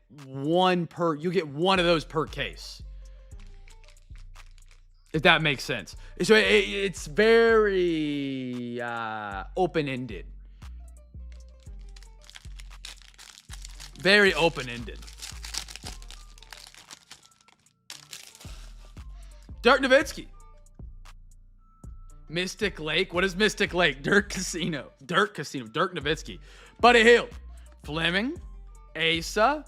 get 1 of those per case. if that makes sense. So it's very open-ended. Very open-ended. Dirk Nowitzki. Mystic Lake. What is Mystic Lake? Dirk Casino. Dirk Nowitzki. Buddy Hield. Fleming. Asa.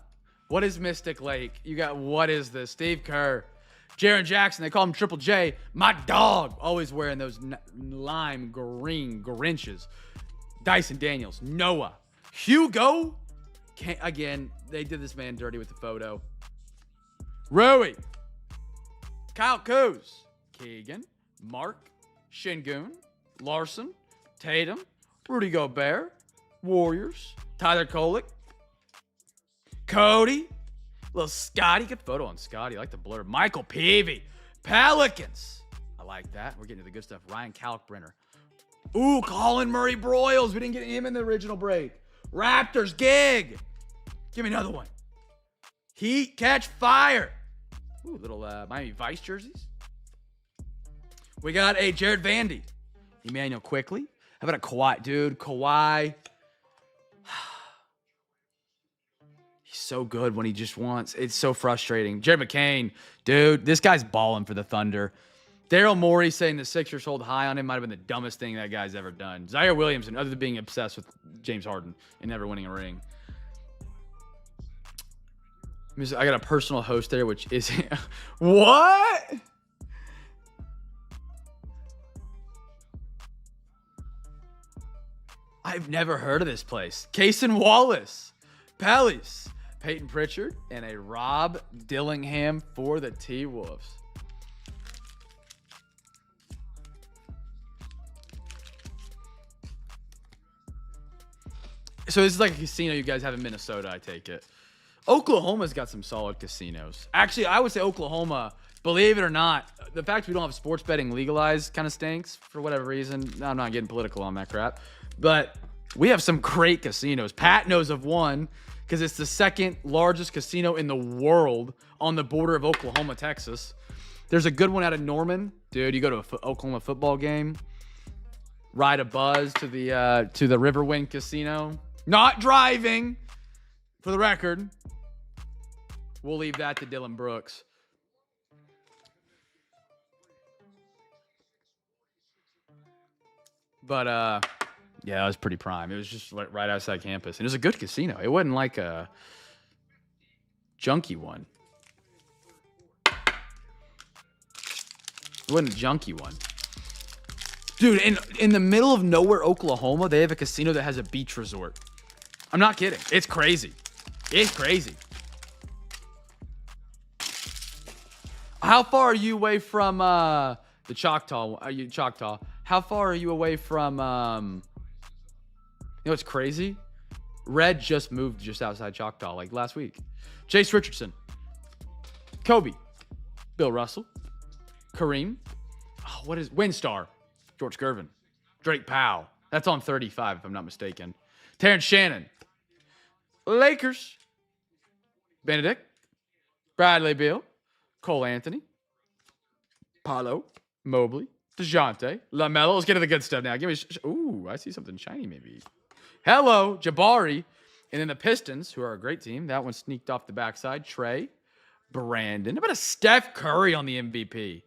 What is Mystic Lake? You got, what is this? Steve Kerr. Jaren Jackson. They call him Triple J. My dog. Always wearing those lime green Grinches. Dyson Daniels. Noah. Hugo. Again, they did this man dirty with the photo. Rui. Kyle Kuz. Keegan. Mark. Şengün. Larson. Tatum. Rudy Gobert. Warriors. Tyler Kolek. Cody. Little Scotty. Good photo on Scotty. I like the blur. Michael Peavy. Pelicans. I like that. We're getting to the good stuff. Ryan Kalkbrenner. Ooh, Colin Murray Broyles. We didn't get him in the original break. Raptors. Gig. Give me another one. Heat. Catch fire. Ooh, little Miami Vice jerseys. We got a Jared Vandy. Emmanuel Quickly. How about a Kawhi? Dude, Kawhi. He's so good when he just wants. It's so frustrating. Jared McCain. Dude, this guy's balling for the Thunder. Daryl Morey saying the Sixers hold high on him might have been the dumbest thing that guy's ever done. Zaire Williamson, other than being obsessed with James Harden and never winning a ring. I got a personal host there, which is... What? I've never heard of this place. Cason Wallace, Pellies, Peyton Pritchard, and a Rob Dillingham for the T-Wolves. So this is like a casino you guys have in Minnesota, I take it. Oklahoma's got some solid casinos. Actually, I would say Oklahoma, believe it or not, the fact we don't have sports betting legalized kind of stinks for whatever reason. I'm not getting political on that crap. But we have some great casinos. Pat knows of one because it's the second largest casino in the world on the border of Oklahoma, Texas. There's a good one out of Norman. Dude, you go to an Oklahoma football game, ride a buzz to the Riverwind Casino. Not driving, for the record. We'll leave that to Dylan Brooks. But, yeah, it was pretty prime. It was just right outside campus. And it was a good casino. It wasn't like a junky one. It wasn't a junky one. Dude, in the middle of nowhere, Oklahoma, they have a casino that has a beach resort. I'm not kidding. It's crazy. It's crazy. How far are you away from the Choctaw? Are you Choctaw? How far are you away from you know what's crazy? Red just moved just outside Choctaw like last week. Chase Richardson. Kobe. Bill Russell. Kareem. Oh, what is Windstar? George Gervin. Drake Powell. That's on 35 if I'm not mistaken. Terrence Shannon. Lakers. Benedict. Bradley Beal. Cole Anthony. Paolo. Mobley. DeJounte. LaMelo. Let's get to the good stuff now. Give me. Ooh, I see something shiny maybe. Hello, Jabari. And then the Pistons, who are a great team. That one sneaked off the backside. Trey. Brandon. How about a Steph Curry on the MVP?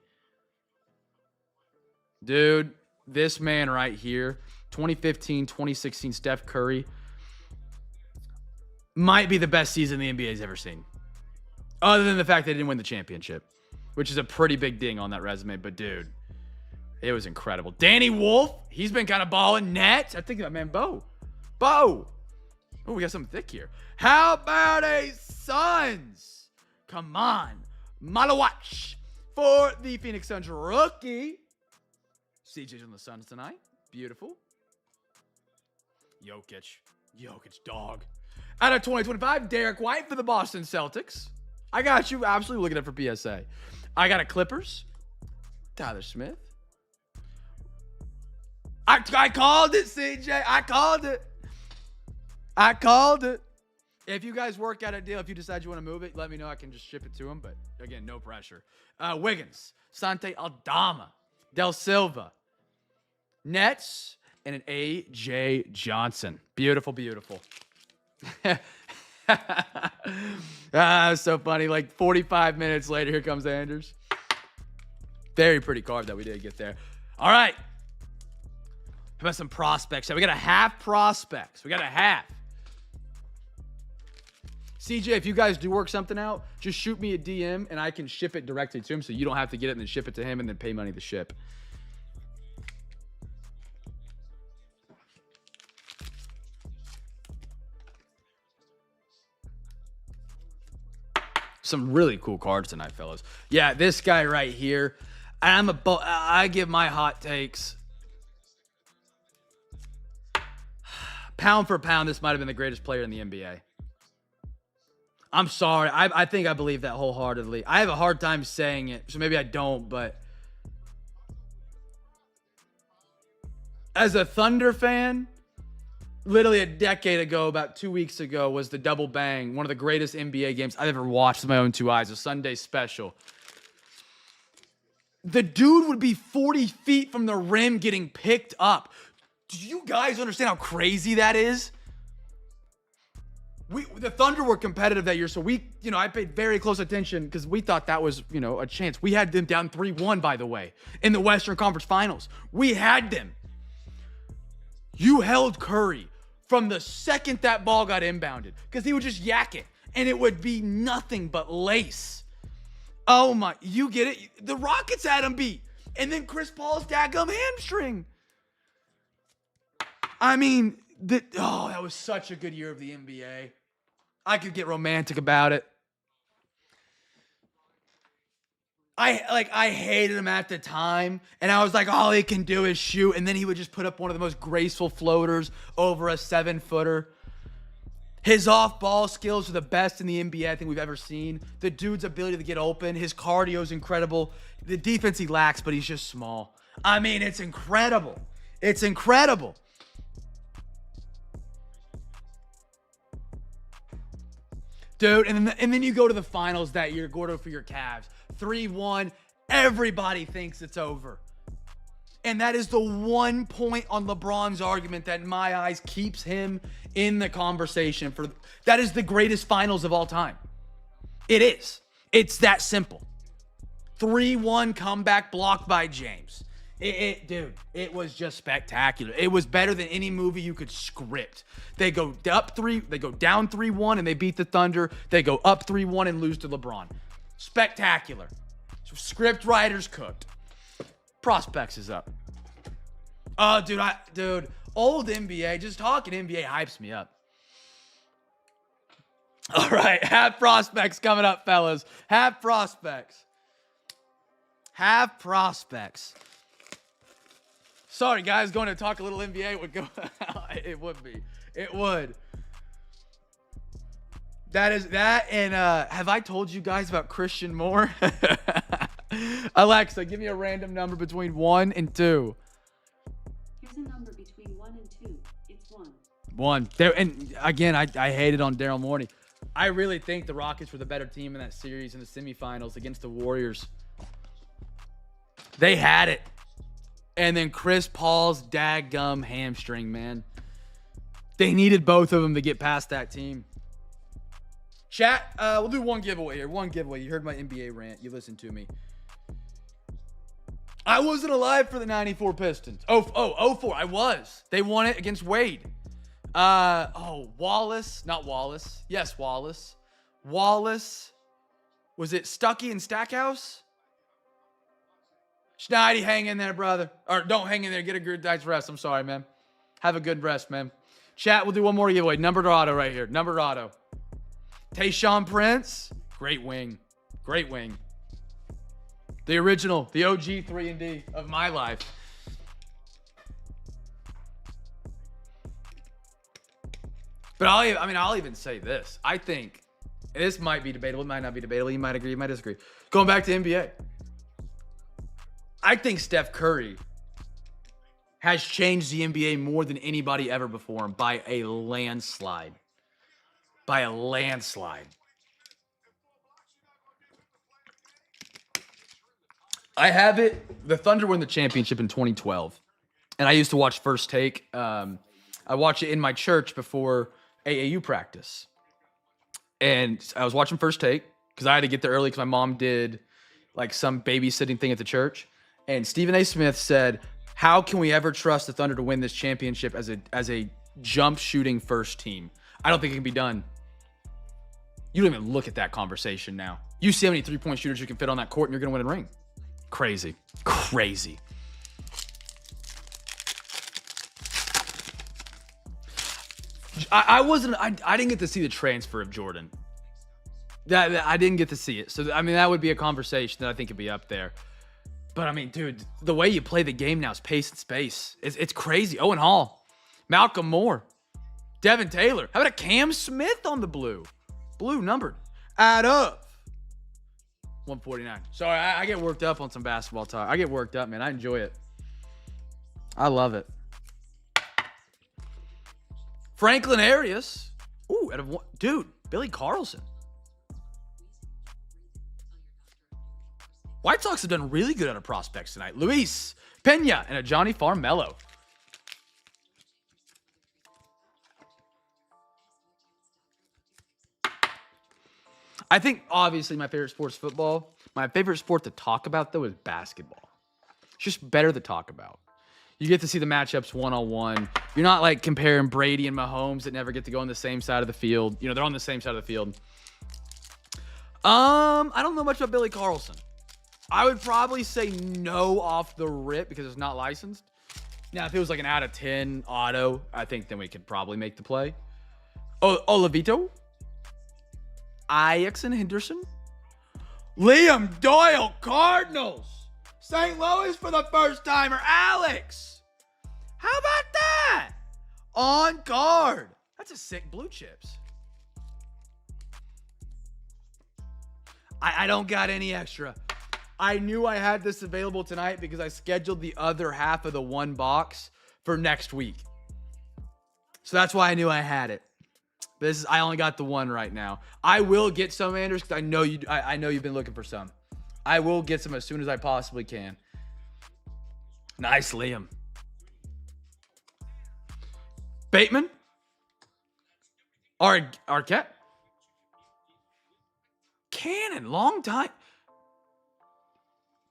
Dude, this man right here, 2015, 2016 Steph Curry, might be the best season the NBA's ever seen. Other than the fact they didn't win the championship, which is a pretty big ding on that resume. But, dude, it was incredible. Danny Wolf, he's been kind of balling. Nets, I think that man, Bo. Oh, we got something thick here. How about a Suns? Come on. Malawatch for the Phoenix Suns rookie. CJ's on the Suns tonight. Beautiful. Jokic, dog. Out of 2025, Derek White for the Boston Celtics. I got you absolutely looking up for PSA. I got a Clippers. Tyler Smith. I called it, CJ. I called it. If you guys work out a deal, if you decide you want to move it, let me know. I can just ship it to him. But again, no pressure. Wiggins, Sante Aldama, Del Silva, Nets, and an A.J. Johnson. Beautiful, beautiful. So funny. Like 45 minutes later, here comes Anders. Very pretty card that we did get there. All right. How about some prospects? So we got a half prospects. We got a half. CJ, if you guys do work something out, just shoot me a DM and I can ship it directly to him so you don't have to get it and then ship it to him and then pay money to ship. Some really cool cards tonight, fellas. Yeah, this guy right here. I give my hot takes. Pound for pound, this might have been the greatest player in the NBA. I'm sorry. I think I believe that wholeheartedly. I have a hard time saying it, so maybe I don't, but as a Thunder fan, literally a decade ago, about 2 weeks ago, was the double bang, one of the greatest NBA games I've ever watched with my own two eyes, a Sunday special. The dude would be 40 feet from the rim getting picked up. Do you guys understand how crazy that is? The Thunder were competitive that year, so I paid very close attention because we thought that was, a chance. We had them down 3-1, by the way, in the Western Conference Finals. We had them. You held Curry from the second that ball got inbounded because he would just yak it, and it would be nothing but lace. Oh my, you get it? The Rockets had him beat, and then Chris Paul's daggum hamstring. I mean, that was such a good year of the NBA. I could get romantic about it. I hated him at the time, and I was like, all he can do is shoot, and then he would just put up one of the most graceful floaters over a 7-footer. His off-ball skills are the best in the NBA I think we've ever seen. The dude's ability to get open, his cardio is incredible. The defense he lacks, but he's just small. I mean, it's incredible. It's incredible. Dude, and then you go to the finals that year, Gordo, for your Cavs. 3-1. Everybody thinks it's over. And that is the one point on LeBron's argument that, in my eyes, keeps him in the conversation. That is the greatest finals of all time. It is. It's that simple. 3-1 comeback blocked by James. Dude, it was just spectacular. It was better than any movie you could script. They go down 3-1 and they beat the Thunder. They go up 3-1 and lose to LeBron. Spectacular. So script writers cooked. Prospects is up. Oh, dude, old NBA, just talking NBA hypes me up. All right, half prospects coming up, fellas. Half prospects. Sorry, guys, going to talk a little NBA would go. It would be. It would. That is that. And have I told you guys about Christian Moore? Alexa, give me a random number between 1 and 2. Here's a number between 1 and 2. It's 1. 1. There, and again, I hated on Daryl Morey. I really think the Rockets were the better team in that series in the semifinals against the Warriors. They had it. And then Chris Paul's daggum hamstring, man. They needed both of them to get past that team. Chat, we'll do one giveaway here. One giveaway. You heard my NBA rant. You listened to me. I wasn't alive for the 94 Pistons. 04. I was. They won it against Wade. Wallace. Not Wallace. Yes, Wallace. Wallace. Was it Stuckey and Stackhouse? Schneidi, hang in there, brother. Or don't hang in there. Get a good night's rest. I'm sorry, man. Have a good rest, man. Chat, we'll do one more giveaway. Numbered auto right here. Numbered auto. Tayshaun Prince. Great wing. Great wing. The original. The OG 3-and-D of my life. But I'll even say this. I think, and this might be debatable. It might not be debatable. You might agree. You might disagree. Going back to NBA. I think Steph Curry has changed the NBA more than anybody ever before him by a landslide. by a landslide. I have it. The Thunder won the championship in 2012. And I used to watch First Take. I watched it in my church before AAU practice. And I was watching First Take because I had to get there early because my mom did like some babysitting thing at the church. And Stephen A. Smith said, how can we ever trust the Thunder to win this championship as a jump shooting first team? I don't think it can be done. You don't even look at that conversation now. You see how many three-point shooters you can fit on that court and you're going to win a ring. Crazy. Crazy. I didn't get to see the transfer of Jordan. I didn't get to see it. So, I mean, that would be a conversation that I think could be up there. But, I mean, dude, the way you play the game now is pace and space. It's crazy. Owen Hall, Malcolm Moore, Devin Taylor. How about a Cam Smith on the blue? Blue numbered. Add up. 149. Sorry, I get worked up on some basketball talk. I get worked up, man. I enjoy it. I love it. Franklin Arias. Ooh, out of one. Dude, Billy Carlson. White Sox have done really good out of prospects tonight. Luis Pena and a Johnny Farmello. I think, obviously, my favorite sport's football. My favorite sport to talk about, though, is basketball. It's just better to talk about. You get to see the matchups one-on-one. You're not, like, comparing Brady and Mahomes that never get to go on the same side of the field. You know, they're on the same side of the field. I don't know much about Billy Carlson. I would probably say no off the rip because it's not licensed. Now, if it was like an out of 10 auto, I think then we could probably make the play. Olivito. Ajax and Henderson. Liam Doyle, Cardinals. St. Louis for the first timer, Alex. How about that? On guard. That's a sick blue chips. I don't got any extra. I knew I had this available tonight because I scheduled the other half of the one box for next week. So that's why I knew I had it. I only got the one right now. I will get some, Anders, because I know you've been looking for some. I will get some as soon as I possibly can. Nice, Liam. Bateman. Arquette. Cannon, long time.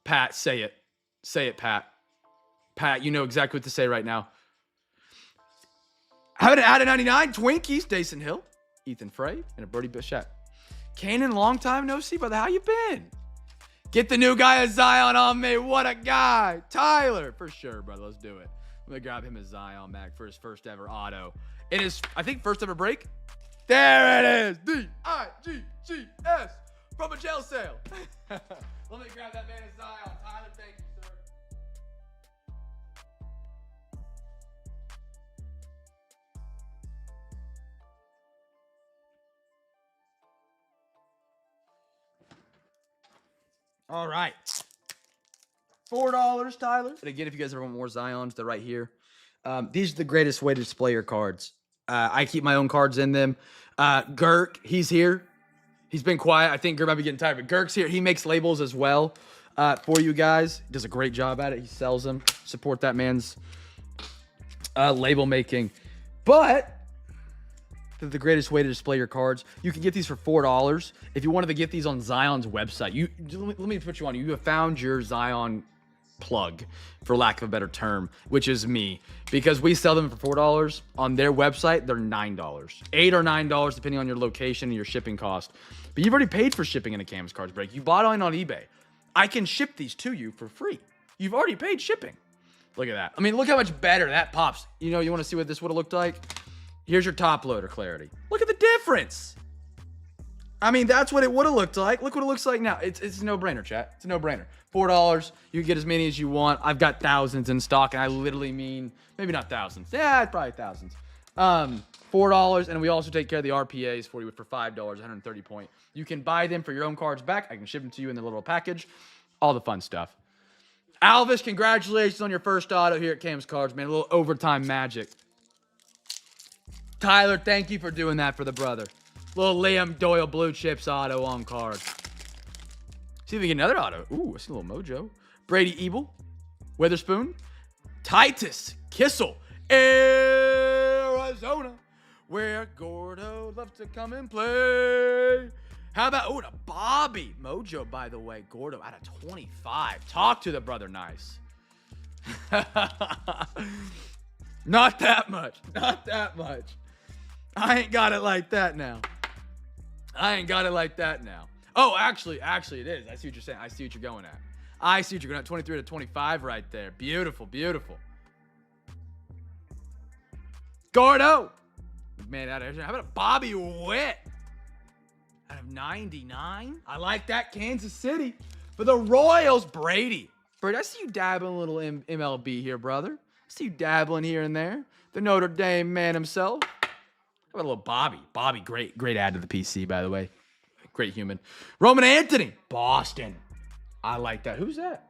Pat, say it. Say it, Pat. Pat, you know exactly what to say right now. How about an out of 99? Twinkies, Dason Hill, Ethan Frey, and a Brody Bichette. Cannon, long time no see, brother. How you been? Get the new guy a Zion on me. What a guy. Tyler, for sure, brother. Let's do it. I'm going to grab him a Zion Mac for his first ever auto. In his, I think, first ever break. There it is. D-I-G-G-S from a jail sale. Let me grab that man a Zion. Tyler, thank you, sir. All right. $4, Tyler. And again, if you guys ever want more Zions, they're right here. These are the greatest way to display your cards. I keep my own cards in them. Girk, he's here. He's been quiet. I think Girk might be getting tired, but Girk's here. He makes labels as well for you guys. He does a great job at it. He sells them. Support that man's label making. But they're the greatest way to display your cards. You can get these for $4. If you wanted to get these on Zion's website, let me put you on. You have found your Zion plug, for lack of a better term, which is me, because we sell them for $4 on their website. They're $9, $8 or $9 depending on your location and your shipping cost. But you've already paid for shipping in a Cam's Cards Break. You bought on eBay. I can ship these to you for free. You've already paid shipping. Look at that. I mean, look how much better that pops. You know, you want to see what this would have looked like? Here's your top loader clarity. Look at the difference. I mean, that's what it would have looked like. Look what it looks like now. It's a no-brainer, chat. It's a no-brainer. $4, you can get as many as you want. I've got thousands in stock, and I literally mean, maybe not thousands. Yeah, probably thousands. $4, and we also take care of the RPAs for you for $5, 130 point. You can buy them for your own cards back. I can ship them to you in the little package. All the fun stuff. Alvis, congratulations on your first auto here at Cam's Cards, man. A little overtime magic. Tyler, thank you for doing that for the brother. Little Liam Doyle blue chips auto on card. See if we get another auto. Ooh, I see a little mojo. Brady Ebel, Witherspoon, Titus Kissel, Arizona, where Gordo loves to come and play. How about, a Bobby mojo, by the way. Gordo out of 25. Talk to the brother nice. Not that much. Not that much. I ain't got it like that now. Oh, actually, it is. I see what you're saying. I see what you're going at. 23 to 25 right there. Beautiful, beautiful. Gordo. Man, how about a Bobby Witt? Out of 99? I like that. Kansas City. For the Royals, Brady. I see you dabbling a little MLB here, brother. I see you dabbling here and there. The Notre Dame man himself. How about a little Bobby? Bobby, great add to the PC, by the way. Great human. Roman Anthony, Boston. I like that. Who's that?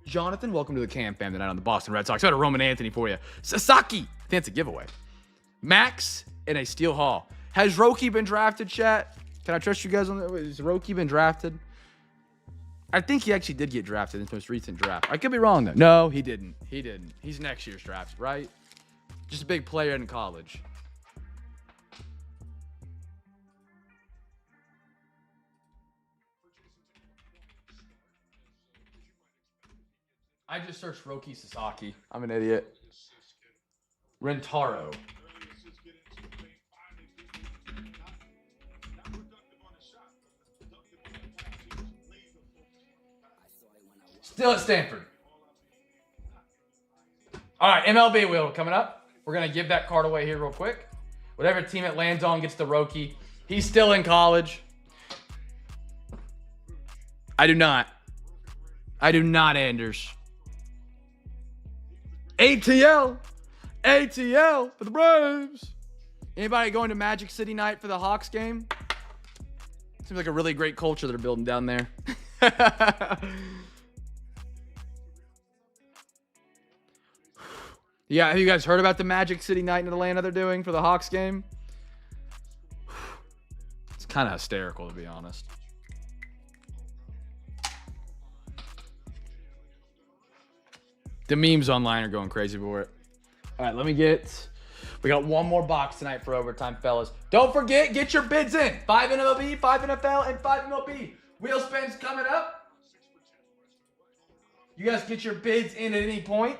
Jonathan, welcome to the CamFam tonight on the Boston Red Sox. I got a Roman Anthony for you. Sasaki. I think that's a giveaway. Max and a Steel Hall. Has Roki been drafted, chat? Can I trust you guys on that? Has Roki been drafted? I think he actually did get drafted in his most recent draft. I could be wrong, though. No, he didn't. He's next year's draft, right? Just a big player in college. I just searched Roki Sasaki. I'm an idiot. Rentaro. Still at Stanford. All right, MLB wheel coming up. We're going to give that card away here real quick. Whatever team it lands on gets the Roki. He's still in college. I do not, Anders. ATL for the Braves. Anybody going to Magic City night for the Hawks game? Seems like a really great culture they're building down there. Yeah, have you guys heard about the Magic City night in Atlanta they're doing for the Hawks game? It's kind of hysterical, to be honest. The memes online are going crazy for it. All right, we got one more box tonight for overtime, fellas. Don't forget, get your bids in. 5 MLB, 5 NFL, and 5 MLB. Wheel spins coming up. You guys get your bids in at any point.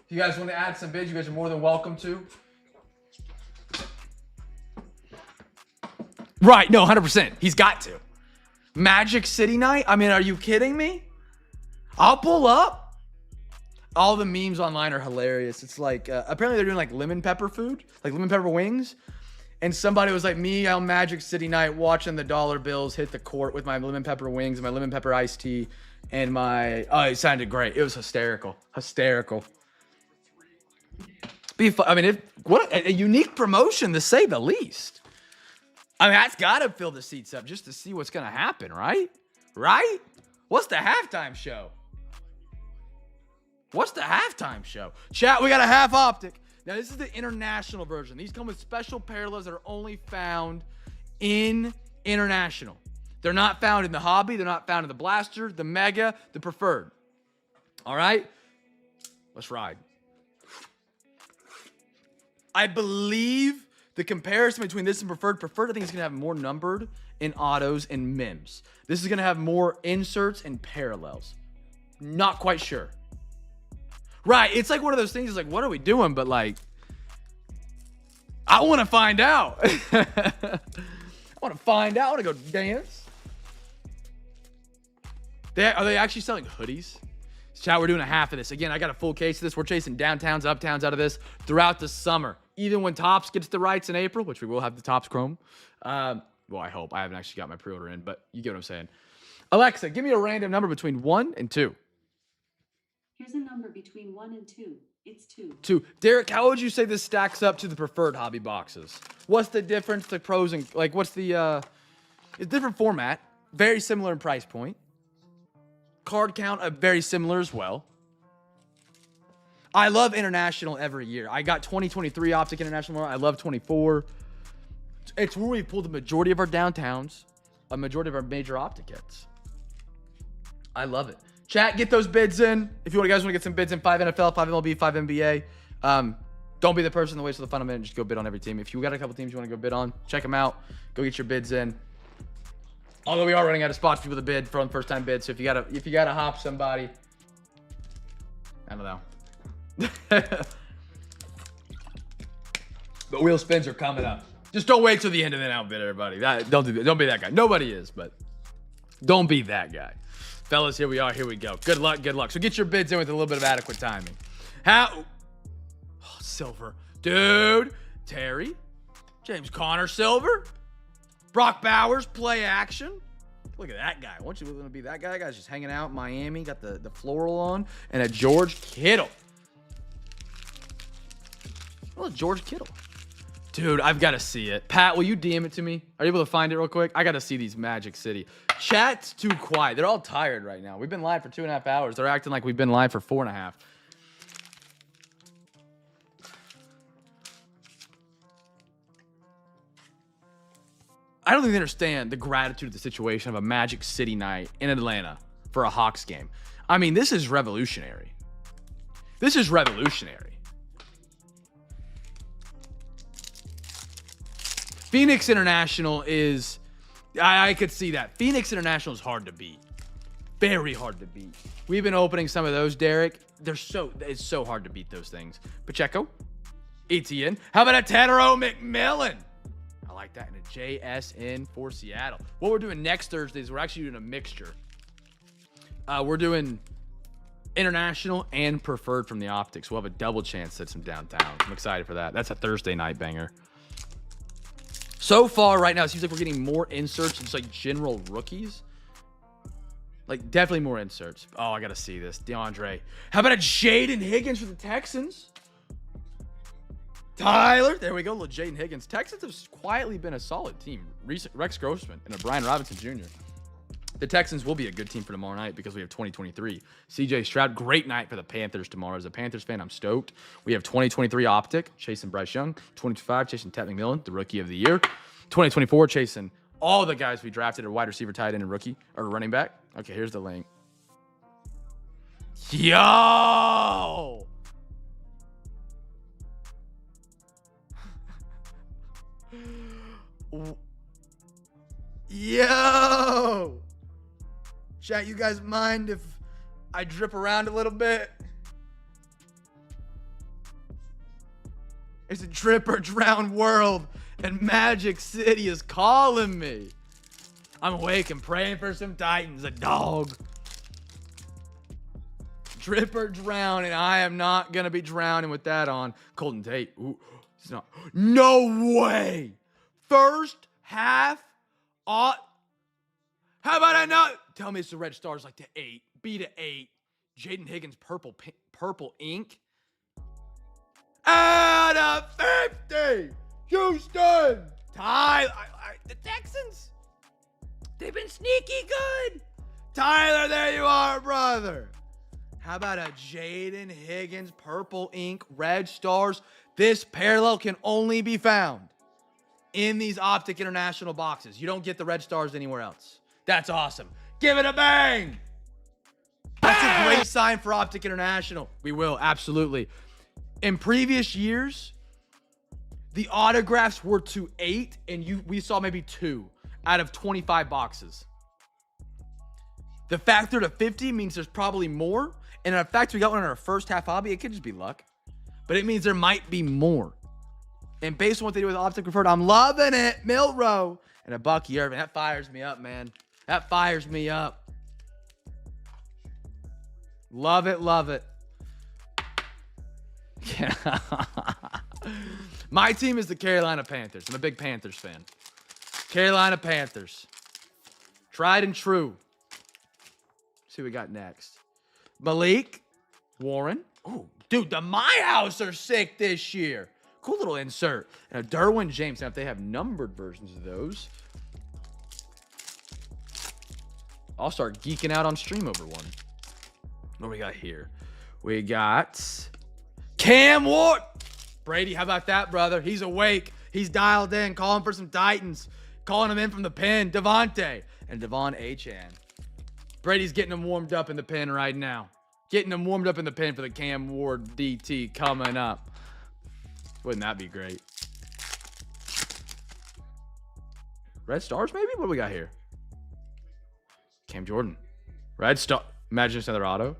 If you guys want to add some bids, you guys are more than welcome to. Right, no, 100%. He's got to. Magic City night? I mean, are you kidding me? I'll pull up. All the memes online are hilarious. It's like, apparently they're doing like lemon pepper food, like lemon pepper wings. And somebody was like, me on Magic City night watching the dollar bills hit the court with my lemon pepper wings and my lemon pepper iced tea and my, oh, it sounded great. It was hysterical. What a unique promotion to say the least. I mean, that's got to fill the seats up just to see what's going to happen, right? Right? What's the halftime show? Chat, we got a half Optic. Now, this is the international version. These come with special parallels that are only found in international. They're not found in the hobby. They're not found in the blaster, the mega, the preferred. All right? Let's ride. I believe the comparison between this and preferred, I think is going to have more numbered in autos and mims. This is going to have more inserts and parallels. Not quite sure. Right, it's like one of those things, it's like, what are we doing? But like, I want to find out. I want to go dance. Are they actually selling hoodies? Chat, we're doing a half of this. Again, I got a full case of this. We're chasing downtowns, uptowns out of this throughout the summer. Even when Topps gets the rights in April, which we will have the Topps Chrome. Well, I hope. I haven't actually got my pre-order in, but you get what I'm saying. Alexa, give me a random number between 1 and 2. Here's a number between 1 and 2. It's 2. 2. Derek, how would you say this stacks up to the preferred hobby boxes? What's the difference, the pros, and like what's the it's different format, very similar in price point. Card count, very similar as well. I love international every year. I got 2023 Optic International. I love 24. It's where we pulled the majority of our downtowns, a majority of our major Optic hits. I love it. Chat, get those bids in. If you guys want to get some bids in, 5 NFL, 5 MLB, 5 NBA. Don't be the person that waits till the final minute and just go bid on every team. If you got a couple teams you want to go bid on, check them out. Go get your bids in. Although we are running out of spots for people to bid from first time bids. So if you gotta hop somebody, I don't know. The wheel spins are coming up. Just don't wait till the end and then outbid everybody. Don't be that guy. Nobody is, but don't be that guy. Fellas, here we are. Here we go. Good luck. Good luck. So get your bids in with a little bit of adequate timing. Oh, Silver. Dude. Terry. James Conner Silver. Brock Bowers, play action. Look at that guy. Won't you want to be that guy? Guy's just hanging out in Miami. Got the floral on. And a George Kittle. Oh, George Kittle. Dude, I've got to see it. Pat, will you DM it to me? Are you able to find it real quick? I got to see these Magic City. Chat's too quiet. They're all tired right now. We've been live for 2.5 hours. They're acting like we've been live for 4.5. I don't think they understand the gratitude of the situation of a Magic City night in Atlanta for a Hawks game. I mean, this is revolutionary. This is revolutionary. Phoenix International is, I could see that. Phoenix International is hard to beat. Very hard to beat. We've been opening some of those, Derek. It's so hard to beat those things. Pacheco, Etienne. How about a Tannero McMillan? I like that. And a JSN for Seattle. What we're doing next Thursday is we're actually doing a mixture. We're doing international and preferred from the Optics. We'll have a double chance at some downtown. I'm excited for that. That's a Thursday night banger. So far, right now, it seems like we're getting more inserts and just like general rookies. Like, definitely more inserts. Oh, I got to see this. DeAndre. How about a Jaden Higgins for the Texans? Tyler. There we go. Little Jaden Higgins. Texans have quietly been a solid team. Rex Grossman and a Brian Robinson Jr. The Texans will be a good team for tomorrow night because we have 2023. CJ Stroud, great night for the Panthers tomorrow. As a Panthers fan, I'm stoked. We have 2023 Optic, chasing Bryce Young. 2025, chasing Ted McMillan, the Rookie of the Year. 2024, chasing all the guys we drafted at wide receiver, tight end, and rookie, or running back. Okay, here's the link. Yo! Yo! Chat, you guys mind if I drip around a little bit? It's a drip or drown world, and Magic City is calling me. I'm awake and praying for some Titans, a dog. Drip or drown, and I am not going to be drowning with that on. Colton Tate. Ooh, he's not. No way. First half. How about I not? Tell me it's the Red Stars like to 8. B to 8. Jaden Higgins, purple ink. Out of 50. Houston. The Texans. They've been sneaky good. Tyler, there you are, brother. How about a Jaden Higgins, purple ink, Red Stars? This parallel can only be found in these Optic International boxes. You don't get the Red Stars anywhere else. That's awesome. Give it a bang. That's a great sign for Optic International. We will, absolutely. In previous years, the autographs were to 8, and we saw maybe 2 out of 25 boxes. The factor to 50 means there's probably more. And in fact, we got one in our first half hobby. It could just be luck. But it means there might be more. And based on what they do with Optic Preferred, I'm loving it. Milrow and a Bucky Irvin. That fires me up, man. That fires me up. Love it, love it. My team is the Carolina Panthers. I'm a big Panthers fan. Carolina Panthers. Tried and true. Let's see what we got next. Malik Warren. Oh, dude, the My House are sick this year. Cool little insert. And a Derwin James. Now, if they have numbered versions of those, I'll start geeking out on stream over one. What do we got here? We got Cam Ward. Brady, how about that, brother? He's awake. He's dialed in, calling for some Titans. Calling him in from the pen. Devontae and Devon Achan. Brady's getting him warmed up in the pen right now. Getting him warmed up in the pen for the Cam Ward DT coming up. Wouldn't that be great? Red Stars, maybe? What do we got here? Cam Jordan. Red Star. Imagine just another auto.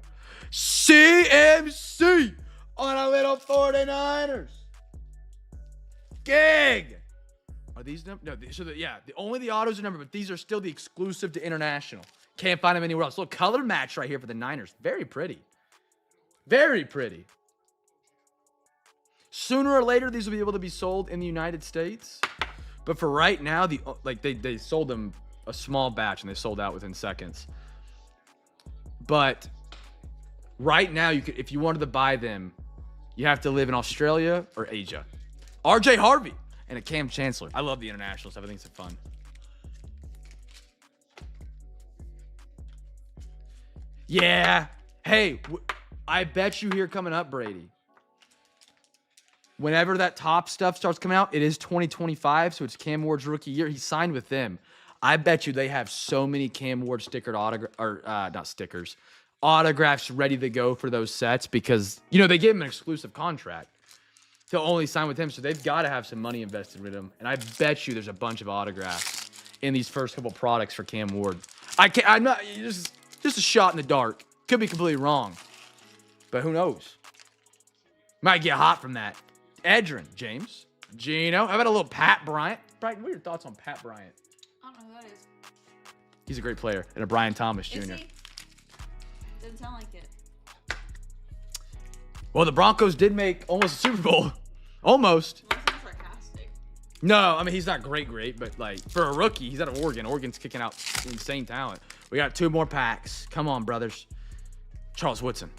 CMC on a little 49ers. Gig. Are these numbered? No, so only the autos are numbered, but these are still the exclusive to international. Can't find them anywhere else. Little color match right here for the Niners. Very pretty. Very pretty. Sooner or later, these will be able to be sold in the United States. But for right now, they sold them a small batch and they sold out within seconds. But right now, if you wanted to buy them, you have to live in Australia or Asia. RJ Harvey and a Cam Chancellor. I love the international stuff. I think it's fun. Yeah. Hey, I bet you here coming up, Brady. Whenever that top stuff starts coming out, it is 2025, so it's Cam Ward's rookie year. He signed with them. I bet you they have so many Cam Ward autographs ready to go for those sets because, they gave him an exclusive contract. They'll only sign with him, so they've got to have some money invested with him. And I bet you there's a bunch of autographs in these first couple products for Cam Ward. I'm not, just a shot in the dark. Could be completely wrong. But who knows? Might get hot from that. Edrin, James, Gino. How about a little Pat Bryant? Brighton, what are your thoughts on Pat Bryant? I don't know who that is. He's a great player. And a Brian Thomas Jr. Is he? Didn't sound like it. Well, the Broncos did make almost a Super Bowl. Almost. Well, that sounds sarcastic. No, I mean, he's not great, but for a rookie, he's out of Oregon. Oregon's kicking out insane talent. We got 2 more packs. Come on, brothers. Charles Woodson.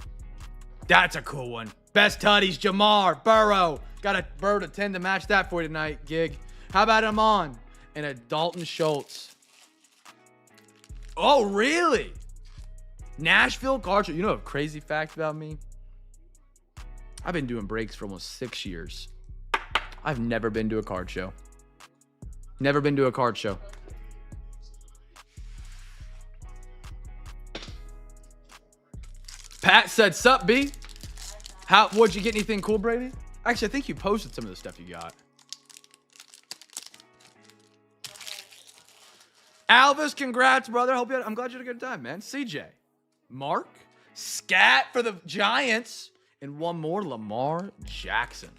That's a cool one. Best tutties, Jamar, Burrow. Got a Burrow to 10 to match that for you tonight, Gig. How about him on? And a Dalton Schultz. Oh, really? Nashville card show. You know a crazy fact about me? I've been doing breaks for almost 6 years. I've never been to a card show. Never been to a card show. Pat said, "Sup, B? What'd you get? Anything cool, Brady?" Actually, I think you posted some of the stuff you got. Alvis, congrats, brother. I'm glad you had a good time, man. CJ, Mark, Scat for the Giants, and one more, Lamar Jackson.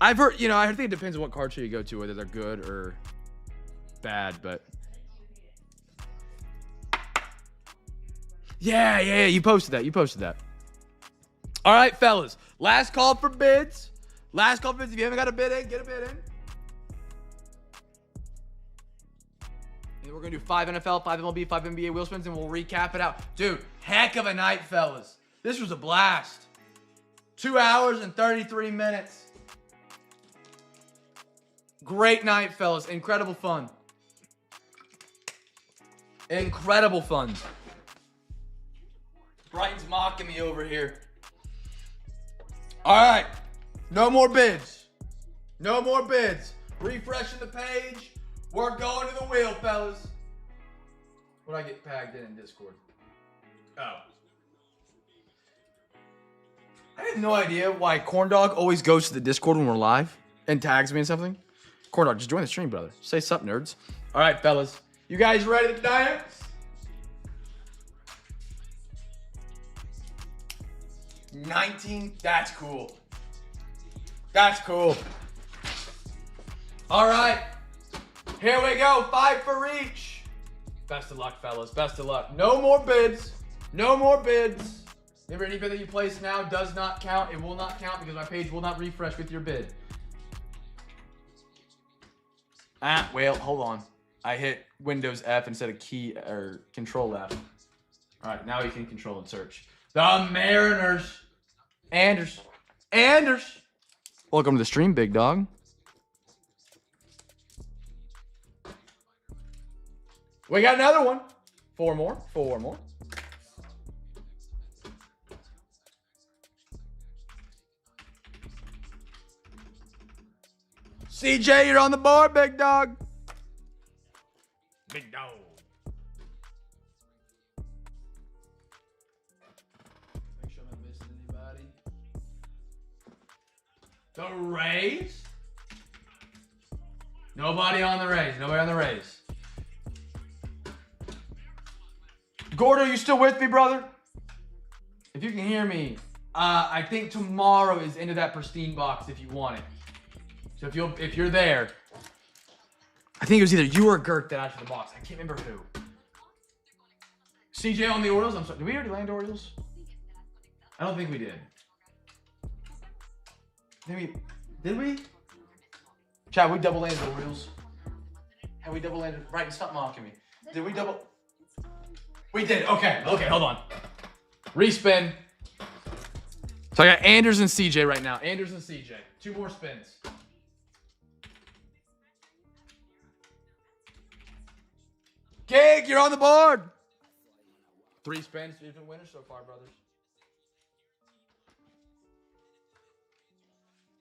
I've heard, I think it depends on what card show you go to, whether they're good or bad, but. Yeah, you posted that. All right, fellas. Last call for bids. If you haven't got a bid in, get a bid in. And we're going to do 5 NFL, 5 MLB, 5 NBA wheel spins, and we'll recap it out. Dude, heck of a night, fellas. This was a blast. 2 hours and 33 minutes. Great night, fellas. Incredible fun. Brighton's mocking me over here. All right. No more bids. Refreshing the page. We're going to the wheel, fellas. What did I get tagged in Discord? Oh. I have no idea why Corndog always goes to the Discord when we're live and tags me and something. Corndog, just join the stream, brother. Say sup, nerds. All right, fellas. You guys ready to dance? 19. That's cool. All right. Here we go. 5 for each. Best of luck, fellas. Best of luck. No more bids. Remember, any bid that you place now does not count. It will not count because my page will not refresh with your bid. Well, hold on. I hit Windows F instead of key or Control F. All right, now you can control and search. The Mariners. Anders. Welcome to the stream, big dog. We got another one. 4 more. CJ, you're on the board, big dog. Big dog. Make sure I'm not missing anybody. The Rays? Nobody on the Rays. Nobody on the Rays. Gordo, you still with me, brother? If you can hear me, I think tomorrow is into that pristine box if you want it. So if you're there, I think it was either you or Gert that asked for the box. I can't remember who. CJ on the Orioles. I'm sorry. Did we already land Orioles? I don't think we did. Did we? Chad, we double landed the Orioles. Have we double landed? Right, stop mocking me. Did we double? We did. Okay, hold on. Respin. So I got Anders and CJ right now. Anders and CJ. 2 more spins. Gig, you're on the board. 3 spins, 3 different winners so far, brothers.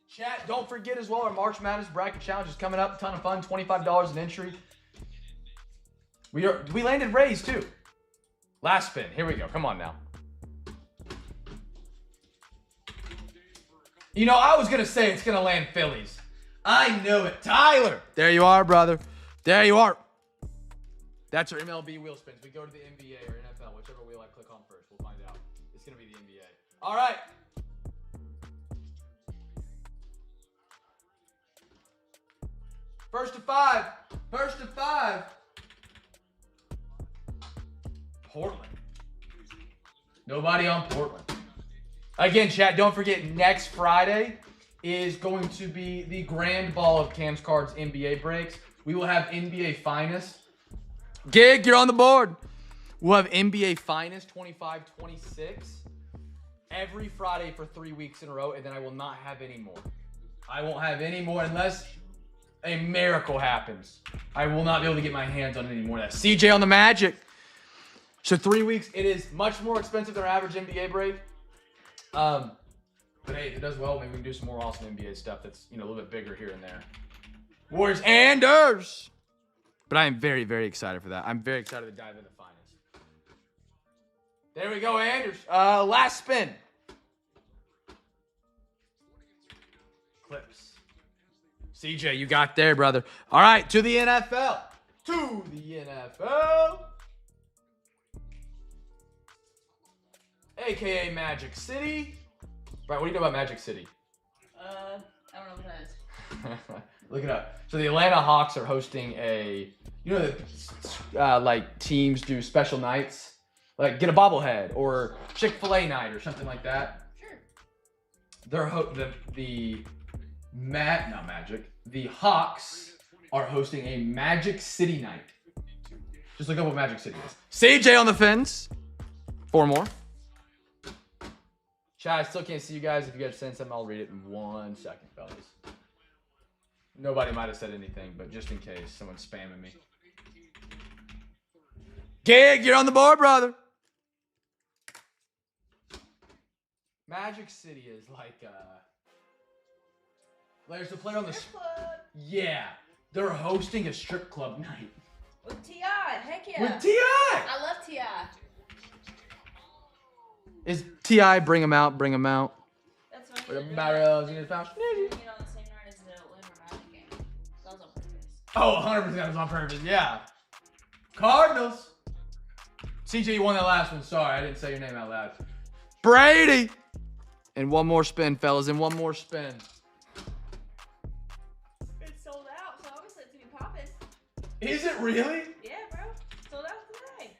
Chat, don't forget as well, our March Madness Bracket Challenge is coming up. A ton of fun, $25 an entry. We landed Rays too. Last spin. Here we go. Come on now. You know, I was going to say it's going to land Phillies. I know it. Tyler. There you are, brother. There you are. That's our MLB wheel spins. We go to the NBA or NFL, whichever wheel I click on first. We'll find out. It's going to be the NBA. All right. First to 5. First to 5. Portland. Nobody on Portland. Again, chat, don't forget, next Friday is going to be the grand ball of Cam's Cards NBA breaks. We will have NBA Finest. Gig, you're on the board. We'll have NBA Finest 25-26 every Friday for 3 weeks in a row, and then I will not have any more. I won't have any more unless a miracle happens. I will not be able to get my hands on any more of that. CJ on the Magic. So 3 weeks, it is much more expensive than our average NBA break. But hey, if it does well, maybe we can do some more awesome NBA stuff that's, you know, a little bit bigger here and there. Warriors, Anders! But I am very, very excited for that. I'm very excited to dive into Finest. There we go, Anders. Last spin. Clips. CJ, you got there, brother. All right, to the NFL. To the NFL. AKA Magic City. Right, what do you know about Magic City? I don't know what that is. Look it up. So the Atlanta Hawks are hosting a, you know, like teams do special nights, like get a bobblehead or Chick-fil-A night or something like that. Sure. The Hawks are hosting a Magic City night. Just look up what Magic City is. CJ on the fence. 4 more. Chad, I still can't see you guys. If you guys send something, I'll read it in 1 second, fellas. Nobody might have said anything, but just in case someone's spamming me. Gig, you're on the board, brother. Magic City is like, there's a player on the... Club. Yeah. They're hosting a strip club night. With T.I. Heck yeah. With T.I. I love T.I. Is T.I. bring him out, bring him out? That's funny. With a barrels in his pouch. You know, the same night as the Atlanta Magic game. That was on purpose. Oh, 100% that was on purpose, yeah. Cardinals. CJ, you won that last one. Sorry, I didn't say your name out loud. Brady. And 1 more spin, fellas, and 1 more spin. It's sold out, so obviously it's gonna be popping. Is it really? Yeah, bro. Sold out today.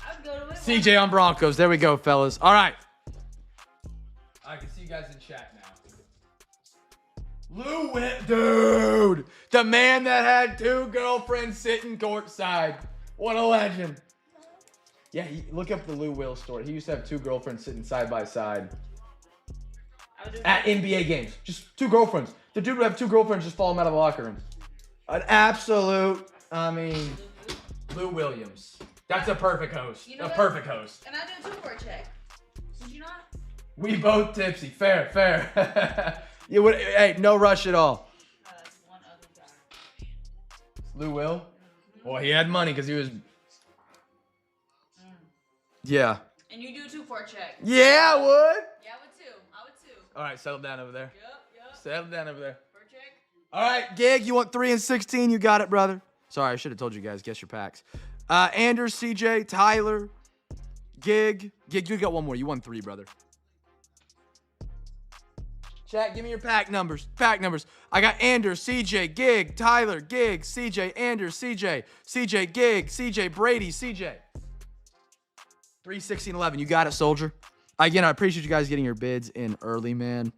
I would go to it. CJ on Broncos. There we go, fellas. All right. I can see you guys in chat now. Lou Witt, dude. The man that had 2 girlfriends sitting courtside. What a legend. Yeah, look up the Lou Will story. He used to have 2 girlfriends sitting side by side at NBA games. Just 2 girlfriends. The dude would have 2 girlfriends just follow him out of the locker room. An absolute, Lou Williams. That's a perfect host. You know a that? perfect host. And I did a 2 for a check. Did you not? We both tipsy. Fair, fair. You would, hey, no rush at all. That's one other guy. Lou Will? Well, he had money because he was. Yeah. And you do too for a check. Yeah, I would. Yeah, I would too. I would too. All right, settle down over there. Yep. Settle down over there. For a check. All right, Gig, you want 3 and 16? You got it, brother. Sorry, I should have told you guys. Guess your packs. Anders, CJ, Tyler, Gig. Gig, you got one more. You won 3, brother. Chat, give me your pack numbers. Pack numbers. I got Anders, CJ, Gig, Tyler, Gig, CJ, Anders, CJ, CJ, Gig, CJ, Brady, CJ. 3, 16, 11. You got it, soldier. Again, I appreciate you guys getting your bids in early, man.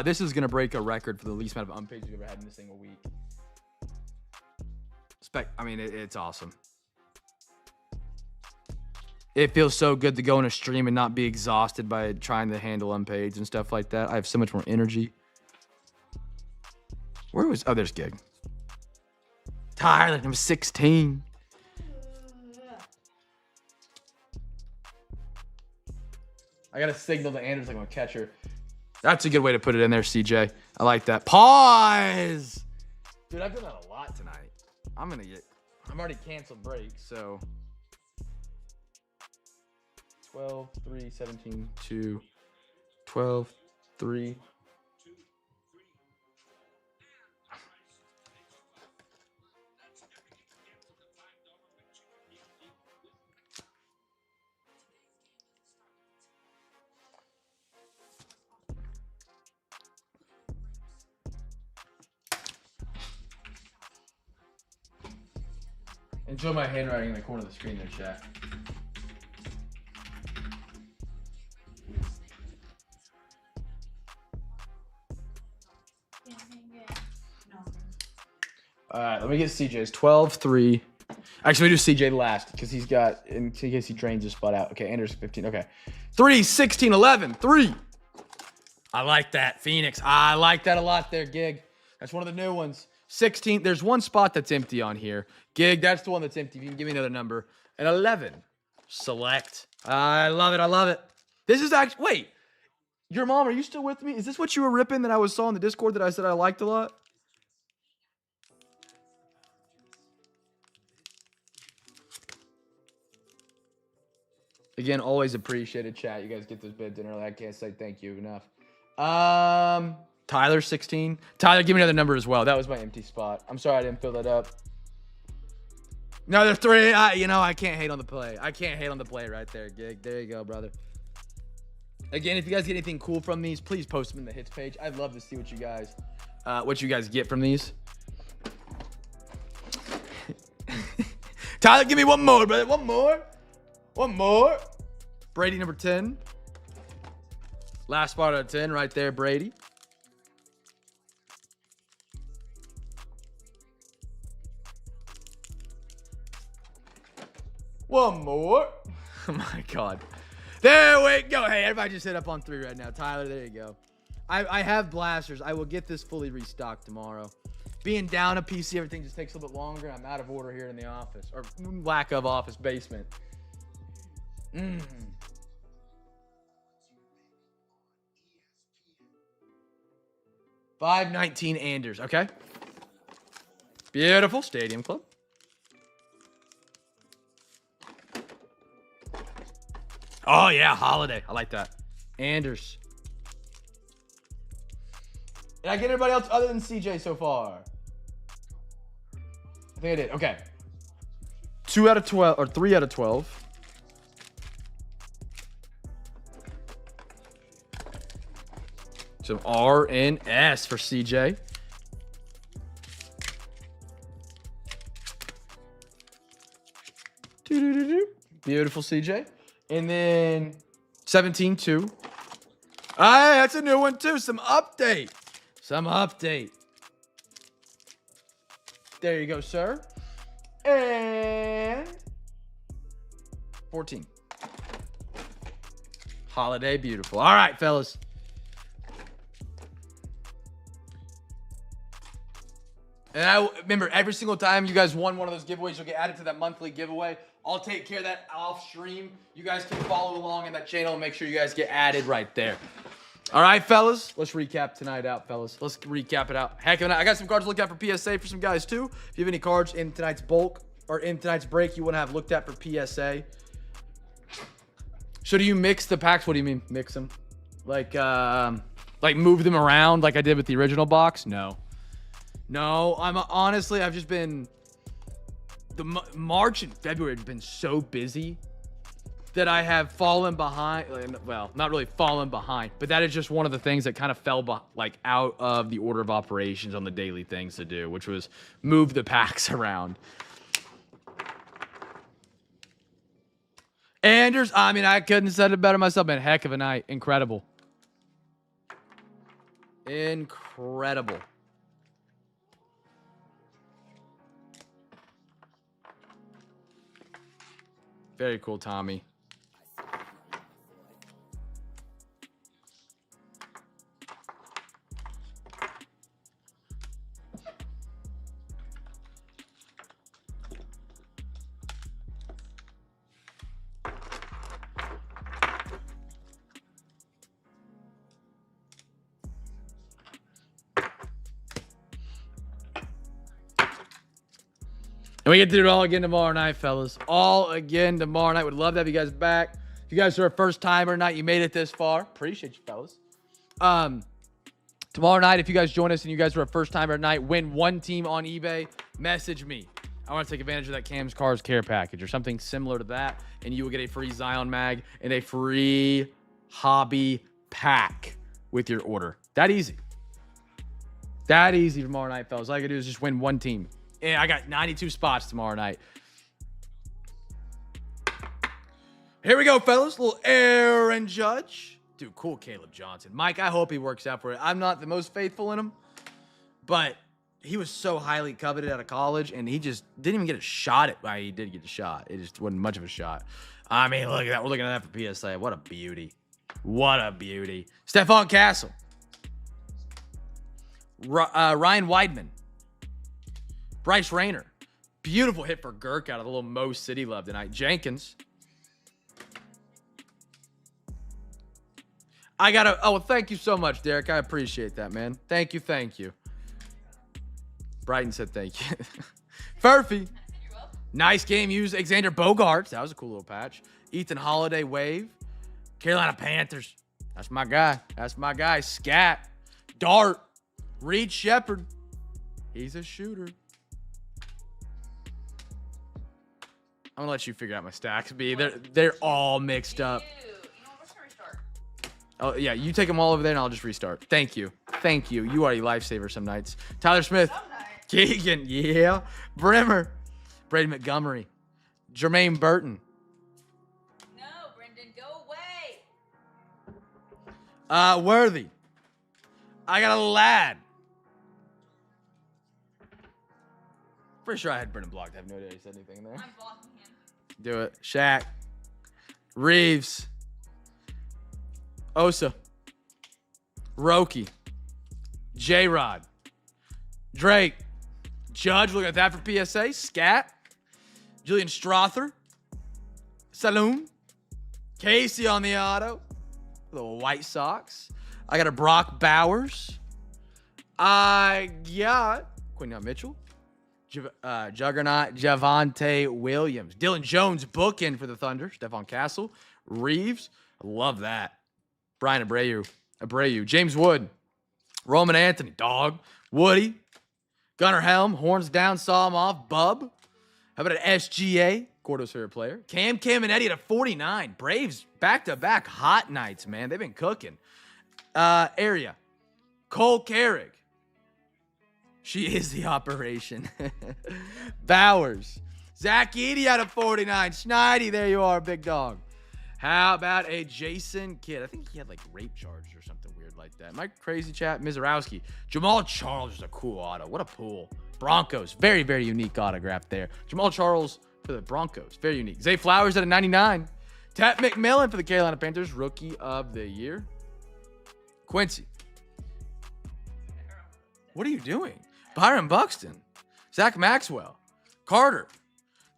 This is going to break a record for the least amount of unpaid we've ever had in a single week. I mean, it's awesome. It feels so good to go in a stream and not be exhausted by trying to handle unpaids and stuff like that. I have so much more energy. Where was... Oh, there's Gig. Tyler, number 16. I got a signal to Anders like I'm a catcher. That's a good way to put it in there, CJ. I like that. Pause! Dude, I've done that a lot tonight. I'm already canceled break, so... 12, 3, 17, 2, 12, 3. Enjoy my handwriting in the corner of the screen there, chat. All right, let me get CJ's 12, 3. Actually, we do CJ last because he's got, in case he drains his spot out. Okay, Anders 15. Okay. 3, 16, 11, 3. I like that, Phoenix. I like that a lot there, Gig. That's one of the new ones. 16. There's one spot that's empty on here. Gig, that's the one that's empty. If you can give me another number. And 11. Select. I love it. I love it. This is actually, wait. Your mom, are you still with me? Is this what you were ripping that I saw in the Discord that I said I liked a lot? Again, always appreciated, chat. You guys get those bids in early. I can't say thank you enough. Tyler, 16. Tyler, give me another number as well. That was my empty spot. I'm sorry I didn't fill that up. Another 3. I can't hate on the play. I can't hate on the play right there, Gig. There you go, brother. Again, if you guys get anything cool from these, please post them in the hits page. I'd love to see what you guys get from these. Tyler, give me one more, brother. One more. One more. Brady, number 10. Last spot out of 10 right there, Brady. One more. Oh, my God. There we go. Hey, everybody just hit up on 3 right now. Tyler, there you go. I have blasters. I will get this fully restocked tomorrow. Being down a PC, everything just takes a little bit longer. I'm out of order here in the office. Or lack of office basement. 519 Anders, okay? Beautiful. Stadium Club. Oh, yeah, Holiday. I like that. Anders. Did I get anybody else other than CJ so far? I think I did. Okay. 2 out of 12, or 3 out of 12. Some R and S for CJ. Beautiful, CJ. And then 17-2. Ah, that's a new one too. Some update. Some update. There you go, sir. And 14. Holiday, beautiful. All right, fellas. And I remember every single time you guys won one of those giveaways, you'll get added to that monthly giveaway. I'll take care of that off stream. You guys can follow along in that channel and make sure you guys get added right there. All right, fellas. Let's recap tonight out, fellas. Let's recap it out. Heck of a night. I got some cards to look at for PSA for some guys, too. If you have any cards in tonight's bulk or in tonight's break you want to have looked at for PSA. So do you mix the packs? What do you mean, mix them? Like move them around like I did with the original box? No. Honestly, I've just been... March and February have been so busy that I have fallen behind. Well, not really fallen behind, but that is just one of the things that kind of fell out of the order of operations on the daily things to do, which was move the packs around. Anders, I mean, I couldn't have said it better myself, man. Heck of a night. Incredible. Incredible. Very cool, Tommy. And we get to do it all again tomorrow night, fellas. All again tomorrow night. Would love to have you guys back. If you guys are a first timer tonight, you made it this far. Appreciate you, fellas. Tomorrow night, if you guys join us and you guys are a first timer tonight, win one team on eBay, message me. I want to take advantage of that Cam's Cars Care package or something similar to that, and you will get a free Zion mag and a free hobby pack with your order. That easy. That easy tomorrow night, fellas. All I gotta do is just win one team. And I got 92 spots tomorrow night. Here we go, fellas. Little Aaron Judge. Dude, cool Caleb Johnson. Mike, I hope he works out for it. I'm not the most faithful in him, but he was so highly coveted out of college, and he just didn't even get a shot at. Well, he did get a shot. It just wasn't much of a shot. I mean, look at that. We're looking at that for PSA. What a beauty. What a beauty. Stephon Castle. Ryan Weidman. Bryce Rayner. Beautiful hit for Girk out of the little Mo City love tonight. Jenkins. I got to... Oh, thank you so much, Derek. I appreciate that, man. Thank you, thank you. Brighton said thank you. Furphy. Nice game. Use Xander Bogaerts. That was a cool little patch. Ethan Holiday wave. Carolina Panthers. That's my guy. That's my guy. Scat. Dart. Reed Shepard. He's a shooter. I'm gonna let you figure out my stacks, B. They're all mixed up. You know what? Let's restart. Oh yeah, you take them all over there, and I'll just restart. Thank you, thank you. You are a lifesaver some nights. Tyler Smith, Keegan, yeah, Brimmer, Brady Montgomery, Jermaine Burton. No, Brendan, go away. Worthy. I got a lad. Pretty sure I had Brendan blocked. I have no idea he said anything there. I'm blocking him. Do it. Shaq. Reeves. Osa. Roki. J-Rod. Drake. Judge, look at that for PSA. Scat. Julian Strother. Saloon. Casey on the auto. The White Sox. I got a Brock Bowers. I got Quinton Mitchell. Juggernaut Javonte Williams. Dylan Jones booking for the Thunder. Stephon Castle. Reeves. I love that. Brian Abreu. James Wood. Roman Anthony. Dog. Woody. Gunnar Helm. Horns down. Saw him off. Bub. How about an SGA? Gordo's favorite player. Cam and Eddie at a 49. Braves back-to-back hot nights, man. They've been cooking. Area. Cole Carrick. She is the operation. Bowers. Zach Edey out of 49. Schneidi, there you are, big dog. How about a Jason Kidd? I think he had like rape charges or something weird like that. Am I crazy, chat? Mizarowski. Jamal Charles is a cool auto. What a pull. Broncos. Very, very unique autograph there. Jamal Charles for the Broncos. Very unique. Zay Flowers at a 99. Tat McMillan for the Carolina Panthers. Rookie of the year. Quincy. What are you doing? Byron Buxton, Zach Maxwell, Carter,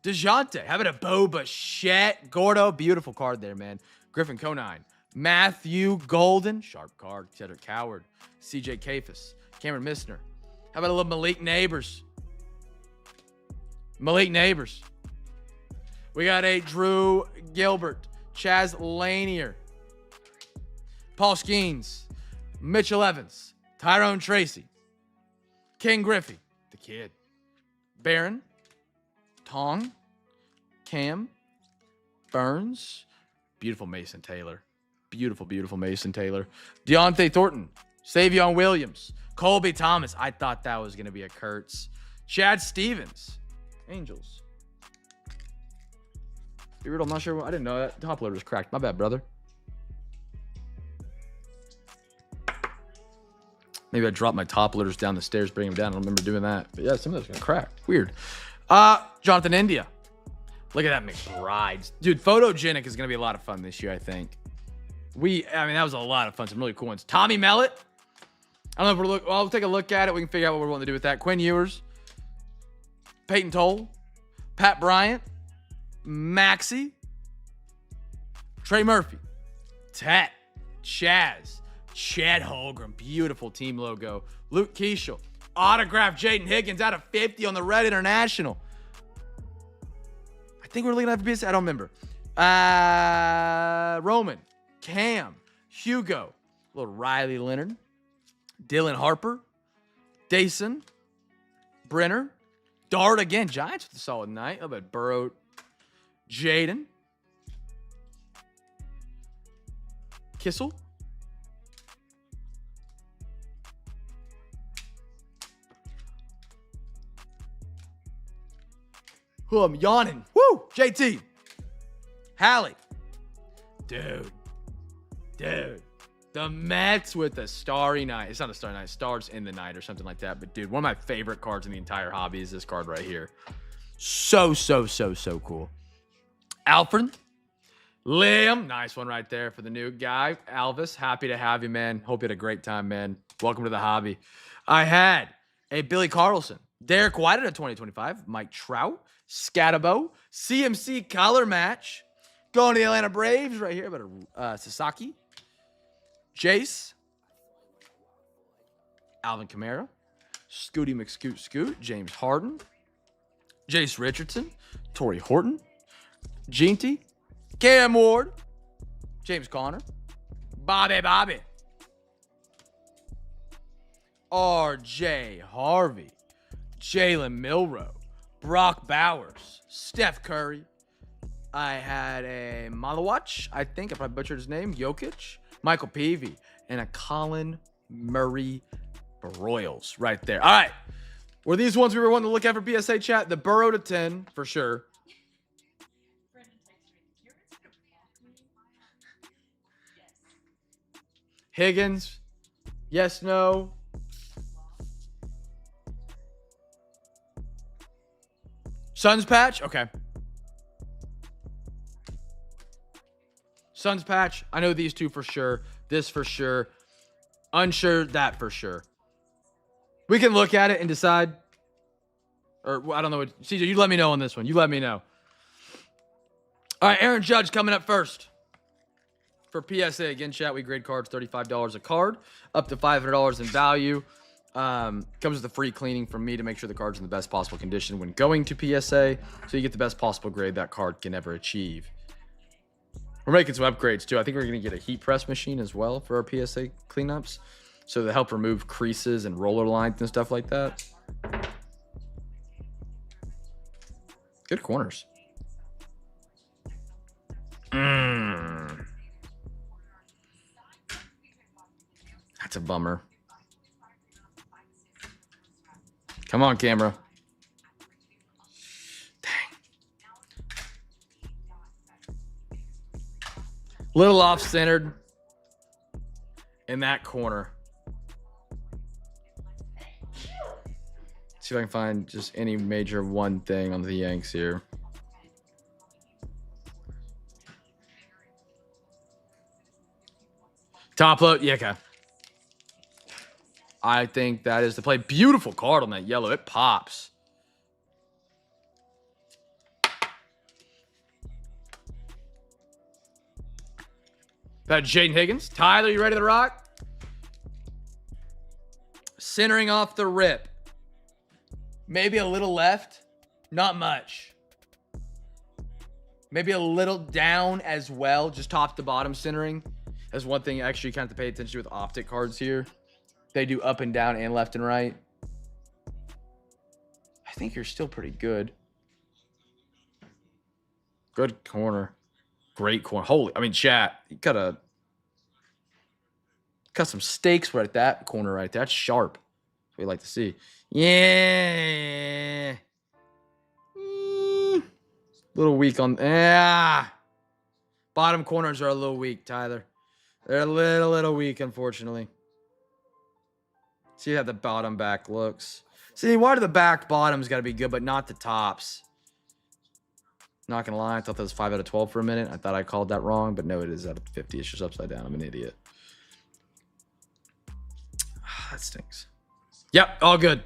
DeJounte. How about a Bo Bichette? Gordo, beautiful card there, man. Griffin Conine, Matthew Golden, sharp card. Cedric Coward, CJ Kafis, Cameron Missner. How about a little Malik Neighbors? Malik Neighbors. We got a Drew Gilbert, Chaz Lanier, Paul Skeens, Mitchell Evans, Tyrone Tracy, King Griffey, the kid, Barron, Tong, Cam, Burns, beautiful Mason Taylor. Beautiful, beautiful Mason Taylor. Deontay Thornton, Savion Williams, Colby Thomas. I thought that was going to be a Kurtz. Chad Stevens, Angels. Be real, I'm not sure. I didn't know that. Top loader was cracked. My bad, brother. Maybe I dropped my top loaders down the stairs, bring them down. I don't remember doing that. But yeah, some of those got cracked. Weird. Jonathan India. Look at that McBride. Dude, Photogenic is going to be a lot of fun this year, I think. That was a lot of fun. Some really cool ones. Tommy Mellett. I don't know if I'll take a look at it. We can figure out what we're wanting to do with that. Quinn Ewers. Peyton Toll. Pat Bryant. Maxey. Trey Murphy. Tet. Chaz. Chad Holmgren. Beautiful team logo. Luke Keishel. Autograph Jaden Higgins out of 50 on the Red International. I think we're looking at FBS. I don't remember. Roman. Cam, Hugo, little Riley Leonard, Dylan Harper, Dason, Brenner, Dart again. Giants with a solid night. How about Burrow, Jaden, Kissel, who I'm yawning. Woo! JT, Hallie, dude. The Mets with a starry night. It's not a starry night. Stars in the night or something like that. But, dude, one of my favorite cards in the entire hobby is this card right here. So cool. Alfred. Liam. Nice one right there for the new guy. Alvis. Happy to have you, man. Hope you had a great time, man. Welcome to the hobby. I had a Billy Carlson. Derek White at a 2025. Mike Trout. Scatabo. CMC color match. Going to the Atlanta Braves right here. But Sasaki. Jace, Alvin Kamara, Scooty McScoot, James Harden, Jace Richardson, Torrey Horton, Ginty, Cam Ward, James Conner, Bobby, RJ Harvey, Jalen Milroe, Brock Bowers, Steph Curry. I had a Malawatch, I think I probably butchered his name, Jokic, Michael Peavy, and a Colin Murray Royals right there. All right. Were these ones we were wanting to look at for PSA chat? The Burrow to 10, for sure. Higgins. Yes, no. Suns patch? Okay. Suns patch. I know these two for sure. This for sure. Unsure, that for sure. We can look at it and decide. Or I don't know what. CJ, you let me know on this one. You let me know. All right, Aaron Judge coming up first. For PSA, again, chat, we grade cards $35 a card, up to $500 in value. Comes with a free cleaning from me to make sure the card's in the best possible condition when going to PSA, so you get the best possible grade that card can ever achieve. We're making some upgrades too. I think we're going to get a heat press machine as well for our PSA cleanups, so to help remove creases and roller lines and stuff like that. Good corners. That's a bummer. Come on, camera. Dang. Little off-centered in that corner. See if I can find just any major one thing on the Yanks here. Top load, yeah, okay. I think that is the play. Beautiful card on that yellow. It pops. About Jaden Higgins. Tyler, you ready to rock? Centering off the rip. Maybe a little left. Not much. Maybe a little down as well. Just top to bottom centering. That's one thing actually you kind of have to pay attention to with Optic cards here. They do up and down and left and right. I think you're still pretty good. Good corner. Great corner. Holy, I mean, chat. You cut some steaks right at that corner right there. That's sharp. That's what we like to see. Yeah. Little weak on. Yeah. Bottom corners are a little weak, Tyler. They're a little weak, unfortunately. See how the bottom back looks. See, why do the back bottoms got to be good, but not the tops? Not going to lie, I thought that was 5 out of 12 for a minute. I thought I called that wrong, but no, it is out of 50. It's just upside down. I'm an idiot. That stinks. Yep, all good.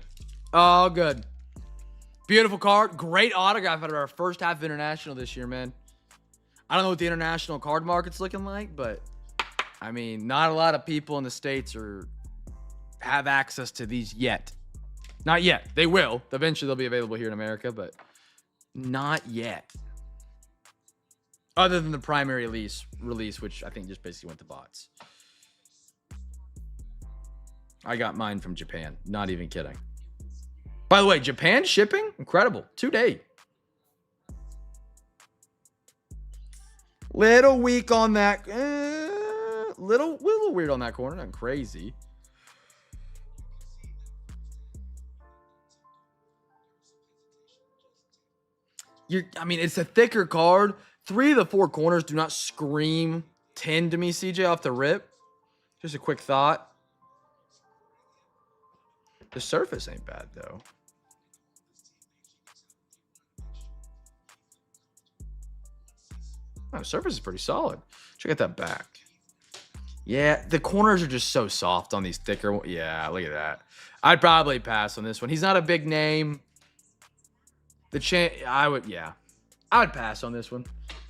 All good. Beautiful card. Great autograph out of our first half of international this year, man. I don't know what the international card market's looking like, but, I mean, not a lot of people in the States have access to these yet. Not yet. They will. Eventually, they'll be available here in America, but not yet. Other than the primary release, which I think just basically went to bots. I got mine from Japan. Not even kidding. By the way, Japan shipping? Incredible. 2-day. Little weak on that. Little weird on that corner. Not crazy. I mean, it's a thicker card. 3 of the 4 corners do not scream 10 to me, CJ, off the rip. Just a quick thought. The surface ain't bad, though. Oh, the surface is pretty solid. Check out that back. Yeah, the corners are just so soft on these thicker ones. Yeah, look at that. I'd probably pass on this one. He's not a big name. I would pass on this one.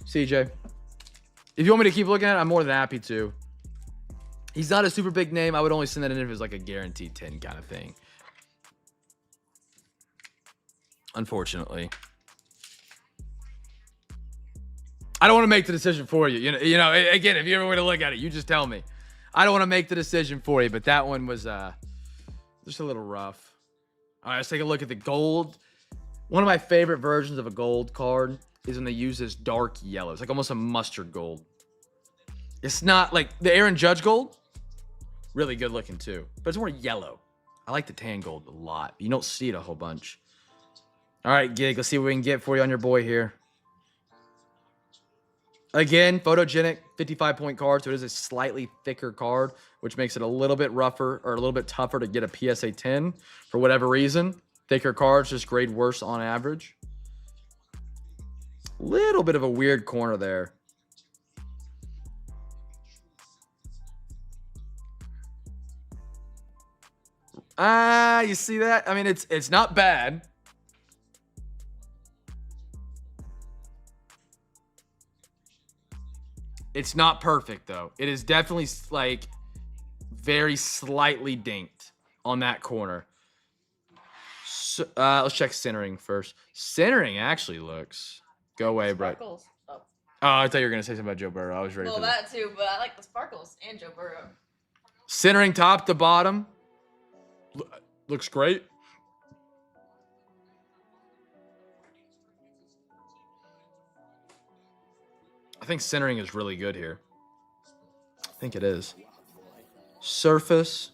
CJ. If you want me to keep looking at it, I'm more than happy to. He's not a super big name. I would only send that in if it was like a guaranteed 10 kind of thing. Unfortunately. I don't want to make the decision for you. You know, again, if you ever want to look at it, you just tell me. I don't want to make the decision for you, but that one was just a little rough. All right, let's take a look at the gold. One of my favorite versions of a gold card is when they use this dark yellow. It's like almost a mustard gold. It's not like the Aaron Judge gold. Really good looking too, but it's more yellow. I like the tan gold a lot. You don't see it a whole bunch. All right, Gig, let's see what we can get for you on your boy here. Again, photogenic 55-point card, so it is a slightly thicker card, which makes it a little bit rougher or a little bit tougher to get a PSA 10 for whatever reason. Thicker cards just grade worse on average. Little bit of a weird corner there. You see that? I mean, it's not bad. It's not perfect, though. It is definitely, like, very slightly dinked on that corner. So, let's check centering first. Centering actually looks... Go away, Brett. Sparkles. Oh, I thought you were going to say something about Joe Burrow. I was ready for that. That too, but I like the sparkles and Joe Burrow. Centering top to bottom. Looks great. I think centering is really good here. I think it is. Surface.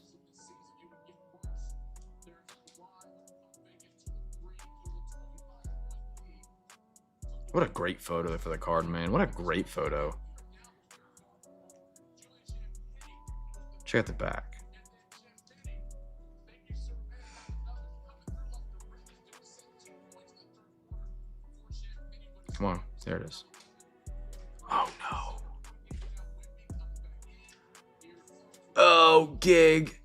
What a great photo for the card, man. What a great photo. Check out the back. Come on. There it is. Oh, no. Oh, Gig.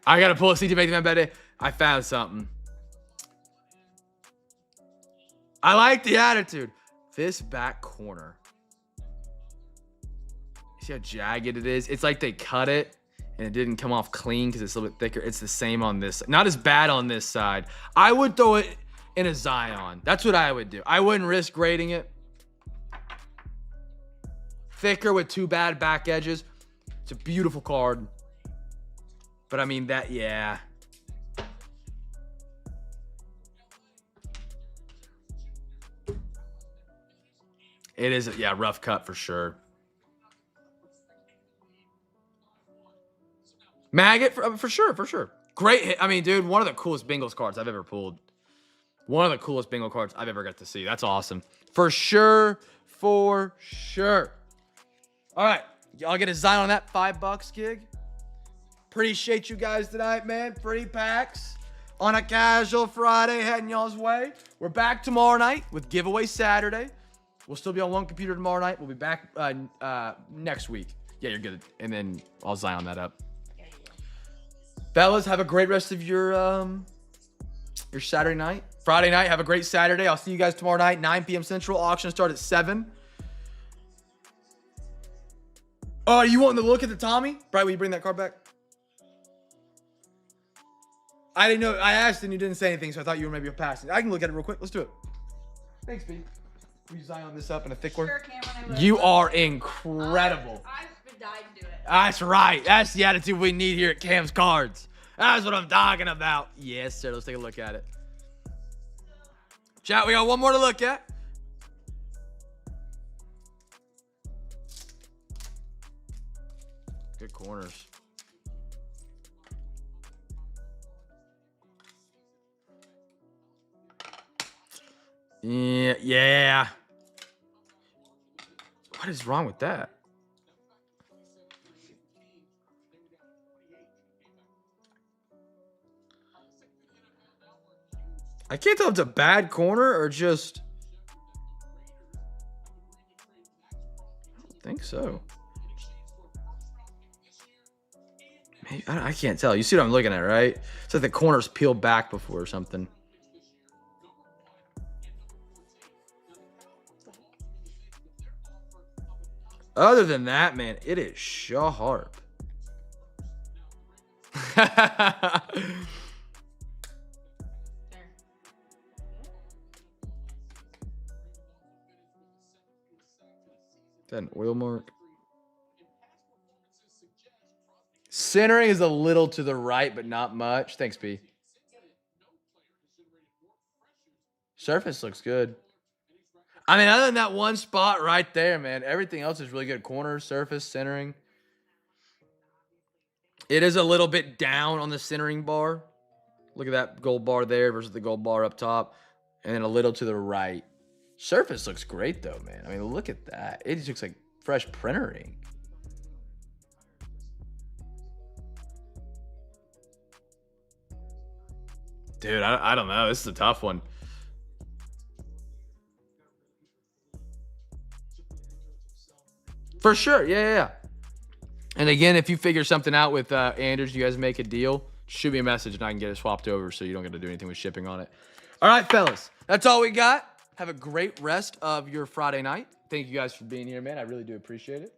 I got to pull a CT Make the Man Better. I found something. I like the attitude. This back corner. See how jagged it is? It's like they cut it and it didn't come off clean because it's a little bit thicker. It's the same on this. Not as bad on this side. I would throw it in a Zion. That's what I would do. I wouldn't risk grading it. Thicker with 2 bad back edges. It's a beautiful card. But I mean that, yeah. It is, yeah, rough cut for sure. Maggot, for sure. Great hit. I mean, dude, one of the coolest Bengals cards I've ever pulled. One of the coolest Bengal cards I've ever got to see. That's awesome. For sure. All right. Y'all get a Zion on that $5 gig. Appreciate you guys tonight, man. Free packs on a casual Friday heading y'all's way. We're back tomorrow night with giveaway Saturday. We'll still be on one computer tomorrow night. We'll be back next week. Yeah, you're good. And then I'll Zion that up. Fellas, have a great rest of your Saturday night. Friday night, have a great Saturday. I'll see you guys tomorrow night, 9 p.m. Central. Auction start at 7. Oh, you wanting to look at the Tommy? Bright, will you bring that card back? I didn't know. I asked and you didn't say anything, so I thought you were maybe passing. I can look at it real quick. Let's do it. Thanks, B. Will you Zion this up in a thick one? Sure, Cameron, I will. You are incredible. I've been dying to do it. That's right. That's the attitude we need here at Cam's Cards. That's what I'm talking about. Yes, sir. Let's take a look at it. Chat, we got one more to look at. Good corners. Yeah. What is wrong with that? I can't tell if it's a bad corner or just... I don't think so. Maybe, I can't tell. You see what I'm looking at, right? It's like the corner's peeled back before or something. Other than that, man, it is sharp. Is that an oil mark? Centering is a little to the right, but not much. Thanks, B. Surface looks good. I mean, other than that one spot right there, man, everything else is really good. Corner, surface, centering. It is a little bit down on the centering bar. Look at that gold bar there versus the gold bar up top. And then a little to the right. Surface looks great, though, man. I mean, look at that. It just looks like fresh printering. Dude, I don't know. This is a tough one. For sure. Yeah. And again, if you figure something out with Anders, you guys make a deal, shoot me a message and I can get it swapped over so you don't got to do anything with shipping on it. All right, fellas. That's all we got. Have a great rest of your Friday night. Thank you guys for being here, man. I really do appreciate it.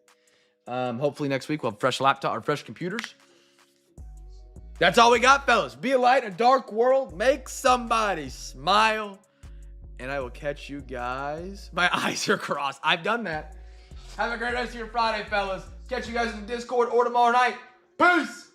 Hopefully next week we'll have fresh laptop or fresh computers. That's all we got, fellas. Be a light in a dark world. Make somebody smile. And I will catch you guys. My eyes are crossed. I've done that. Have a great rest of your Friday, fellas. Catch you guys in the Discord or tomorrow night. Peace.